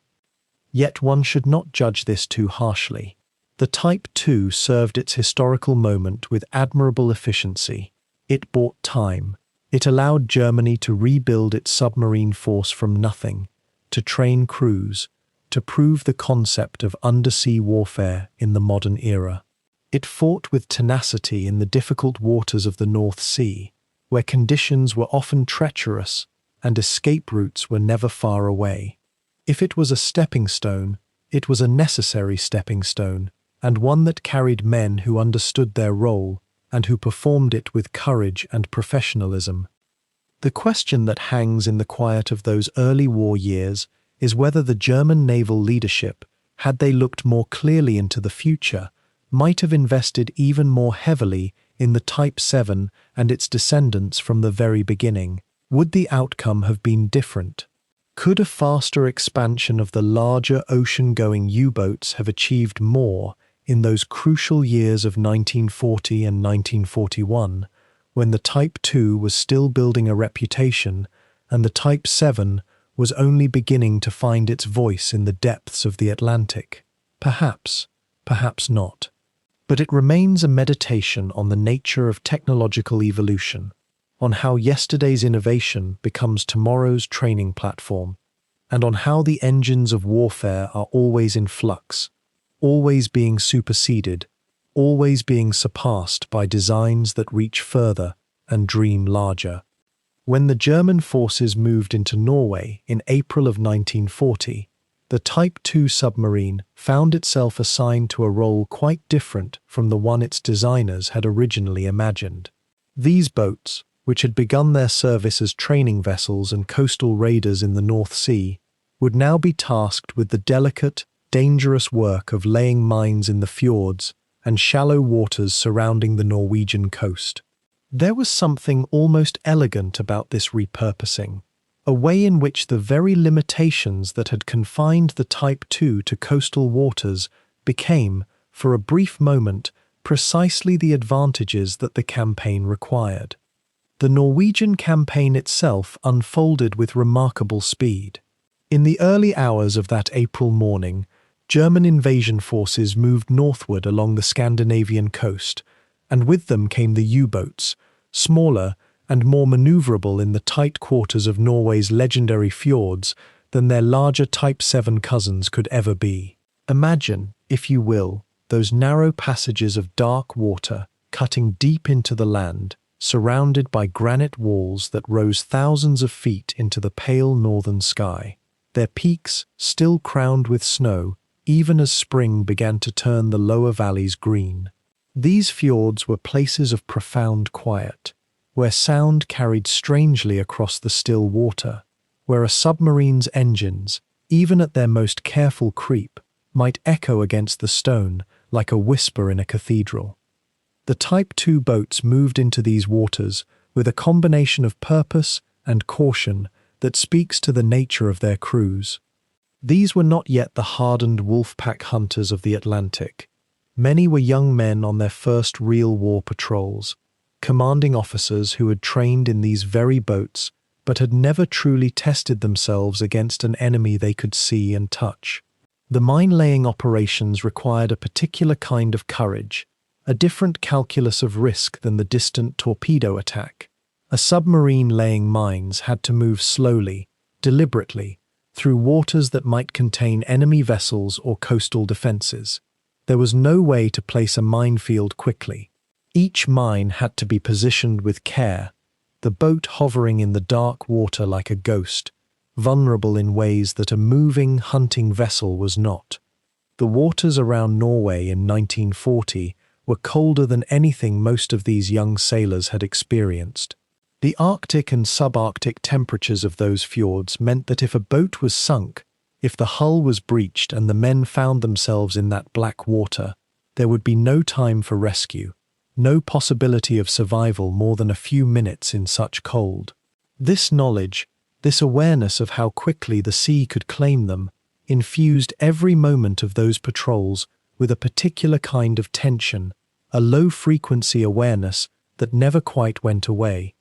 Yet one should not judge this too harshly. The Type II served its historical moment with admirable efficiency. It bought time. It allowed Germany to rebuild its submarine force from nothing, to train crews, to prove the concept of undersea warfare in the modern era. It fought with tenacity in the difficult waters of the North Sea, where conditions were often treacherous and escape routes were never far away. If it was a stepping stone, it was a necessary stepping stone, and one that carried men who understood their role and who performed it with courage and professionalism. The question that hangs in the quiet of those early war years is whether the German naval leadership, had they looked more clearly into the future, might have invested even more heavily in the Type 7 and its descendants from the very beginning. Would the outcome have been different? Could a faster expansion of the larger ocean-going U-boats have achieved more in those crucial years of 1940 and 1941, when the Type II was still building a reputation and the Type 7 was only beginning to find its voice in the depths of the Atlantic? Perhaps, perhaps not. But it remains a meditation on the nature of technological evolution, on how yesterday's innovation becomes tomorrow's training platform, and on how the engines of warfare are always in flux, always being superseded, always being surpassed by designs that reach further and dream larger. When the German forces moved into Norway in April of 1940, the Type II submarine found itself assigned to a role quite different from the one its designers had originally imagined. These boats, which had begun their service as training vessels and coastal raiders in the North Sea, would now be tasked with the delicate, dangerous work of laying mines in the fjords and shallow waters surrounding the Norwegian coast. There was something almost elegant about this repurposing, a way in which the very limitations that had confined the Type II to coastal waters became, for a brief moment, precisely the advantages that the campaign required. The Norwegian campaign itself unfolded with remarkable speed. In the early hours of that April morning, German invasion forces moved northward along the Scandinavian coast, and with them came the U-boats, smaller and more maneuverable in the tight quarters of Norway's legendary fjords than their larger Type 7 cousins could ever be. Imagine, if you will, those narrow passages of dark water cutting deep into the land, surrounded by granite walls that rose thousands of feet into the pale northern sky, their peaks still crowned with snow, even as spring began to turn the lower valleys green. These fjords were places of profound quiet, where sound carried strangely across the still water, where a submarine's engines, even at their most careful creep, might echo against the stone like a whisper in a cathedral. The Type II boats moved into these waters with a combination of purpose and caution that speaks to the nature of their crews. These were not yet the hardened wolf-pack hunters of the Atlantic. Many were young men on their first real war patrols, commanding officers who had trained in these very boats but had never truly tested themselves against an enemy they could see and touch. The mine-laying operations required a particular kind of courage, a different calculus of risk than the distant torpedo attack. A submarine laying mines had to move slowly, deliberately, through waters that might contain enemy vessels or coastal defenses. There was no way to place a minefield quickly. Each mine had to be positioned with care, the boat hovering in the dark water like a ghost, vulnerable in ways that a moving, hunting vessel was not. The waters around Norway in 1940 were colder than anything most of these young sailors had experienced. The Arctic and subarctic temperatures of those fjords meant that if a boat was sunk, if the hull was breached and the men found themselves in that black water, there would be no time for rescue, no possibility of survival more than a few minutes in such cold. This knowledge, this awareness of how quickly the sea could claim them, infused every moment of those patrols with a particular kind of tension, a low-frequency awareness that never quite went away.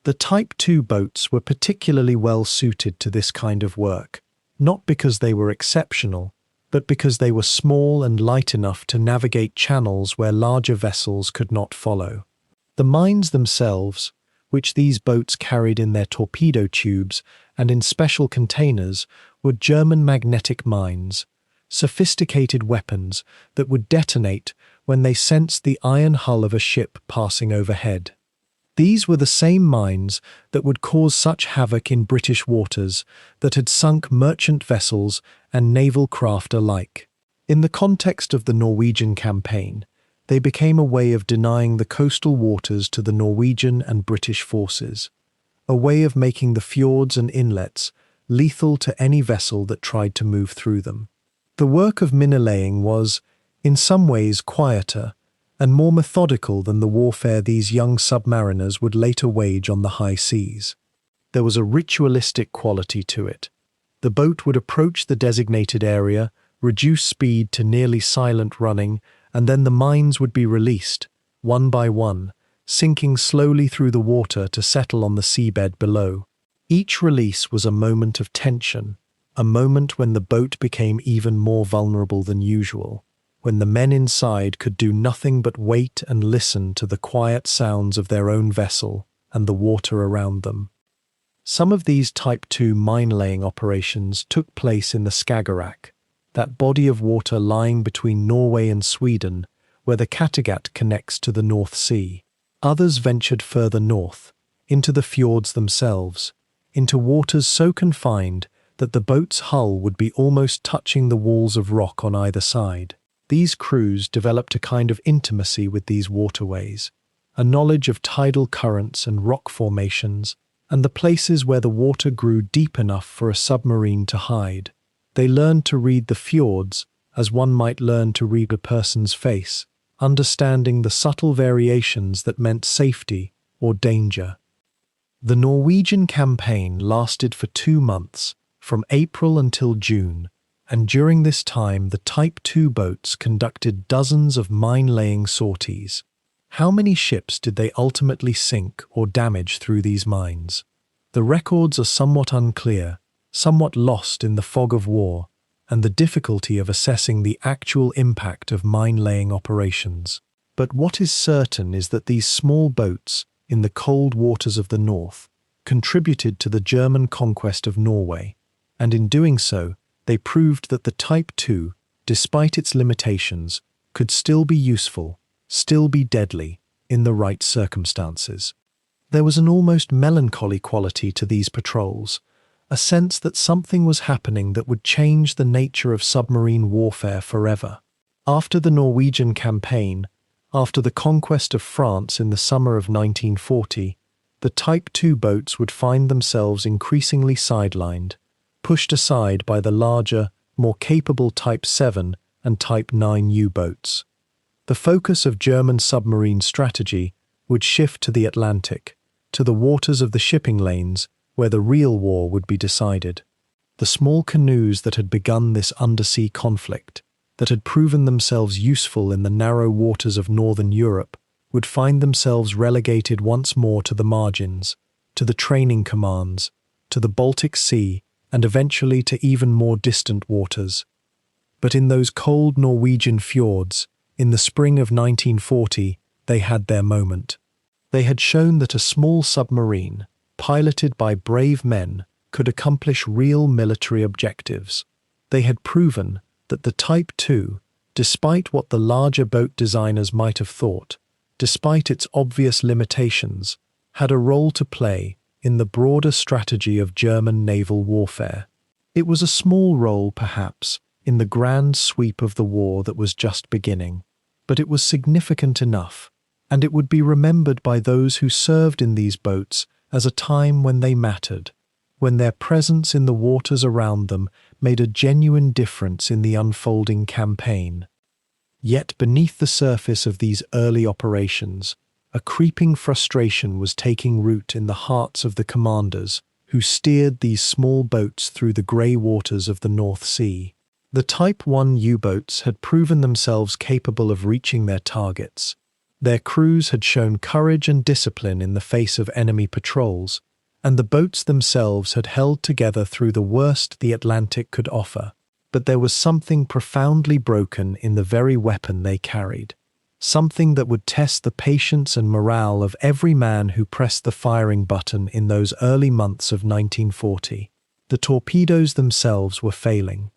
The Type II boats were particularly well suited to this kind of work. not because they were exceptional, but because they were small and light enough to navigate channels where larger vessels could not follow. The mines themselves, which these boats carried in their torpedo tubes and in special containers, were German magnetic mines, sophisticated weapons that would detonate when they sensed the iron hull of a ship passing overhead. These were the same mines that would cause such havoc in British waters that had sunk merchant vessels and naval craft alike. In the context of the Norwegian campaign, they became a way of denying the coastal waters to the Norwegian and British forces, a way of making the fjords and inlets lethal to any vessel that tried to move through them. The work of mine-laying was, in some ways, quieter and more methodical than the warfare these young submariners would later wage on the high seas. There was a ritualistic quality to it. The boat would approach the designated area, reduce speed to nearly silent running, and then the mines would be released, one by one, sinking slowly through the water to settle on the seabed below. Each release was a moment of tension, a moment when the boat became even more vulnerable than usual, when the men inside could do nothing but wait and listen to the quiet sounds of their own vessel and the water around them. Some of these Type II mine-laying operations took place in the Skagerrak, that body of water lying between Norway and Sweden, where the Kattegat connects to the North Sea. Others ventured further north, into the fjords themselves, into waters so confined that the boat's hull would be almost touching the walls of rock on either side. These crews developed a kind of intimacy with these waterways, a knowledge of tidal currents and rock formations, and the places where the water grew deep enough for a submarine to hide. They learned to read the fjords as one might learn to read a person's face, understanding the subtle variations that meant safety or danger. The Norwegian campaign lasted for 2 months, from April until June, and during this time the Type II boats conducted dozens of mine-laying sorties. How many ships did they ultimately sink or damage through these mines? The records are somewhat unclear, somewhat lost in the fog of war, and the difficulty of assessing the actual impact of mine-laying operations. But what is certain is that these small boats, in the cold waters of the north, contributed to the German conquest of Norway, and in doing so, they proved that the Type II, despite its limitations, could still be useful, still be deadly, in the right circumstances. There was an almost melancholy quality to these patrols, a sense that something was happening that would change the nature of submarine warfare forever. After the Norwegian campaign, after the conquest of France in the summer of 1940, the Type II boats would find themselves increasingly sidelined, pushed aside by the larger, more capable Type 7 and Type 9 U-boats. The focus of German submarine strategy would shift to the Atlantic, to the waters of the shipping lanes, where the real war would be decided. The small canoes that had begun this undersea conflict, that had proven themselves useful in the narrow waters of northern Europe, would find themselves relegated once more to the margins, to the training commands, to the Baltic Sea, and eventually to even more distant waters. But in those cold Norwegian fjords, in the spring of 1940, they had their moment. They had shown that a small submarine, piloted by brave men, could accomplish real military objectives. They had proven that the Type II, despite what the larger boat designers might have thought, despite its obvious limitations, had a role to play in the broader strategy of German naval warfare. It was a small role, perhaps, in the grand sweep of the war that was just beginning, but it was significant enough, and it would be remembered by those who served in these boats as a time when they mattered, when their presence in the waters around them made a genuine difference in the unfolding campaign. Yet beneath the surface of these early operations, a creeping frustration was taking root in the hearts of the commanders who steered these small boats through the grey waters of the North Sea. The Type I U-boats had proven themselves capable of reaching their targets. Their crews had shown courage and discipline in the face of enemy patrols, and the boats themselves had held together through the worst the Atlantic could offer. But there was something profoundly broken in the very weapon they carried, something that would test the patience and morale of every man who pressed the firing button in those early months of 1940. The torpedoes themselves were failing.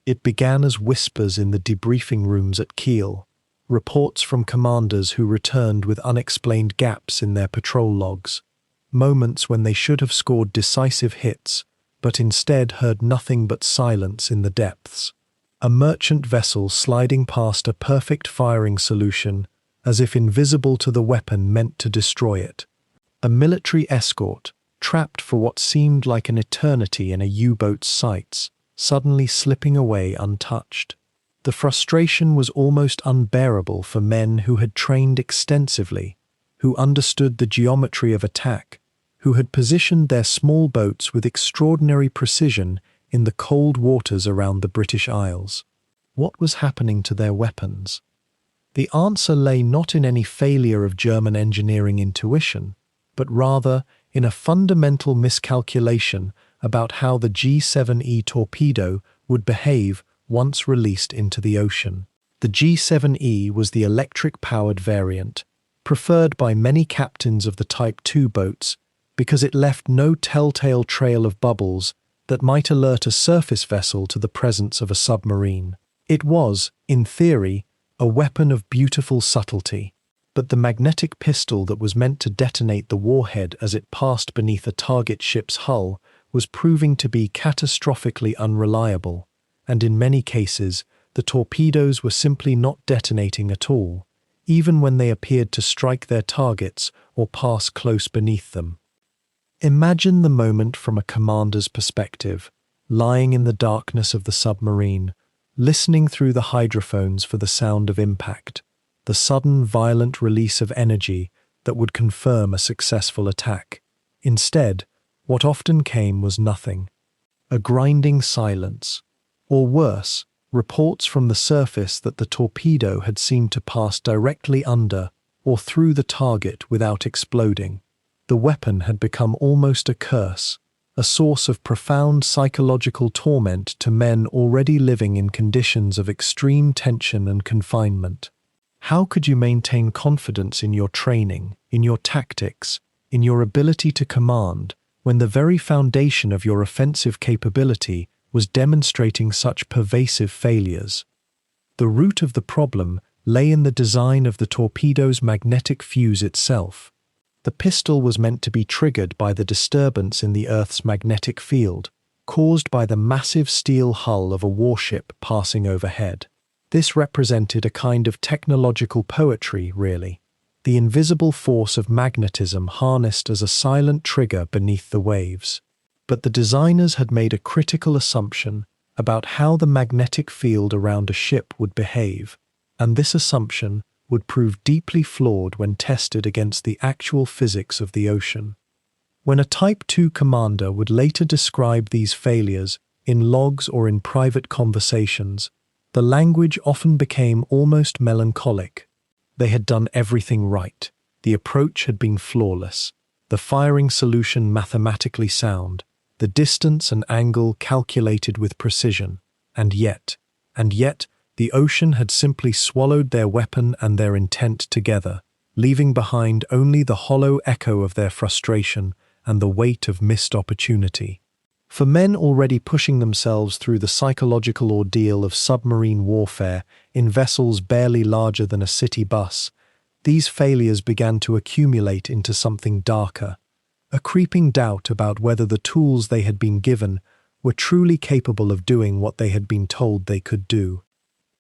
It began as whispers in the debriefing rooms at Kiel, reports from commanders who returned with unexplained gaps in their patrol logs, moments when they should have scored decisive hits, but instead heard nothing but silence in the depths. A merchant vessel sliding past a perfect firing solution, as if invisible to the weapon meant to destroy it. A military escort, trapped for what seemed like an eternity in a U-boat's sights, suddenly slipping away untouched. The frustration was almost unbearable for men who had trained extensively, who understood the geometry of attack, who had positioned their small boats with extraordinary precision in the cold waters around the British Isles. What was happening to their weapons? The answer lay not in any failure of German engineering intuition, but rather in a fundamental miscalculation about how the G7E torpedo would behave once released into the ocean. The G7E was the electric-powered variant, preferred by many captains of the Type II boats because it left no telltale trail of bubbles that might alert a surface vessel to the presence of a submarine. It was, in theory, a weapon of beautiful subtlety, but the magnetic pistol that was meant to detonate the warhead as it passed beneath a target ship's hull was proving to be catastrophically unreliable, and in many cases, the torpedoes were simply not detonating at all, even when they appeared to strike their targets or pass close beneath them. Imagine the moment from a commander's perspective, lying in the darkness of the submarine, listening through the hydrophones for the sound of impact, the sudden violent release of energy that would confirm a successful attack. Instead, what often came was nothing. A grinding silence, or worse, reports from the surface that the torpedo had seemed to pass directly under or through the target without exploding. The weapon had become almost a curse, a source of profound psychological torment to men already living in conditions of extreme tension and confinement. How could you maintain confidence in your training, in your tactics, in your ability to command, when the very foundation of your offensive capability was demonstrating such pervasive failures? The root of the problem lay in the design of the torpedo's magnetic fuse itself. The pistol was meant to be triggered by the disturbance in the Earth's magnetic field, caused by the massive steel hull of a warship passing overhead. This represented a kind of technological poetry, really, the invisible force of magnetism harnessed as a silent trigger beneath the waves. But the designers had made a critical assumption about how the magnetic field around a ship would behave, and this assumption would prove deeply flawed when tested against the actual physics of the ocean. When a Type II commander would later describe these failures in logs or in private conversations, the language often became almost melancholic. They had done everything right. The approach had been flawless, the firing solution mathematically sound, the distance and angle calculated with precision, and yet, the ocean had simply swallowed their weapon and their intent together, leaving behind only the hollow echo of their frustration and the weight of missed opportunity. For men already pushing themselves through the psychological ordeal of submarine warfare in vessels barely larger than a city bus, these failures began to accumulate into something darker, a creeping doubt about whether the tools they had been given were truly capable of doing what they had been told they could do.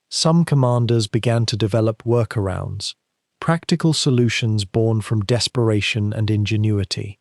Some commanders began to develop workarounds, practical solutions born from desperation and ingenuity.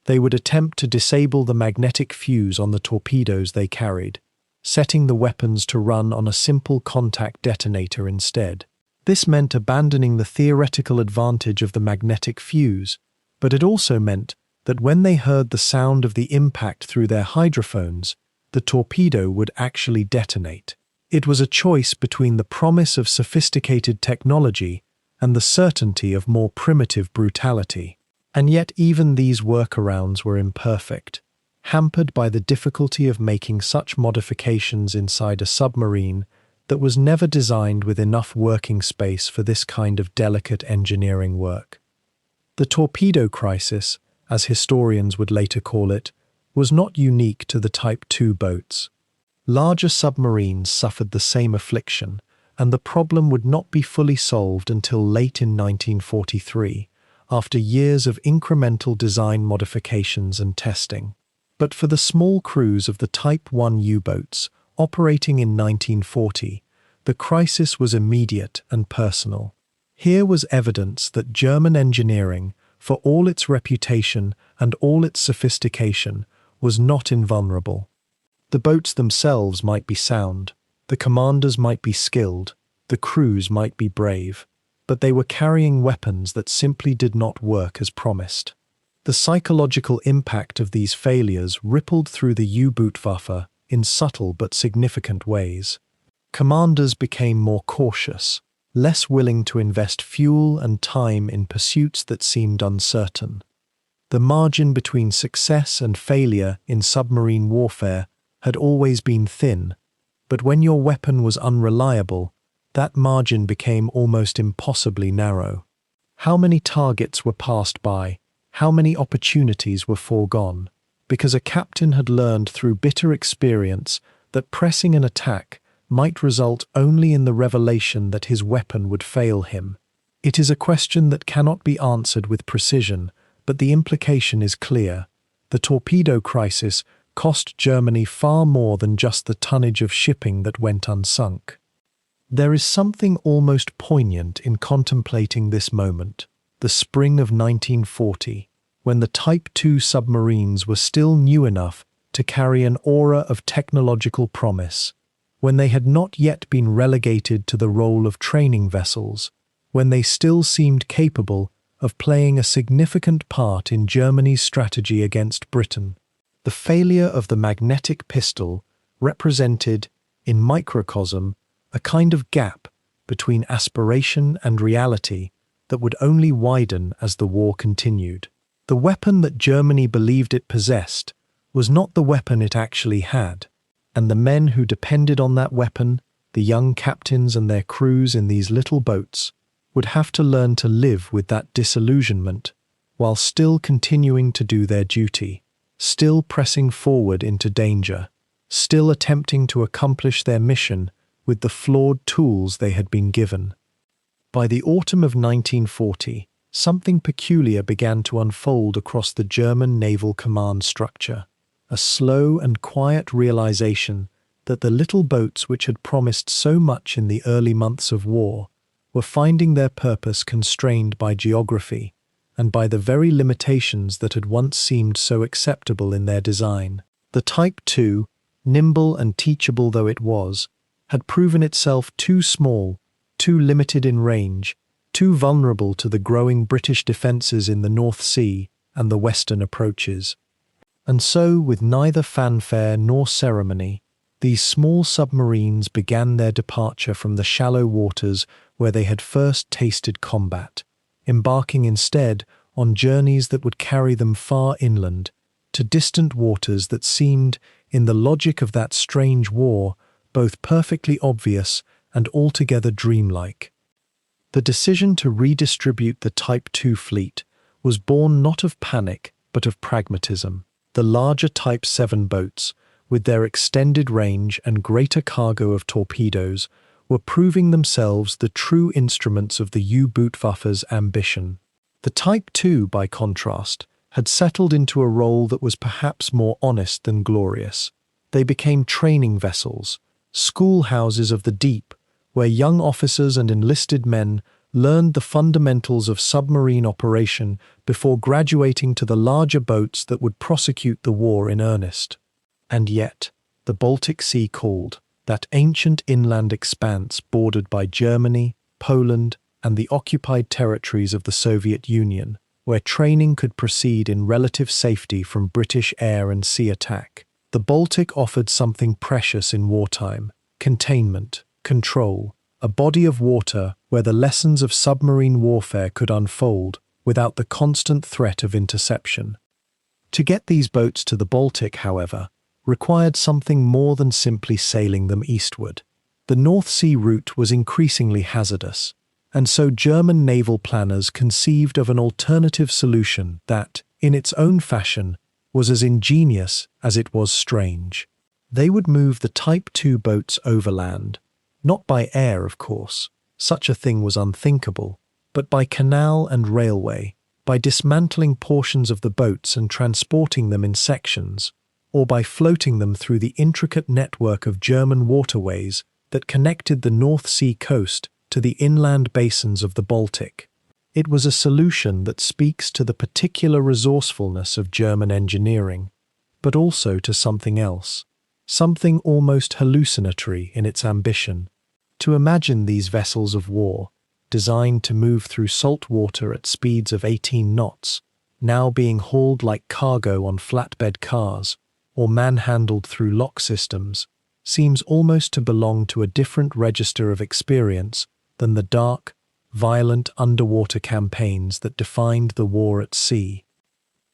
They would attempt to disable the magnetic fuse on the torpedoes they carried, setting the weapons to run on a simple contact detonator instead. This meant abandoning the theoretical advantage of the magnetic fuse, but it also meant that when they heard the sound of the impact through their hydrophones, the torpedo would actually detonate. It was a choice between the promise of sophisticated technology and the certainty of more primitive brutality. And yet even these workarounds were imperfect, hampered by the difficulty of making such modifications inside a submarine that was never designed with enough working space for this kind of delicate engineering work. The torpedo crisis, as historians would later call it, was not unique to the Type II boats. Larger submarines suffered the same affliction, and the problem would not be fully solved until late in 1943, after years of incremental design modifications and testing. But for the small crews of the Type I U-boats operating in 1940, the crisis was immediate and personal. Here was evidence that German engineering, for all its reputation and all its sophistication, was not invulnerable. The boats themselves might be sound, the commanders might be skilled, the crews might be brave, but they were carrying weapons that simply did not work as promised. The psychological impact of these failures rippled through the U-Bootwaffe in subtle but significant ways. Commanders became more cautious, less willing to invest fuel and time in pursuits that seemed uncertain. The margin between success and failure in submarine warfare had always been thin, but when your weapon was unreliable, that margin became almost impossibly narrow. How many targets were passed by? How many opportunities were foregone? Because a captain had learned through bitter experience that pressing an attack might result only in the revelation that his weapon would fail him. It is a question that cannot be answered with precision, but the implication is clear. The torpedo crisis cost Germany far more than just the tonnage of shipping that went unsunk. There is something almost poignant in contemplating this moment, the spring of 1940, when the Type II submarines were still new enough to carry an aura of technological promise, when they had not yet been relegated to the role of training vessels, when they still seemed capable of playing a significant part in Germany's strategy against Britain. The failure of the magnetic pistol represented, in microcosm, a kind of gap between aspiration and reality that would only widen as the war continued. The weapon that Germany believed it possessed was not the weapon it actually had, and the men who depended on that weapon, the young captains and their crews in these little boats, would have to learn to live with that disillusionment while still continuing to do their duty, still pressing forward into danger, still attempting to accomplish their mission with the flawed tools they had been given. By the autumn of 1940, something peculiar began to unfold across the German naval command structure, a slow and quiet realization that the little boats which had promised so much in the early months of war were finding their purpose constrained by geography and by the very limitations that had once seemed so acceptable in their design. The Type II, nimble and teachable though it was, had proven itself too small, too limited in range, too vulnerable to the growing British defences in the North Sea and the western approaches. And so, with neither fanfare nor ceremony, these small submarines began their departure from the shallow waters where they had first tasted combat, embarking instead on journeys that would carry them far inland, to distant waters that seemed, in the logic of that strange war, both perfectly obvious and altogether dreamlike. The decision to redistribute the Type II fleet was born not of panic but of pragmatism. The larger Type VII boats, with their extended range and greater cargo of torpedoes, were proving themselves the true instruments of the U-Bootwaffe's ambition. The Type II, by contrast, had settled into a role that was perhaps more honest than glorious. They became training vessels, schoolhouses of the deep, where young officers and enlisted men learned the fundamentals of submarine operation before graduating to the larger boats that would prosecute the war in earnest. And yet, the Baltic Sea called, that ancient inland expanse bordered by Germany, Poland, and the occupied territories of the Soviet Union, where training could proceed in relative safety from British air and sea attack. The Baltic offered something precious in wartime: containment, control, a body of water where the lessons of submarine warfare could unfold, without the constant threat of interception. To get these boats to the Baltic, however, required something more than simply sailing them eastward. The North Sea route was increasingly hazardous, and so German naval planners conceived of an alternative solution that, in its own fashion, was as ingenious as it was strange. They would move the Type II boats overland, not by air, of course, such a thing was unthinkable, but by canal and railway, by dismantling portions of the boats and transporting them in sections, or by floating them through the intricate network of German waterways that connected the North Sea coast to the inland basins of the Baltic. It was a solution that speaks to the particular resourcefulness of German engineering, but also to something else, something almost hallucinatory in its ambition. To imagine these vessels of war, designed to move through salt water at speeds of 18 knots, now being hauled like cargo on flatbed cars, or manhandled through lock systems, seems almost to belong to a different register of experience than the dark, violent underwater campaigns that defined the war at sea.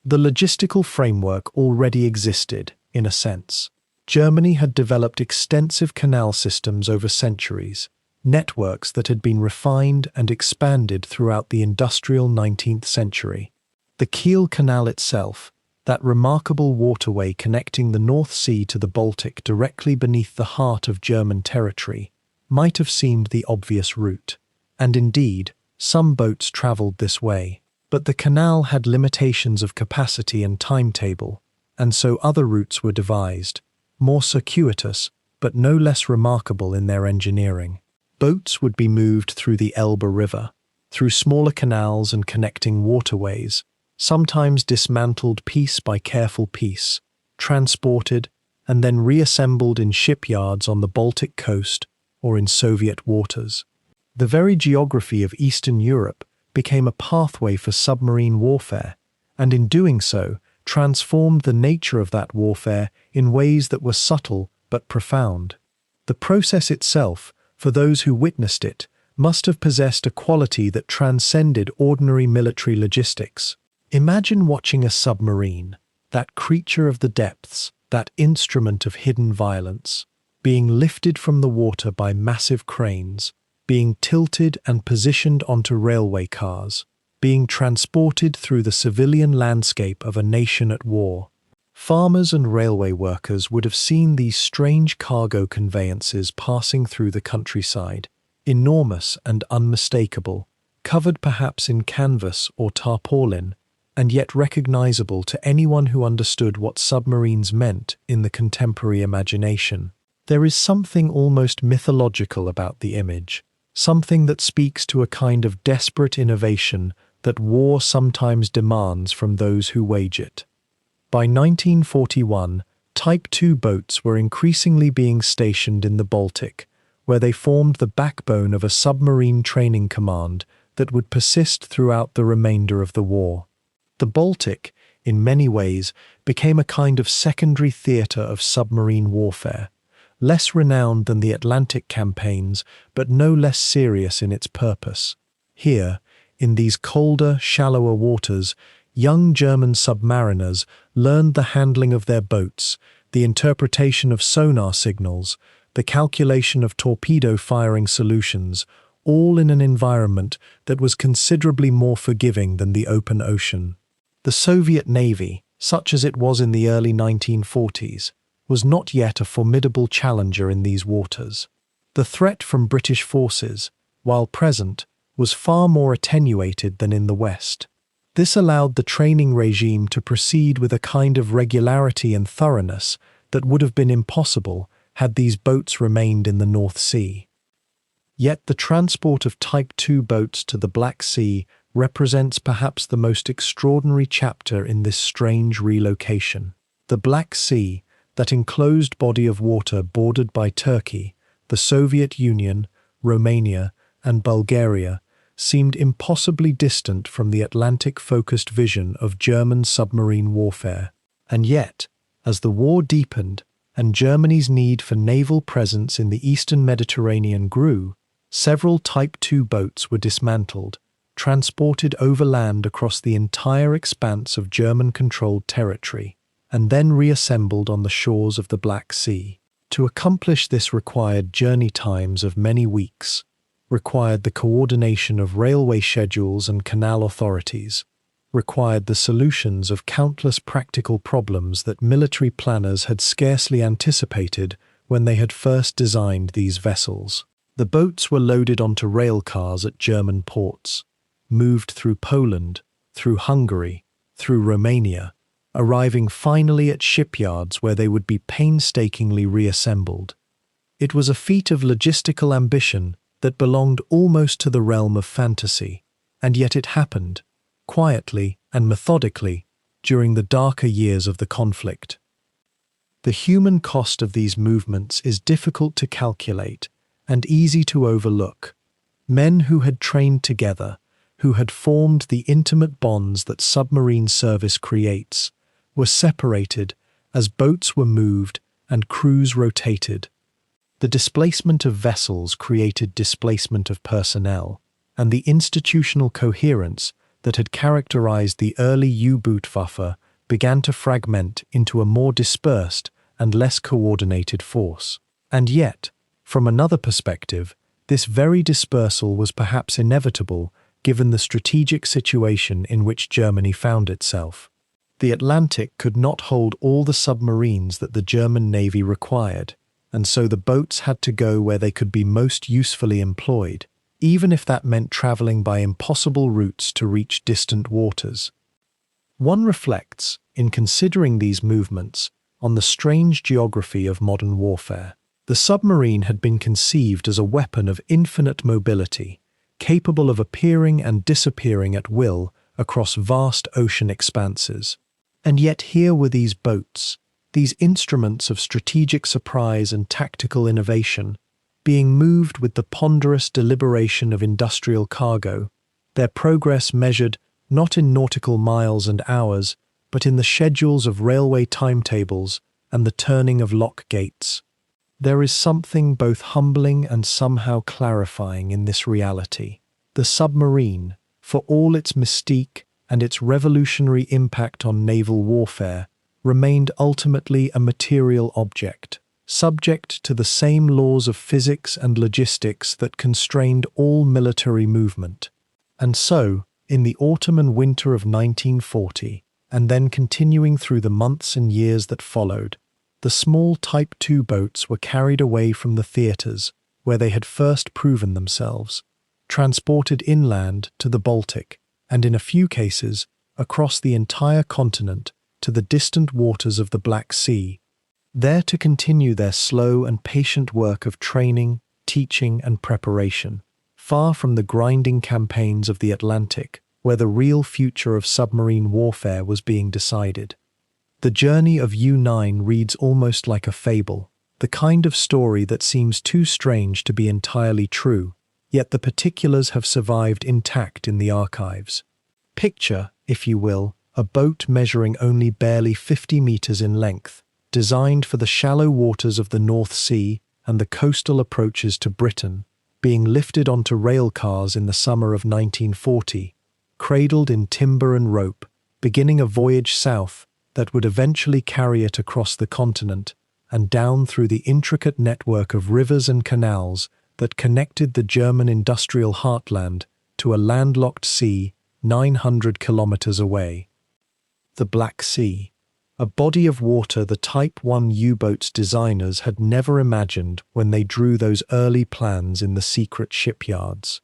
The logistical framework already existed, in a sense. Germany had developed extensive canal systems over centuries, networks that had been refined and expanded throughout the industrial 19th century. The Kiel Canal itself, that remarkable waterway connecting the North Sea to the Baltic directly beneath the heart of German territory, might have seemed the obvious route, and indeed, some boats travelled this way. But the canal had limitations of capacity and timetable, and so other routes were devised, more circuitous, but no less remarkable in their engineering. Boats would be moved through the Elbe River, through smaller canals and connecting waterways, sometimes dismantled piece by careful piece, transported, and then reassembled in shipyards on the Baltic coast or in Soviet waters. The very geography of Eastern Europe became a pathway for submarine warfare, and in doing so, transformed the nature of that warfare in ways that were subtle but profound. The process itself, for those who witnessed it, must have possessed a quality that transcended ordinary military logistics. Imagine watching a submarine, that creature of the depths, that instrument of hidden violence, being lifted from the water by massive cranes, being tilted and positioned onto railway cars, being transported through the civilian landscape of a nation at war. Farmers and railway workers would have seen these strange cargo conveyances passing through the countryside, enormous and unmistakable, covered perhaps in canvas or tarpaulin, and yet recognizable to anyone who understood what submarines meant in the contemporary imagination. There is something almost mythological about the image, something that speaks to a kind of desperate innovation that war sometimes demands from those who wage it. By 1941, Type II boats were increasingly being stationed in the Baltic, where they formed the backbone of a submarine training command that would persist throughout the remainder of the war. The Baltic, in many ways, became a kind of secondary theatre of submarine warfare, less renowned than the Atlantic campaigns, but no less serious in its purpose. Here, in these colder, shallower waters, young German submariners learned the handling of their boats, the interpretation of sonar signals, the calculation of torpedo-firing solutions, all in an environment that was considerably more forgiving than the open ocean. The Soviet Navy, such as it was in the early 1940s, was not yet a formidable challenger in these waters. The threat from British forces, while present, was far more attenuated than in the West. This allowed the training regime to proceed with a kind of regularity and thoroughness that would have been impossible had these boats remained in the North Sea. Yet the transport of Type II boats to the Black Sea represents perhaps the most extraordinary chapter in this strange relocation. The Black Sea, that enclosed body of water bordered by Turkey, the Soviet Union, Romania, and Bulgaria, seemed impossibly distant from the Atlantic-focused vision of German submarine warfare. And yet, as the war deepened and Germany's need for naval presence in the eastern Mediterranean grew, several Type II boats were dismantled, transported overland across the entire expanse of German-controlled territory, and then reassembled on the shores of the Black Sea. To accomplish this required journey times of many weeks, required the coordination of railway schedules and canal authorities, required the solutions of countless practical problems that military planners had scarcely anticipated when they had first designed these vessels. The boats were loaded onto rail cars at German ports, moved through Poland, through Hungary, through Romania, arriving finally at shipyards where they would be painstakingly reassembled. It was a feat of logistical ambition that belonged almost to the realm of fantasy, and yet it happened, quietly and methodically, during the darker years of the conflict. The human cost of these movements is difficult to calculate and easy to overlook. Men who had trained together, who had formed the intimate bonds that submarine service creates, were separated as boats were moved and crews rotated. The displacement of vessels created displacement of personnel, and the institutional coherence that had characterized the early U-Bootwaffe began to fragment into a more dispersed and less coordinated force. And yet, from another perspective, this very dispersal was perhaps inevitable given the strategic situation in which Germany found itself. The Atlantic could not hold all the submarines that the German Navy required, and so the boats had to go where they could be most usefully employed, even if that meant traveling by impossible routes to reach distant waters. One reflects, in considering these movements, on the strange geography of modern warfare. The submarine had been conceived as a weapon of infinite mobility, capable of appearing and disappearing at will across vast ocean expanses. And yet here were these boats, these instruments of strategic surprise and tactical innovation, being moved with the ponderous deliberation of industrial cargo, their progress measured not in nautical miles and hours, but in the schedules of railway timetables and the turning of lock gates. There is something both humbling and somehow clarifying in this reality. The submarine, for all its mystique and its revolutionary impact on naval warfare, remained ultimately a material object, subject to the same laws of physics and logistics that constrained all military movement. And so, in the autumn and winter of 1940, and then continuing through the months and years that followed, the small Type II boats were carried away from the theatres where they had first proven themselves, transported inland to the Baltic, and in a few cases, across the entire continent to the distant waters of the Black Sea, there to continue their slow and patient work of training, teaching, and preparation, far from the grinding campaigns of the Atlantic, where the real future of submarine warfare was being decided. The journey of U-9 reads almost like a fable, the kind of story that seems too strange to be entirely true, yet the particulars have survived intact in the archives. Picture, if you will, a boat measuring only barely 50 meters in length, designed for the shallow waters of the North Sea and the coastal approaches to Britain, being lifted onto rail cars in the summer of 1940, cradled in timber and rope, beginning a voyage south that would eventually carry it across the continent and down through the intricate network of rivers and canals that connected the German industrial heartland to a landlocked sea 900 kilometers away. The Black Sea, a body of water the Type I U-boat's designers had never imagined when they drew those early plans in the secret shipyards.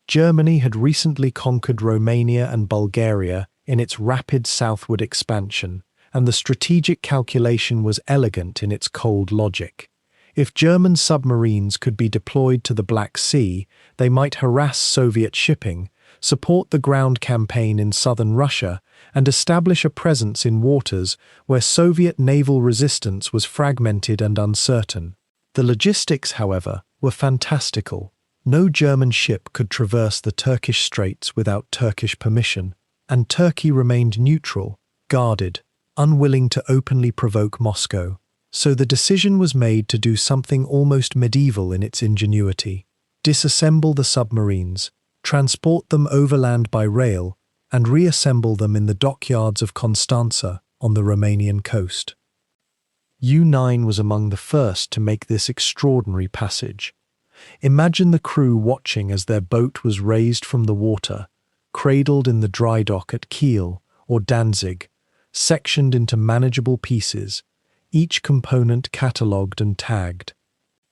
Germany had recently conquered Romania and Bulgaria in its rapid southward expansion, and the strategic calculation was elegant in its cold logic. If German submarines could be deployed to the Black Sea, they might harass Soviet shipping, support the ground campaign in southern Russia, and establish a presence in waters where Soviet naval resistance was fragmented and uncertain. The logistics, however, were fantastical. No German ship could traverse the Turkish Straits without Turkish permission, and Turkey remained neutral, guarded, unwilling to openly provoke Moscow. So the decision was made to do something almost medieval in its ingenuity: disassemble the submarines, transport them overland by rail, and reassemble them in the dockyards of Constanța on the Romanian coast. U-9 was among the first to make this extraordinary passage. Imagine the crew watching as their boat was raised from the water, cradled in the dry dock at Kiel or Danzig, sectioned into manageable pieces, each component catalogued and tagged.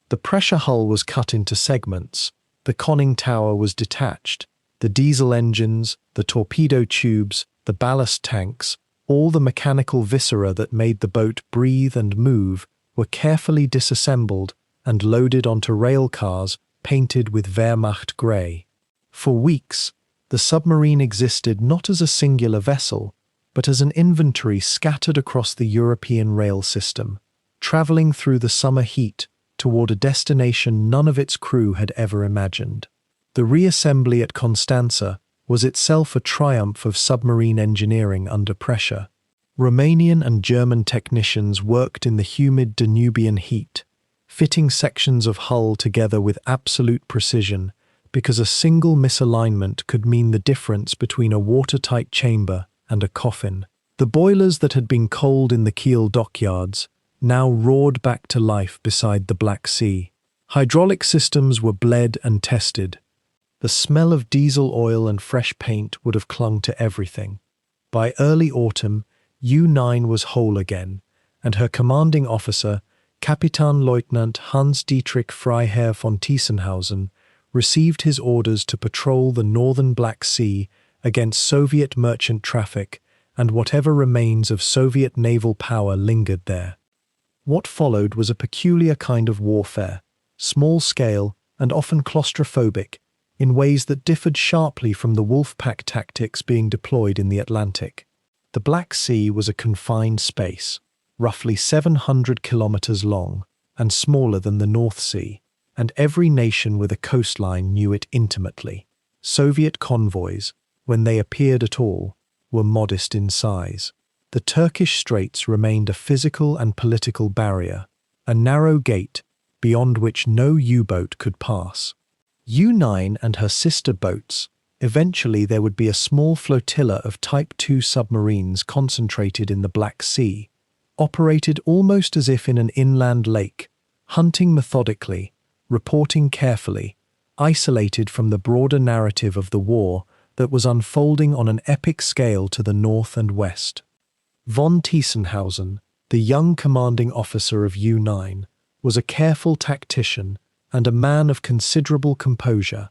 The pressure hull was cut into segments, the conning tower was detached, the diesel engines, the torpedo tubes, the ballast tanks, all the mechanical viscera that made the boat breathe and move were carefully disassembled and loaded onto rail cars painted with Wehrmacht grey. For weeks, the submarine existed not as a singular vessel, but as an inventory scattered across the European rail system, travelling through the summer heat toward a destination none of its crew had ever imagined. The reassembly at Constanța was itself a triumph of submarine engineering under pressure. Romanian and German technicians worked in the humid Danubian heat, fitting sections of hull together with absolute precision, because a single misalignment could mean the difference between a watertight chamber and a coffin. The boilers that had been coaled in the Kiel dockyards now roared back to life beside the Black Sea. Hydraulic systems were bled and tested. The smell of diesel oil and fresh paint would have clung to everything. By early autumn, U-9 was whole again, and her commanding officer, Kapitänleutnant Hans-Dietrich Freiherr von Tiesenhausen, received his orders to patrol the northern Black Sea against Soviet merchant traffic and whatever remains of Soviet naval power lingered there. What followed was a peculiar kind of warfare, small-scale and often claustrophobic, in ways that differed sharply from the wolf-pack tactics being deployed in the Atlantic. The Black Sea was a confined space, roughly 700 kilometers long and smaller than the North Sea, and every nation with a coastline knew it intimately. Soviet convoys, when they appeared at all, were modest in size. The Turkish Straits remained a physical and political barrier, a narrow gate beyond which no U-boat could pass. U-9 and her sister boats, eventually there would be a small flotilla of Type II submarines concentrated in the Black Sea, operated almost as if in an inland lake, hunting methodically, reporting carefully, isolated from the broader narrative of the war that was unfolding on an epic scale to the north and west. Von Tiesenhausen, the young commanding officer of U-9, was a careful tactician and a man of considerable composure.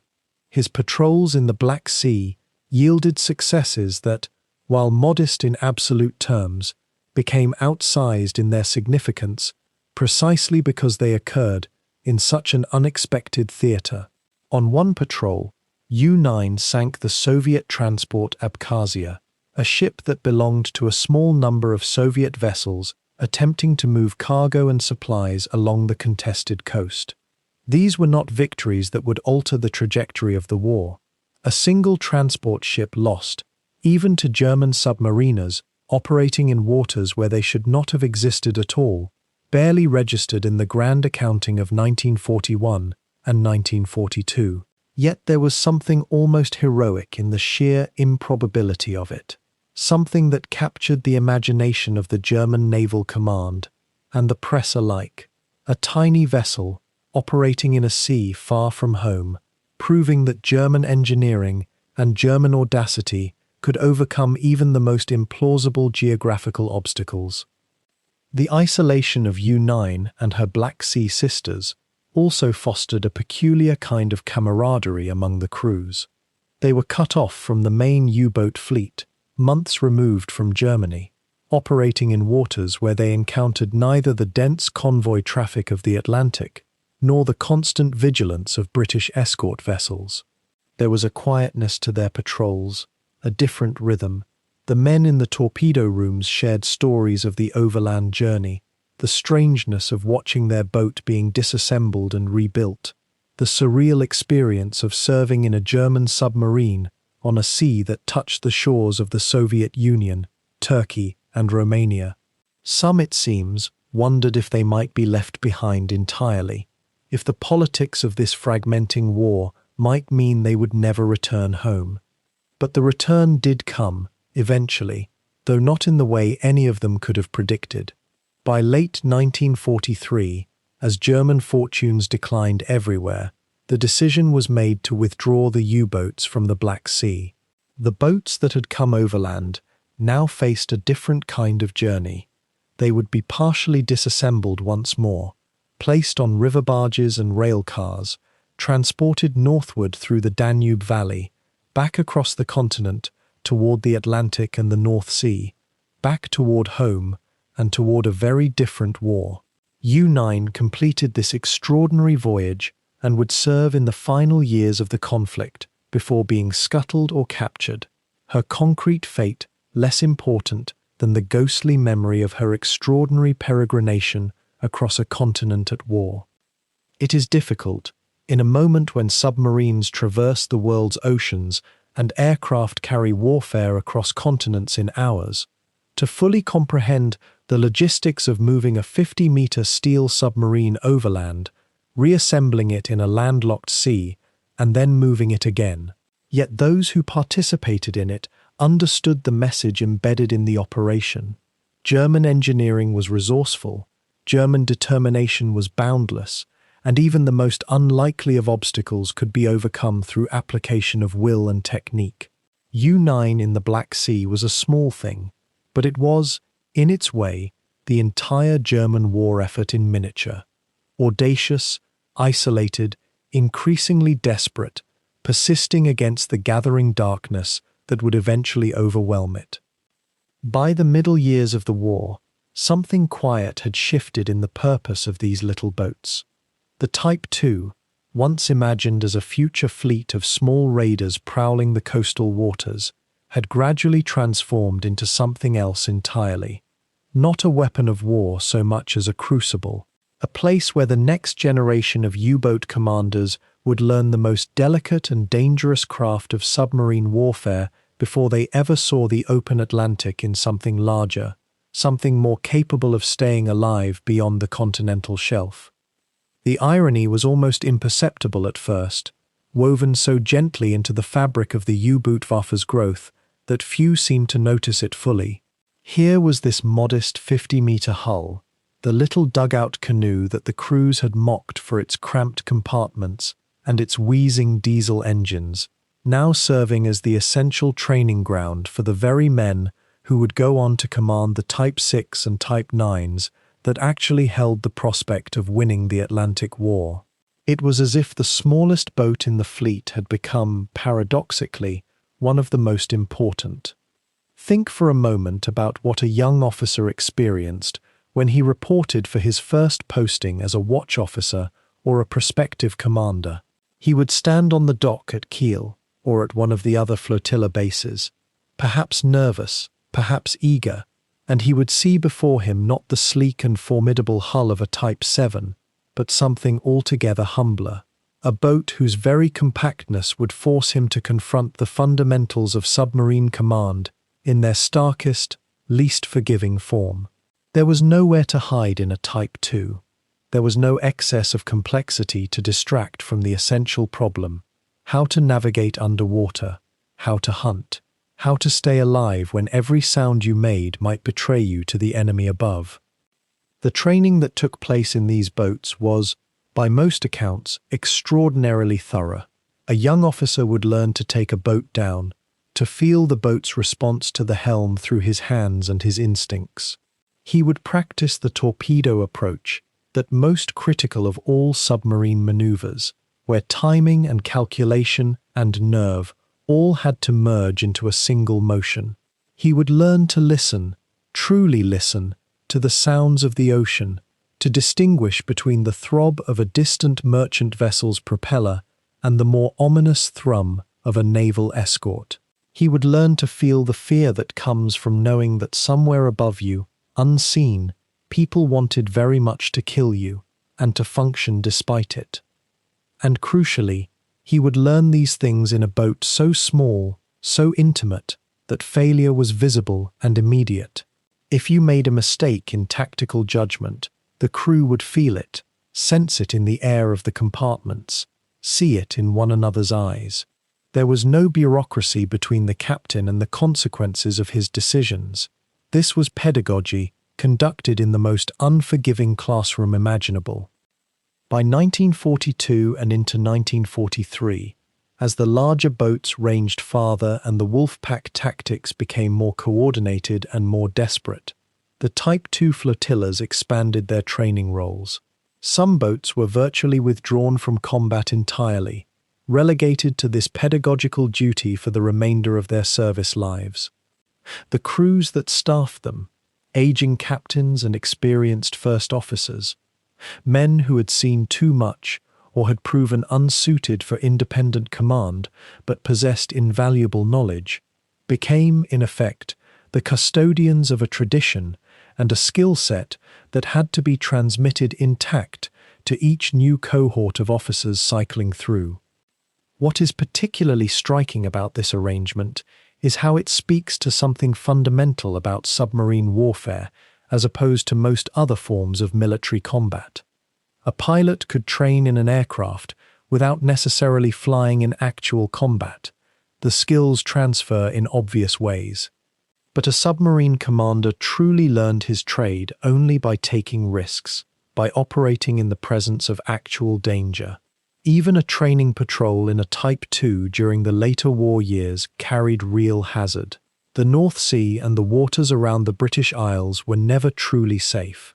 His patrols in the Black Sea yielded successes that, while modest in absolute terms, became outsized in their significance precisely because they occurred in such an unexpected theatre. On one patrol, U-9 sank the Soviet transport Abkhazia, a ship that belonged to a small number of Soviet vessels attempting to move cargo and supplies along the contested coast. These were not victories that would alter the trajectory of the war. A single transport ship lost, even to German submariners operating in waters where they should not have existed at all, barely registered in the grand accounting of 1941 and 1942. Yet there was something almost heroic in the sheer improbability of it, something that captured the imagination of the German naval command and the press alike. A tiny vessel operating in a sea far from home, proving that German engineering and German audacity could overcome even the most implausible geographical obstacles. The isolation of U-9 and her Black Sea sisters also fostered a peculiar kind of camaraderie among the crews. They were cut off from the main U-boat fleet, months removed from Germany, operating in waters where they encountered neither the dense convoy traffic of the Atlantic nor the constant vigilance of British escort vessels. There was a quietness to their patrols, a different rhythm. The men in the torpedo rooms shared stories of the overland journey, the strangeness of watching their boat being disassembled and rebuilt, the surreal experience of serving in a German submarine on a sea that touched the shores of the Soviet Union, Turkey, and Romania. Some, it seems, wondered if they might be left behind entirely, if the politics of this fragmenting war might mean they would never return home. But the return did come, eventually, though not in the way any of them could have predicted. By late 1943, as German fortunes declined everywhere, the decision was made to withdraw the U-boats from the Black Sea. The boats that had come overland now faced a different kind of journey. They would be partially disassembled once more, placed on river barges and rail cars, transported northward through the Danube Valley, back across the continent, toward the Atlantic and the North Sea, back toward home, and toward a very different war. U-9 completed this extraordinary voyage and would serve in the final years of the conflict before being scuttled or captured, her concrete fate less important than the ghostly memory of her extraordinary peregrination across a continent at war. It is difficult, in a moment when submarines traverse the world's oceans and aircraft carry warfare across continents in hours, to fully comprehend the logistics of moving a 50-meter steel submarine overland, reassembling it in a landlocked sea, and then moving it again. Yet those who participated in it understood the message embedded in the operation. German engineering was resourceful, German determination was boundless, and even the most unlikely of obstacles could be overcome through application of will and technique. U-9 in the Black Sea was a small thing, but it was, in its way, the entire German war effort in miniature. Audacious, isolated, increasingly desperate, persisting against the gathering darkness that would eventually overwhelm it. By the middle years of the war, something quiet had shifted in the purpose of these little boats. The Type II, once imagined as a future fleet of small raiders prowling the coastal waters, had gradually transformed into something else entirely. Not a weapon of war so much as a crucible, a place where the next generation of U-boat commanders would learn the most delicate and dangerous craft of submarine warfare before they ever saw the open Atlantic in something larger, something more capable of staying alive beyond the continental shelf. The irony was almost imperceptible at first, woven so gently into the fabric of the U-Bootwaffe's growth that few seemed to notice it fully. Here was this modest 50-meter hull, the little dugout canoe that the crews had mocked for its cramped compartments and its wheezing diesel engines, now serving as the essential training ground for the very men who would go on to command the Type 6 and Type 9s that actually held the prospect of winning the Atlantic War. It was as if the smallest boat in the fleet had become, paradoxically, one of the most important. Think for a moment about what a young officer experienced when he reported for his first posting as a watch officer or a prospective commander. He would stand on the dock at Kiel or at one of the other flotilla bases, perhaps nervous, perhaps eager, and he would see before him not the sleek and formidable hull of a Type 7, but something altogether humbler, a boat whose very compactness would force him to confront the fundamentals of submarine command in their starkest, least forgiving form. There was nowhere to hide in a Type 2. There was no excess of complexity to distract from the essential problem: how to navigate underwater, how to hunt, how to stay alive when every sound you made might betray you to the enemy above. The training that took place in these boats was, by most accounts, extraordinarily thorough. A young officer would learn to take a boat down, to feel the boat's response to the helm through his hands and his instincts. He would practice the torpedo approach, that most critical of all submarine maneuvers, where timing and calculation and nerve all had to merge into a single motion. He would learn to listen, truly listen, to the sounds of the ocean, to distinguish between the throb of a distant merchant vessel's propeller and the more ominous thrum of a naval escort. He would learn to feel the fear that comes from knowing that somewhere above you, unseen, people wanted very much to kill you, and to function despite it. And crucially, he would learn these things in a boat so small, so intimate, that failure was visible and immediate. If you made a mistake in tactical judgment, the crew would feel it, sense it in the air of the compartments, see it in one another's eyes. There was no bureaucracy between the captain and the consequences of his decisions. This was pedagogy conducted in the most unforgiving classroom imaginable. By 1942 and into 1943, as the larger boats ranged farther and the wolf-pack tactics became more coordinated and more desperate, the Type II flotillas expanded their training roles. Some boats were virtually withdrawn from combat entirely, relegated to this pedagogical duty for the remainder of their service lives. The crews that staffed them, aging captains and experienced first officers, men who had seen too much or had proven unsuited for independent command but possessed invaluable knowledge, became, in effect, the custodians of a tradition and a skill set that had to be transmitted intact to each new cohort of officers cycling through. What is particularly striking about this arrangement is how it speaks to something fundamental about submarine warfare as opposed to most other forms of military combat. A pilot could train in an aircraft without necessarily flying in actual combat. The skills transfer in obvious ways. But a submarine commander truly learned his trade only by taking risks, by operating in the presence of actual danger. Even a training patrol in a Type II during the later war years carried real hazard. The North Sea and the waters around the British Isles were never truly safe.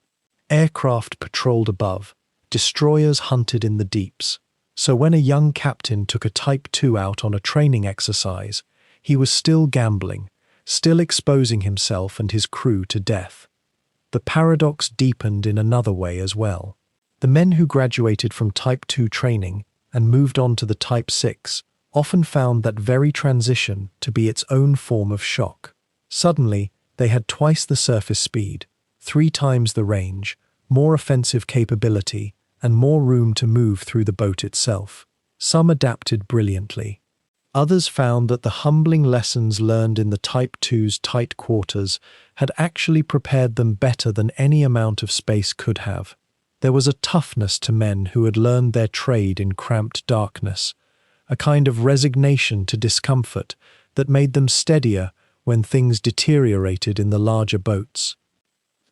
Aircraft patrolled above, destroyers hunted in the deeps. So when a young captain took a Type II out on a training exercise, he was still gambling, still exposing himself and his crew to death. The paradox deepened in another way as well. The men who graduated from Type II training and moved on to the Type VI often found that very transition to be its own form of shock. Suddenly, they had twice the surface speed, 3 times the range, more offensive capability, and more room to move through the boat itself. Some adapted brilliantly. Others found that the humbling lessons learned in the Type II's tight quarters had actually prepared them better than any amount of space could have. There was a toughness to men who had learned their trade in cramped darkness, a kind of resignation to discomfort that made them steadier when things deteriorated in the larger boats.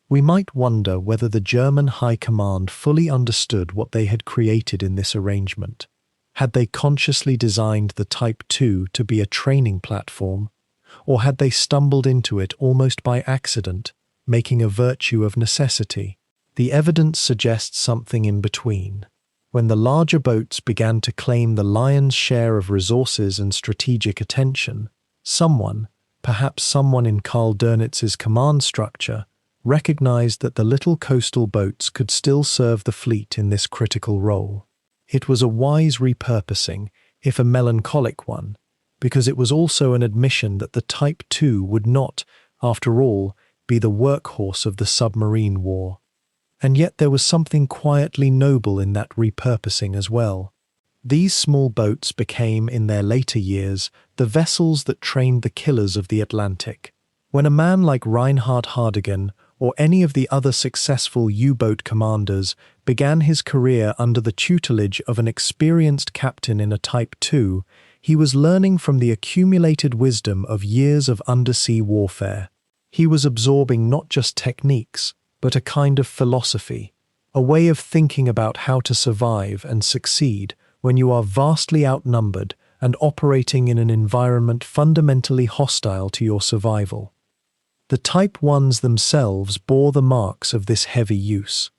We might wonder whether the German High Command fully understood what they had created in this arrangement. Had they consciously designed the Type II to be a training platform, or had they stumbled into it almost by accident, making a virtue of necessity? The evidence suggests something in between. When the larger boats began to claim the lion's share of resources and strategic attention, someone, perhaps someone in Karl Dönnitz's command structure, recognized that the little coastal boats could still serve the fleet in this critical role. It was a wise repurposing, if a melancholic one, because it was also an admission that the Type II would not, after all, be the workhorse of the submarine war. And yet there was something quietly noble in that repurposing as well. These small boats became, in their later years, the vessels that trained the killers of the Atlantic. When a man like Reinhard Hardigan or any of the other successful U-boat commanders began his career under the tutelage of an experienced captain in a Type II, he was learning from the accumulated wisdom of years of undersea warfare. He was absorbing not just techniques, but a kind of philosophy, a way of thinking about how to survive and succeed when you are vastly outnumbered and operating in an environment fundamentally hostile to your survival. The Type Is themselves bore the marks of this heavy use.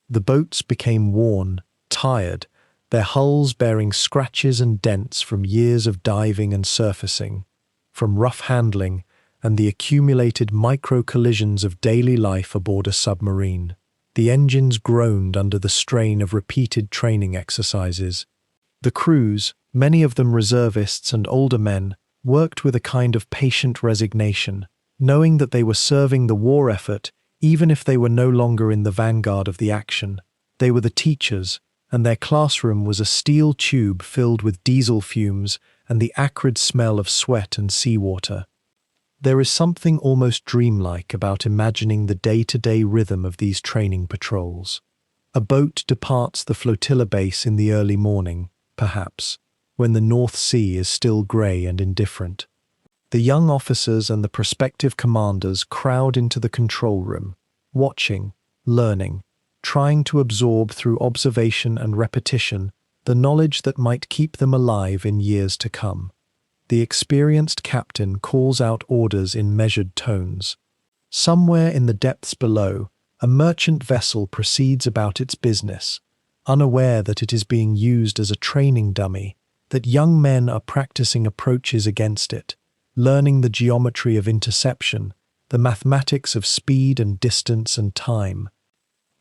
The boats became worn, tired, their hulls bearing scratches and dents from years of diving and surfacing, from rough handling and the accumulated micro-collisions of daily life aboard a submarine. The engines groaned under the strain of repeated training exercises. The crews, many of them reservists and older men, worked with a kind of patient resignation, knowing that they were serving the war effort even if they were no longer in the vanguard of the action. They were the teachers, and their classroom was a steel tube filled with diesel fumes and the acrid smell of sweat and seawater. There is something almost dreamlike about imagining the day-to-day rhythm of these training patrols. A boat departs the flotilla base in the early morning, perhaps, when the North Sea is still grey and indifferent. The young officers and the prospective commanders crowd into the control room, watching, learning, trying to absorb through observation and repetition the knowledge that might keep them alive in years to come. The experienced captain calls out orders in measured tones. Somewhere in the depths below, a merchant vessel proceeds about its business, unaware that it is being used as a training dummy, that young men are practicing approaches against it, learning the geometry of interception, the mathematics of speed and distance and time.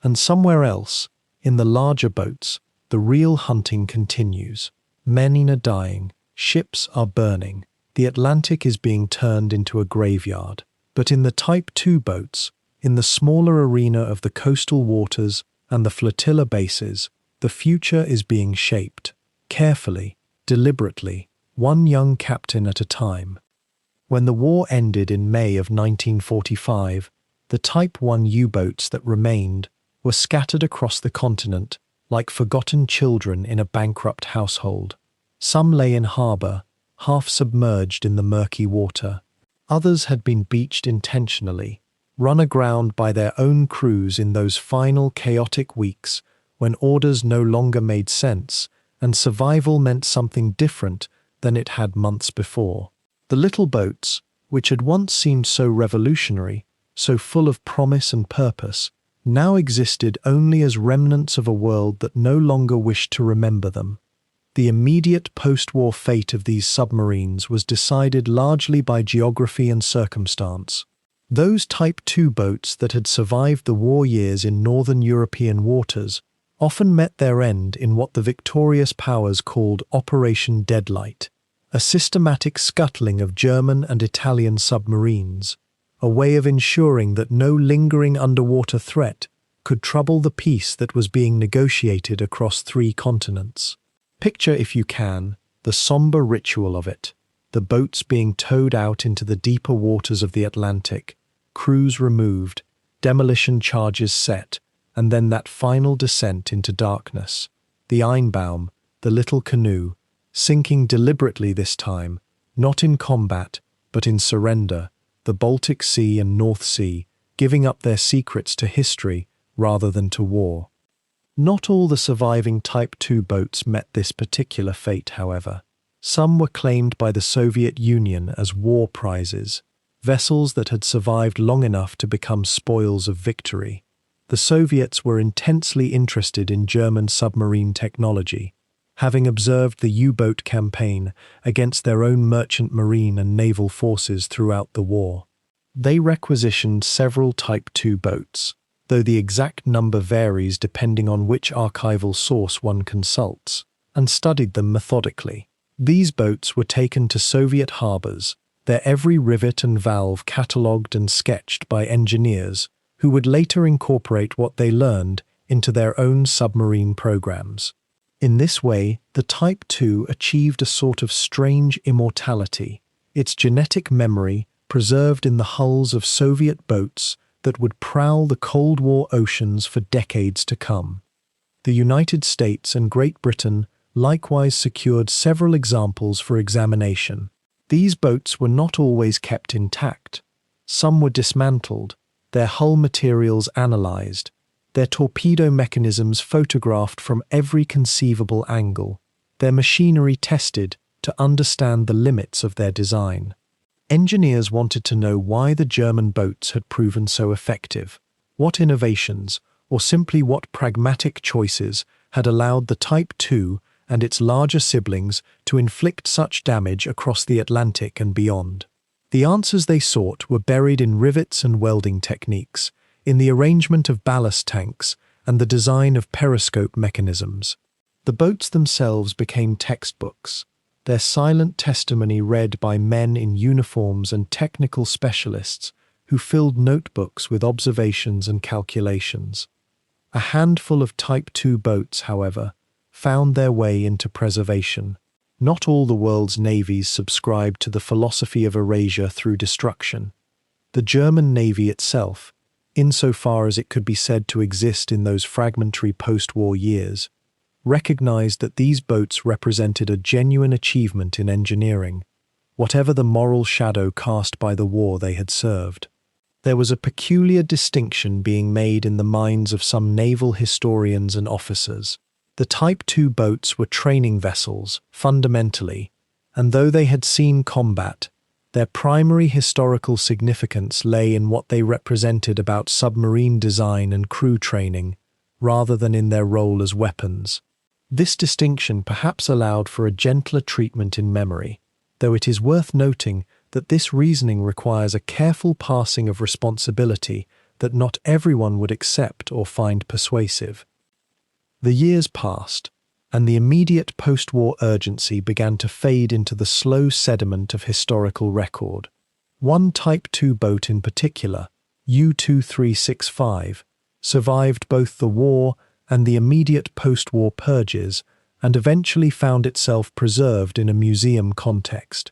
And somewhere else, in the larger boats, the real hunting continues. Men are dying, ships are burning, the Atlantic is being turned into a graveyard. But in the Type 2 boats, in the smaller arena of the coastal waters and the flotilla bases, the future is being shaped, carefully, deliberately, one young captain at a time. When the war ended in May of 1945, the Type 1 U-boats that remained were scattered across the continent like forgotten children in a bankrupt household. Some lay in harbour, half submerged in the murky water. Others had been beached intentionally, run aground by their own crews in those final chaotic weeks when orders no longer made sense and survival meant something different than it had months before. The little boats, which had once seemed so revolutionary, so full of promise and purpose, now existed only as remnants of a world that no longer wished to remember them. The immediate post-war fate of these submarines was decided largely by geography and circumstance. Those Type 2 boats that had survived the war years in northern European waters often met their end in what the victorious powers called Operation Deadlight, a systematic scuttling of German and Italian submarines, a way of ensuring that no lingering underwater threat could trouble the peace that was being negotiated across 3 continents. Picture, if you can, the somber ritual of it, the boats being towed out into the deeper waters of the Atlantic, crews removed, demolition charges set, and then that final descent into darkness. The Einbaum, the little canoe, sinking deliberately this time, not in combat, but in surrender, the Baltic Sea and North Sea, giving up their secrets to history rather than to war. Not all the surviving Type 2 boats met this particular fate, however. Some were claimed by the Soviet Union as war prizes, vessels that had survived long enough to become spoils of victory. The Soviets were intensely interested in German submarine technology, having observed the U-boat campaign against their own merchant marine and naval forces throughout the war. They requisitioned several Type 2 boats, though the exact number varies depending on which archival source one consults, and studied them methodically. These boats were taken to Soviet harbours, their every rivet and valve catalogued and sketched by engineers who would later incorporate what they learned into their own submarine programs. In this way, the Type 2 achieved a sort of strange immortality, its genetic memory preserved in the hulls of Soviet boats that would prowl the Cold War oceans for decades to come. The United States and Great Britain likewise secured several examples for examination. These boats were not always kept intact. Some were dismantled, their hull materials analyzed, their torpedo mechanisms photographed from every conceivable angle, their machinery tested to understand the limits of their design. Engineers wanted to know why the German boats had proven so effective, what innovations, or simply what pragmatic choices, had allowed the Type 2 and its larger siblings to inflict such damage across the Atlantic and beyond. The answers they sought were buried in rivets and welding techniques, in the arrangement of ballast tanks and the design of periscope mechanisms. The boats themselves became textbooks, their silent testimony read by men in uniforms and technical specialists who filled notebooks with observations and calculations. A handful of Type 2 boats, however, found their way into preservation. Not all the world's navies subscribed to the philosophy of erasure through destruction. The German Navy itself, insofar as it could be said to exist in those fragmentary post-war years, recognized that these boats represented a genuine achievement in engineering, whatever the moral shadow cast by the war they had served. There was a peculiar distinction being made in the minds of some naval historians and officers. The Type II boats were training vessels, fundamentally, and though they had seen combat, their primary historical significance lay in what they represented about submarine design and crew training, rather than in their role as weapons. This distinction perhaps allowed for a gentler treatment in memory, though it is worth noting that this reasoning requires a careful passing of responsibility that not everyone would accept or find persuasive. The years passed, and the immediate post-war urgency began to fade into the slow sediment of historical record. One Type II boat in particular, U-2365, survived both the war and the immediate post-war purges, and eventually found itself preserved in a museum context.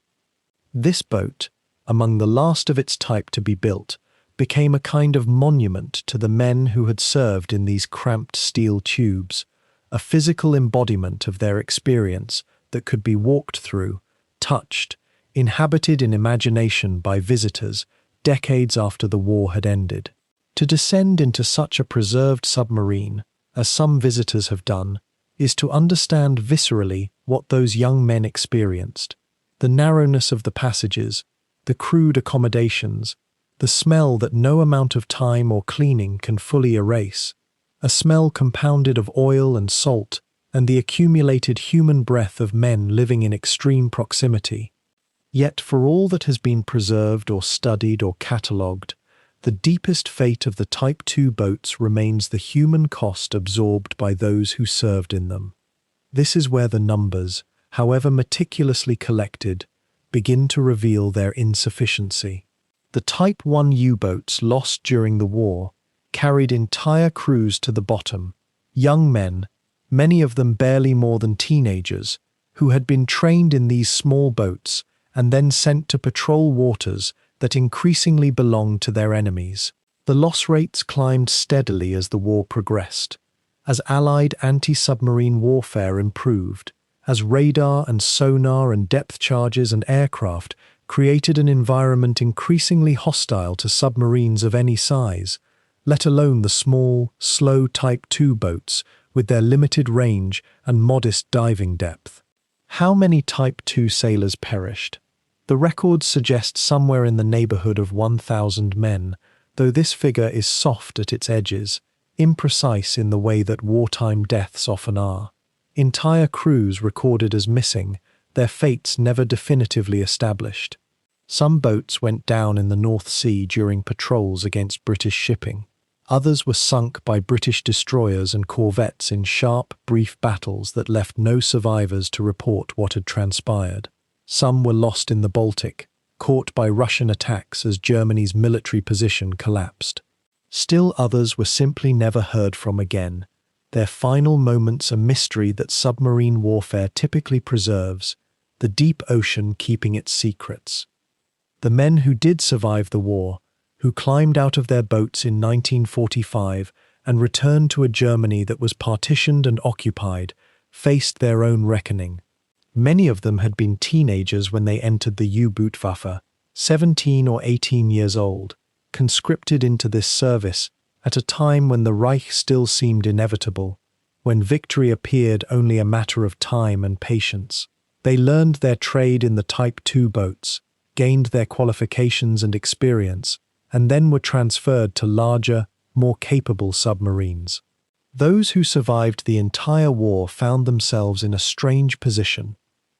This boat, among the last of its type to be built, became a kind of monument to the men who had served in these cramped steel tubes, a physical embodiment of their experience that could be walked through, touched, inhabited in imagination by visitors decades after the war had ended. To descend into such a preserved submarine, as some visitors have done, is to understand viscerally what those young men experienced. The narrowness of the passages, the crude accommodations, the smell that no amount of time or cleaning can fully erase, a smell compounded of oil and salt and the accumulated human breath of men living in extreme proximity. Yet for all that has been preserved or studied or catalogued, the deepest fate of the Type II boats remains the human cost absorbed by those who served in them. This is where the numbers, however meticulously collected, begin to reveal their insufficiency. The Type I U-boats lost during the war carried entire crews to the bottom, young men, many of them barely more than teenagers, who had been trained in these small boats and then sent to patrol waters that increasingly belonged to their enemies. The loss rates climbed steadily as the war progressed, as Allied anti-submarine warfare improved, as radar and sonar and depth charges and aircraft created an environment increasingly hostile to submarines of any size, let alone the small, slow Type II boats with their limited range and modest diving depth. How many Type II sailors perished? The records suggest somewhere in the neighborhood of 1,000 men, though this figure is soft at its edges, imprecise in the way that wartime deaths often are. Entire crews recorded as missing, their fates never definitively established. Some boats went down in the North Sea during patrols against British shipping. Others were sunk by British destroyers and corvettes in sharp, brief battles that left no survivors to report what had transpired. Some were lost in the Baltic, caught by Russian attacks as Germany's military position collapsed. Still others were simply never heard from again, their final moments a mystery that submarine warfare typically preserves, the deep ocean keeping its secrets. The men who did survive the war, who climbed out of their boats in 1945 and returned to a Germany that was partitioned and occupied, faced their own reckoning. Many of them had been teenagers when they entered the U-Bootwaffe, 17 or 18 years old, conscripted into this service at a time when the Reich still seemed inevitable, when victory appeared only a matter of time and patience. They learned their trade in the Type II boats, gained their qualifications and experience, and then were transferred to larger, more capable submarines. Those who survived the entire war found themselves in a strange position.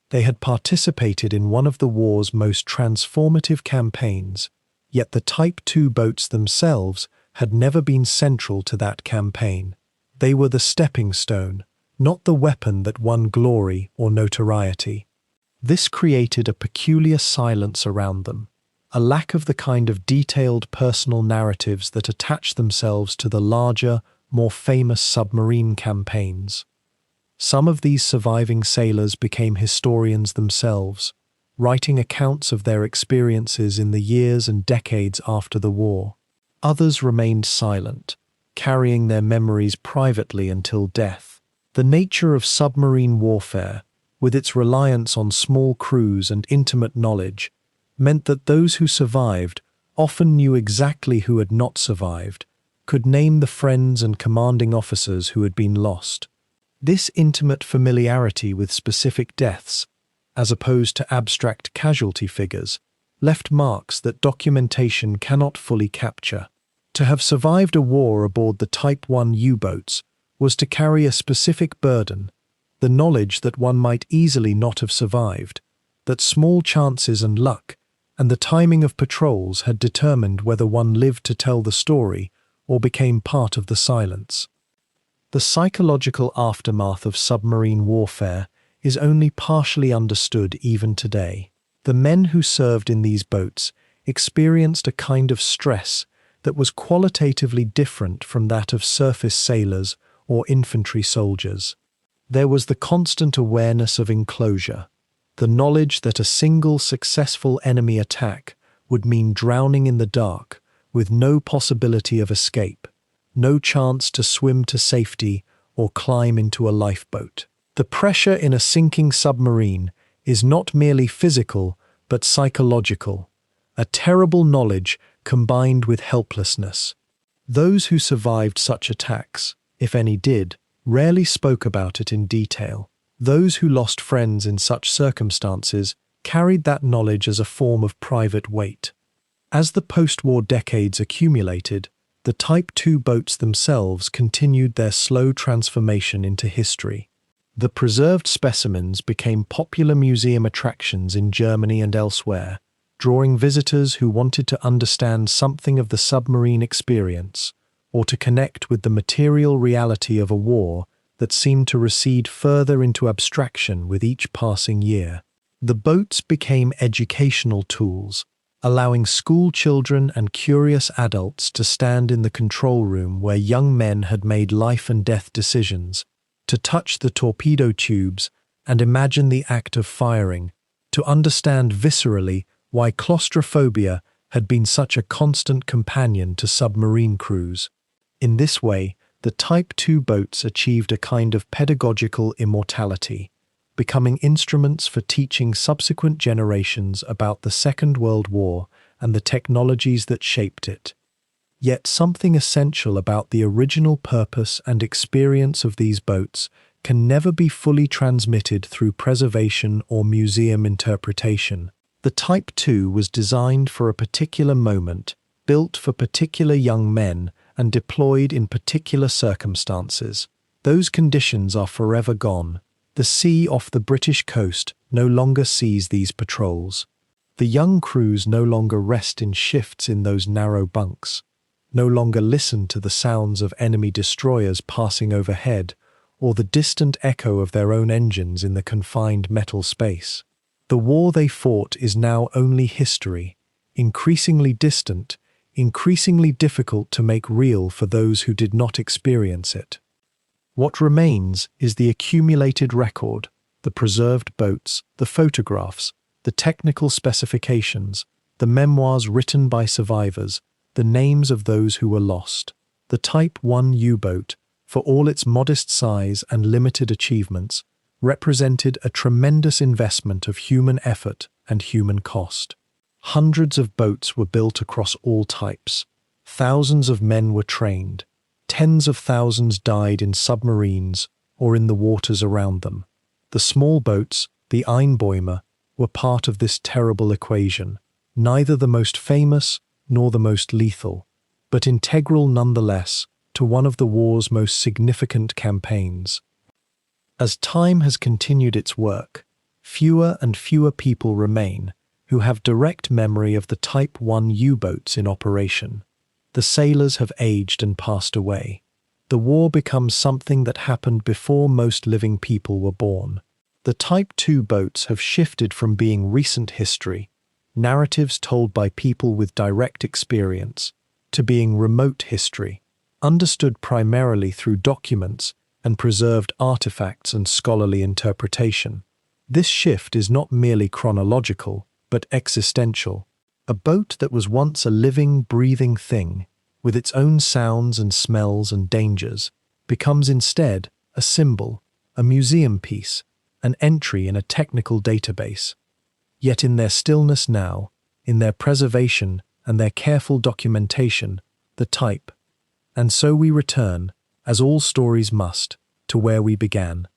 They had participated in one of the war's most transformative campaigns, yet the Type II boats themselves had never been central to that campaign. They were the stepping stone, not the weapon that won glory or notoriety. This created a peculiar silence around them, a lack of the kind of detailed personal narratives that attach themselves to the larger, more famous submarine campaigns. Some of these surviving sailors became historians themselves, writing accounts of their experiences in the years and decades after the war. Others remained silent, carrying their memories privately until death. The nature of submarine warfare, with its reliance on small crews and intimate knowledge, meant that those who survived often knew exactly who had not survived, could name the friends and commanding officers who had been lost. This intimate familiarity with specific deaths, as opposed to abstract casualty figures, left marks that documentation cannot fully capture. To have survived a war aboard the Type 1 U-boats was to carry a specific burden, the knowledge that one might easily not have survived, that small chances and luck and the timing of patrols had determined whether one lived to tell the story or became part of the silence. The psychological aftermath of submarine warfare is only partially understood even today. The men who served in these boats experienced a kind of stress that was qualitatively different from that of surface sailors or infantry soldiers. There was the constant awareness of enclosure, the knowledge that a single successful enemy attack would mean drowning in the dark with no possibility of escape, no chance to swim to safety or climb into a lifeboat. The pressure in a sinking submarine is not merely physical but psychological, a terrible knowledge combined with helplessness. Those who survived such attacks, if any did, rarely spoke about it in detail. Those who lost friends in such circumstances carried that knowledge as a form of private weight. As the post-war decades accumulated, the Type 2 boats themselves continued their slow transformation into history. The preserved specimens became popular museum attractions in Germany and elsewhere, drawing visitors who wanted to understand something of the submarine experience or to connect with the material reality of a war that seemed to recede further into abstraction with each passing year. The boats became educational tools, allowing school children and curious adults to stand in the control room where young men had made life and death decisions, to touch the torpedo tubes and imagine the act of firing, to understand viscerally why claustrophobia had been such a constant companion to submarine crews. In this way, the Type 2 boats achieved a kind of pedagogical immortality, becoming instruments for teaching subsequent generations about the Second World War and the technologies that shaped it. Yet something essential about the original purpose and experience of these boats can never be fully transmitted through preservation or museum interpretation. The Type 2 was designed for a particular moment, built for particular young men, and deployed in particular circumstances. Those conditions are forever gone. The sea off the British coast no longer sees these patrols. The young crews no longer rest in shifts in those narrow bunks, no longer listen to the sounds of enemy destroyers passing overhead or the distant echo of their own engines in the confined metal space. The war they fought is now only history, increasingly distant, increasingly difficult to make real for those who did not experience it. What remains is the accumulated record, the preserved boats, the photographs, the technical specifications, the memoirs written by survivors, the names of those who were lost. The Type 1 U-boat, for all its modest size and limited achievements, represented a tremendous investment of human effort and human cost. Hundreds of boats were built across all types. Thousands of men were trained. Tens of thousands died in submarines or in the waters around them. The small boats, the Einbäumer, were part of this terrible equation, neither the most famous nor the most lethal, but integral nonetheless to one of the war's most significant campaigns. As time has continued its work, fewer and fewer people remain who have direct memory of the Type 1 U-boats in operation. The sailors have aged and passed away. The war becomes something that happened before most living people were born. The Type 2 boats have shifted from being recent history, narratives told by people with direct experience, to being remote history, understood primarily through documents and preserved artifacts and scholarly interpretation. This shift is not merely chronological, but existential. A boat that was once a living, breathing thing, with its own sounds and smells and dangers, becomes instead a symbol, a museum piece, an entry in a technical database. Yet in their stillness now, in their preservation and their careful documentation, the type. And so we return, as all stories must, to where we began.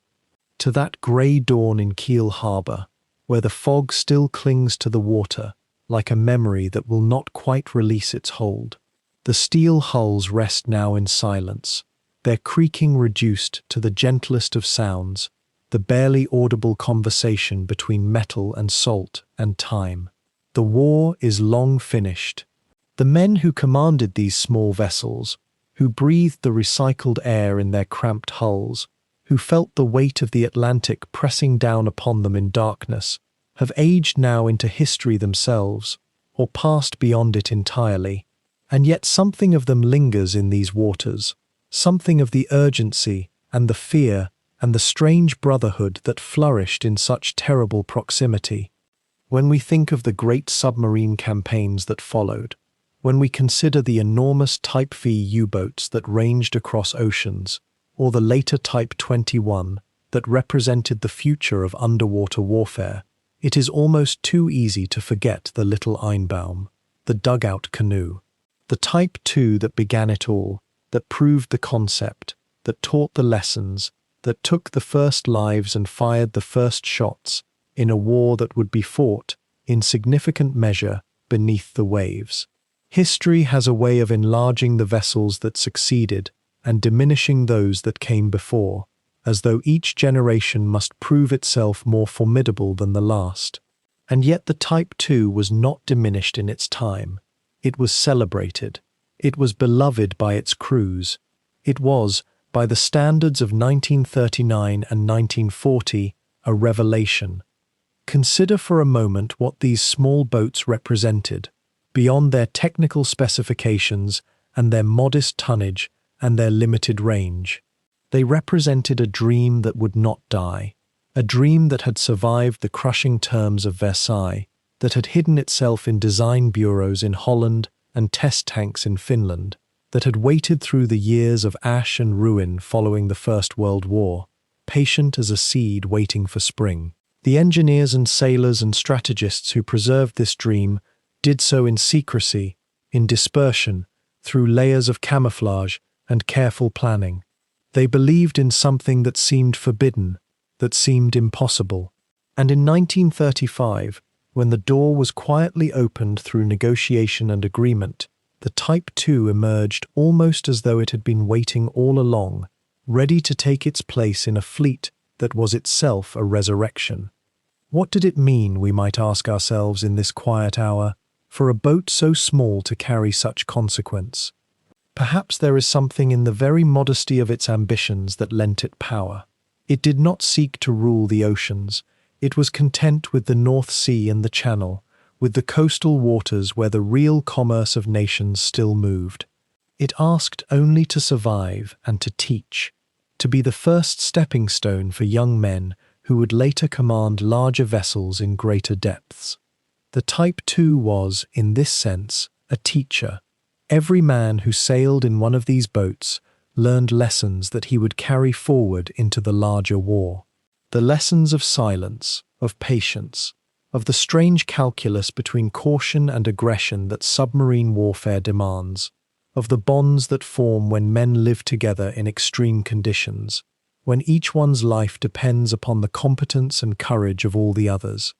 To that grey dawn in Kiel Harbour, where the fog still clings to the water, like a memory that will not quite release its hold. The steel hulls rest now in silence, their creaking reduced to the gentlest of sounds, the barely audible conversation between metal and salt and time. The war is long finished. The men who commanded these small vessels, who breathed the recycled air in their cramped hulls, who felt the weight of the Atlantic pressing down upon them in darkness, have aged now into history themselves, or passed beyond it entirely. And yet something of them lingers in these waters, something of the urgency and the fear and the strange brotherhood that flourished in such terrible proximity. When we think of the great submarine campaigns that followed, when we consider the enormous Type V U-boats that ranged across oceans, or the later Type 21 that represented the future of underwater warfare, it is almost too easy to forget the little Einbaum, the dugout canoe, the Type II that began it all, that proved the concept, that taught the lessons, that took the first lives and fired the first shots in a war that would be fought, in significant measure, beneath the waves. History has a way of enlarging the vessels that succeeded and diminishing those that came before, as though each generation must prove itself more formidable than the last. And yet the Type II was not diminished in its time. It was celebrated. It was beloved by its crews. It was, by the standards of 1939 and 1940, a revelation. Consider for a moment what these small boats represented, beyond their technical specifications and their modest tonnage and their limited range. They represented a dream that would not die, a dream that had survived the crushing terms of Versailles, that had hidden itself in design bureaus in Holland and test tanks in Finland, that had waited through the years of ash and ruin following the First World War, patient as a seed waiting for spring. The engineers and sailors and strategists who preserved this dream did so in secrecy, in dispersion, through layers of camouflage and careful planning. They believed in something that seemed forbidden, that seemed impossible. And in 1935, when the door was quietly opened through negotiation and agreement, the Type II emerged almost as though it had been waiting all along, ready to take its place in a fleet that was itself a resurrection. What did it mean, we might ask ourselves in this quiet hour, for a boat so small to carry such consequence? Perhaps there is something in the very modesty of its ambitions that lent it power. It did not seek to rule the oceans. It was content with the North Sea and the Channel, with the coastal waters where the real commerce of nations still moved. It asked only to survive and to teach, to be the first stepping stone for young men who would later command larger vessels in greater depths. The Type II was, in this sense, a teacher. Every man who sailed in one of these boats learned lessons that he would carry forward into the larger war. The lessons of silence, of patience, of the strange calculus between caution and aggression that submarine warfare demands, of the bonds that form when men live together in extreme conditions, when each one's life depends upon the competence and courage of all the others.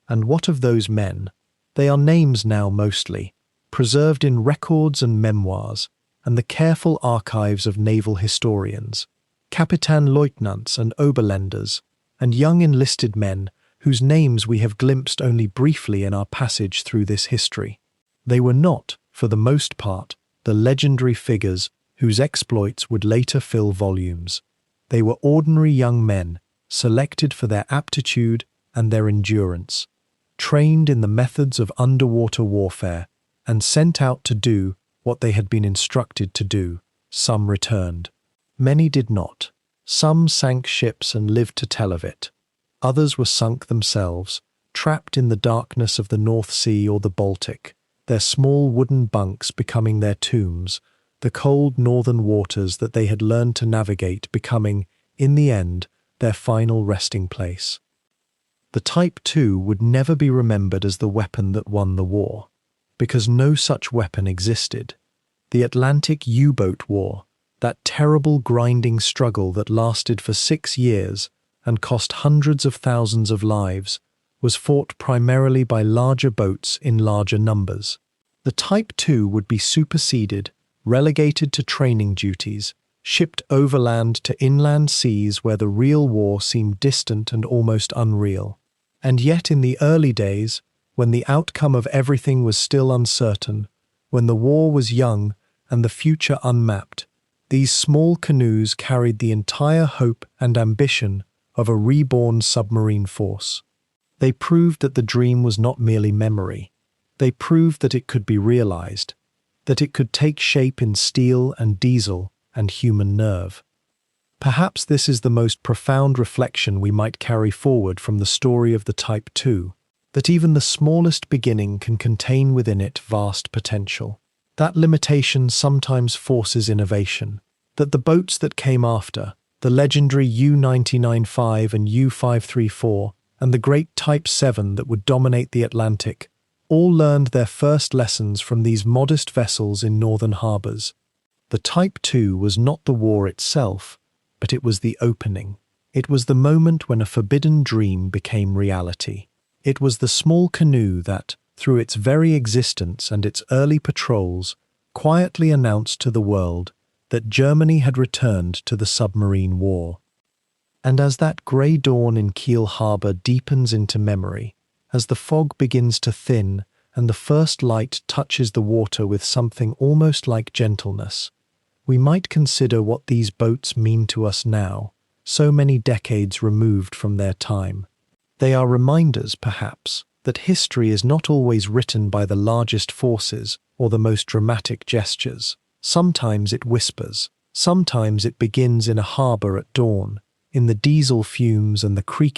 And what of those men? They are names now mostly, preserved in records and memoirs, and the careful archives of naval historians, Kapitanleutnants and Oberländers, and young enlisted men whose names we have glimpsed only briefly in our passage through this history. They were not, for the most part, the legendary figures whose exploits would later fill volumes. They were ordinary young men, selected for their aptitude and their endurance, trained in the methods of underwater warfare, and sent out to do what they had been instructed to do. Some returned. Many did not. Some sank ships and lived to tell of it. Others were sunk themselves, trapped in the darkness of the North Sea or the Baltic, their small wooden bunks becoming their tombs, the cold northern waters that they had learned to navigate becoming, in the end, their final resting place. The Type 2 would never be remembered as the weapon that won the war, because no such weapon existed. The Atlantic U-boat war, that terrible grinding struggle that lasted for 6 years and cost hundreds of thousands of lives, was fought primarily by larger boats in larger numbers. The Type 2 would be superseded, relegated to training duties, shipped overland to inland seas where the real war seemed distant and almost unreal. And yet in the early days, when the outcome of everything was still uncertain, when the war was young and the future unmapped, these small canoes carried the entire hope and ambition of a reborn submarine force. They proved that the dream was not merely memory. They proved that it could be realized, that it could take shape in steel and diesel and human nerve. Perhaps this is the most profound reflection we might carry forward from the story of the Type 2, that even the smallest beginning can contain within it vast potential. That limitation sometimes forces innovation, that the boats that came after, the legendary U-99-5 and U-534, and the great Type 7 that would dominate the Atlantic, all learned their first lessons from these modest vessels in northern harbors. The Type 2 was not the war itself, but it was the opening. It was the moment when a forbidden dream became reality. It was the small canoe that, through its very existence and its early patrols, quietly announced to the world that Germany had returned to the submarine war. And as that grey dawn in Kiel Harbour deepens into memory, as the fog begins to thin and the first light touches the water with something almost like gentleness, we might consider what these boats mean to us now, so many decades removed from their time. They are reminders, perhaps, that history is not always written by the largest forces or the most dramatic gestures. Sometimes it whispers. Sometimes it begins in a harbour at dawn, in the diesel fumes and the creaking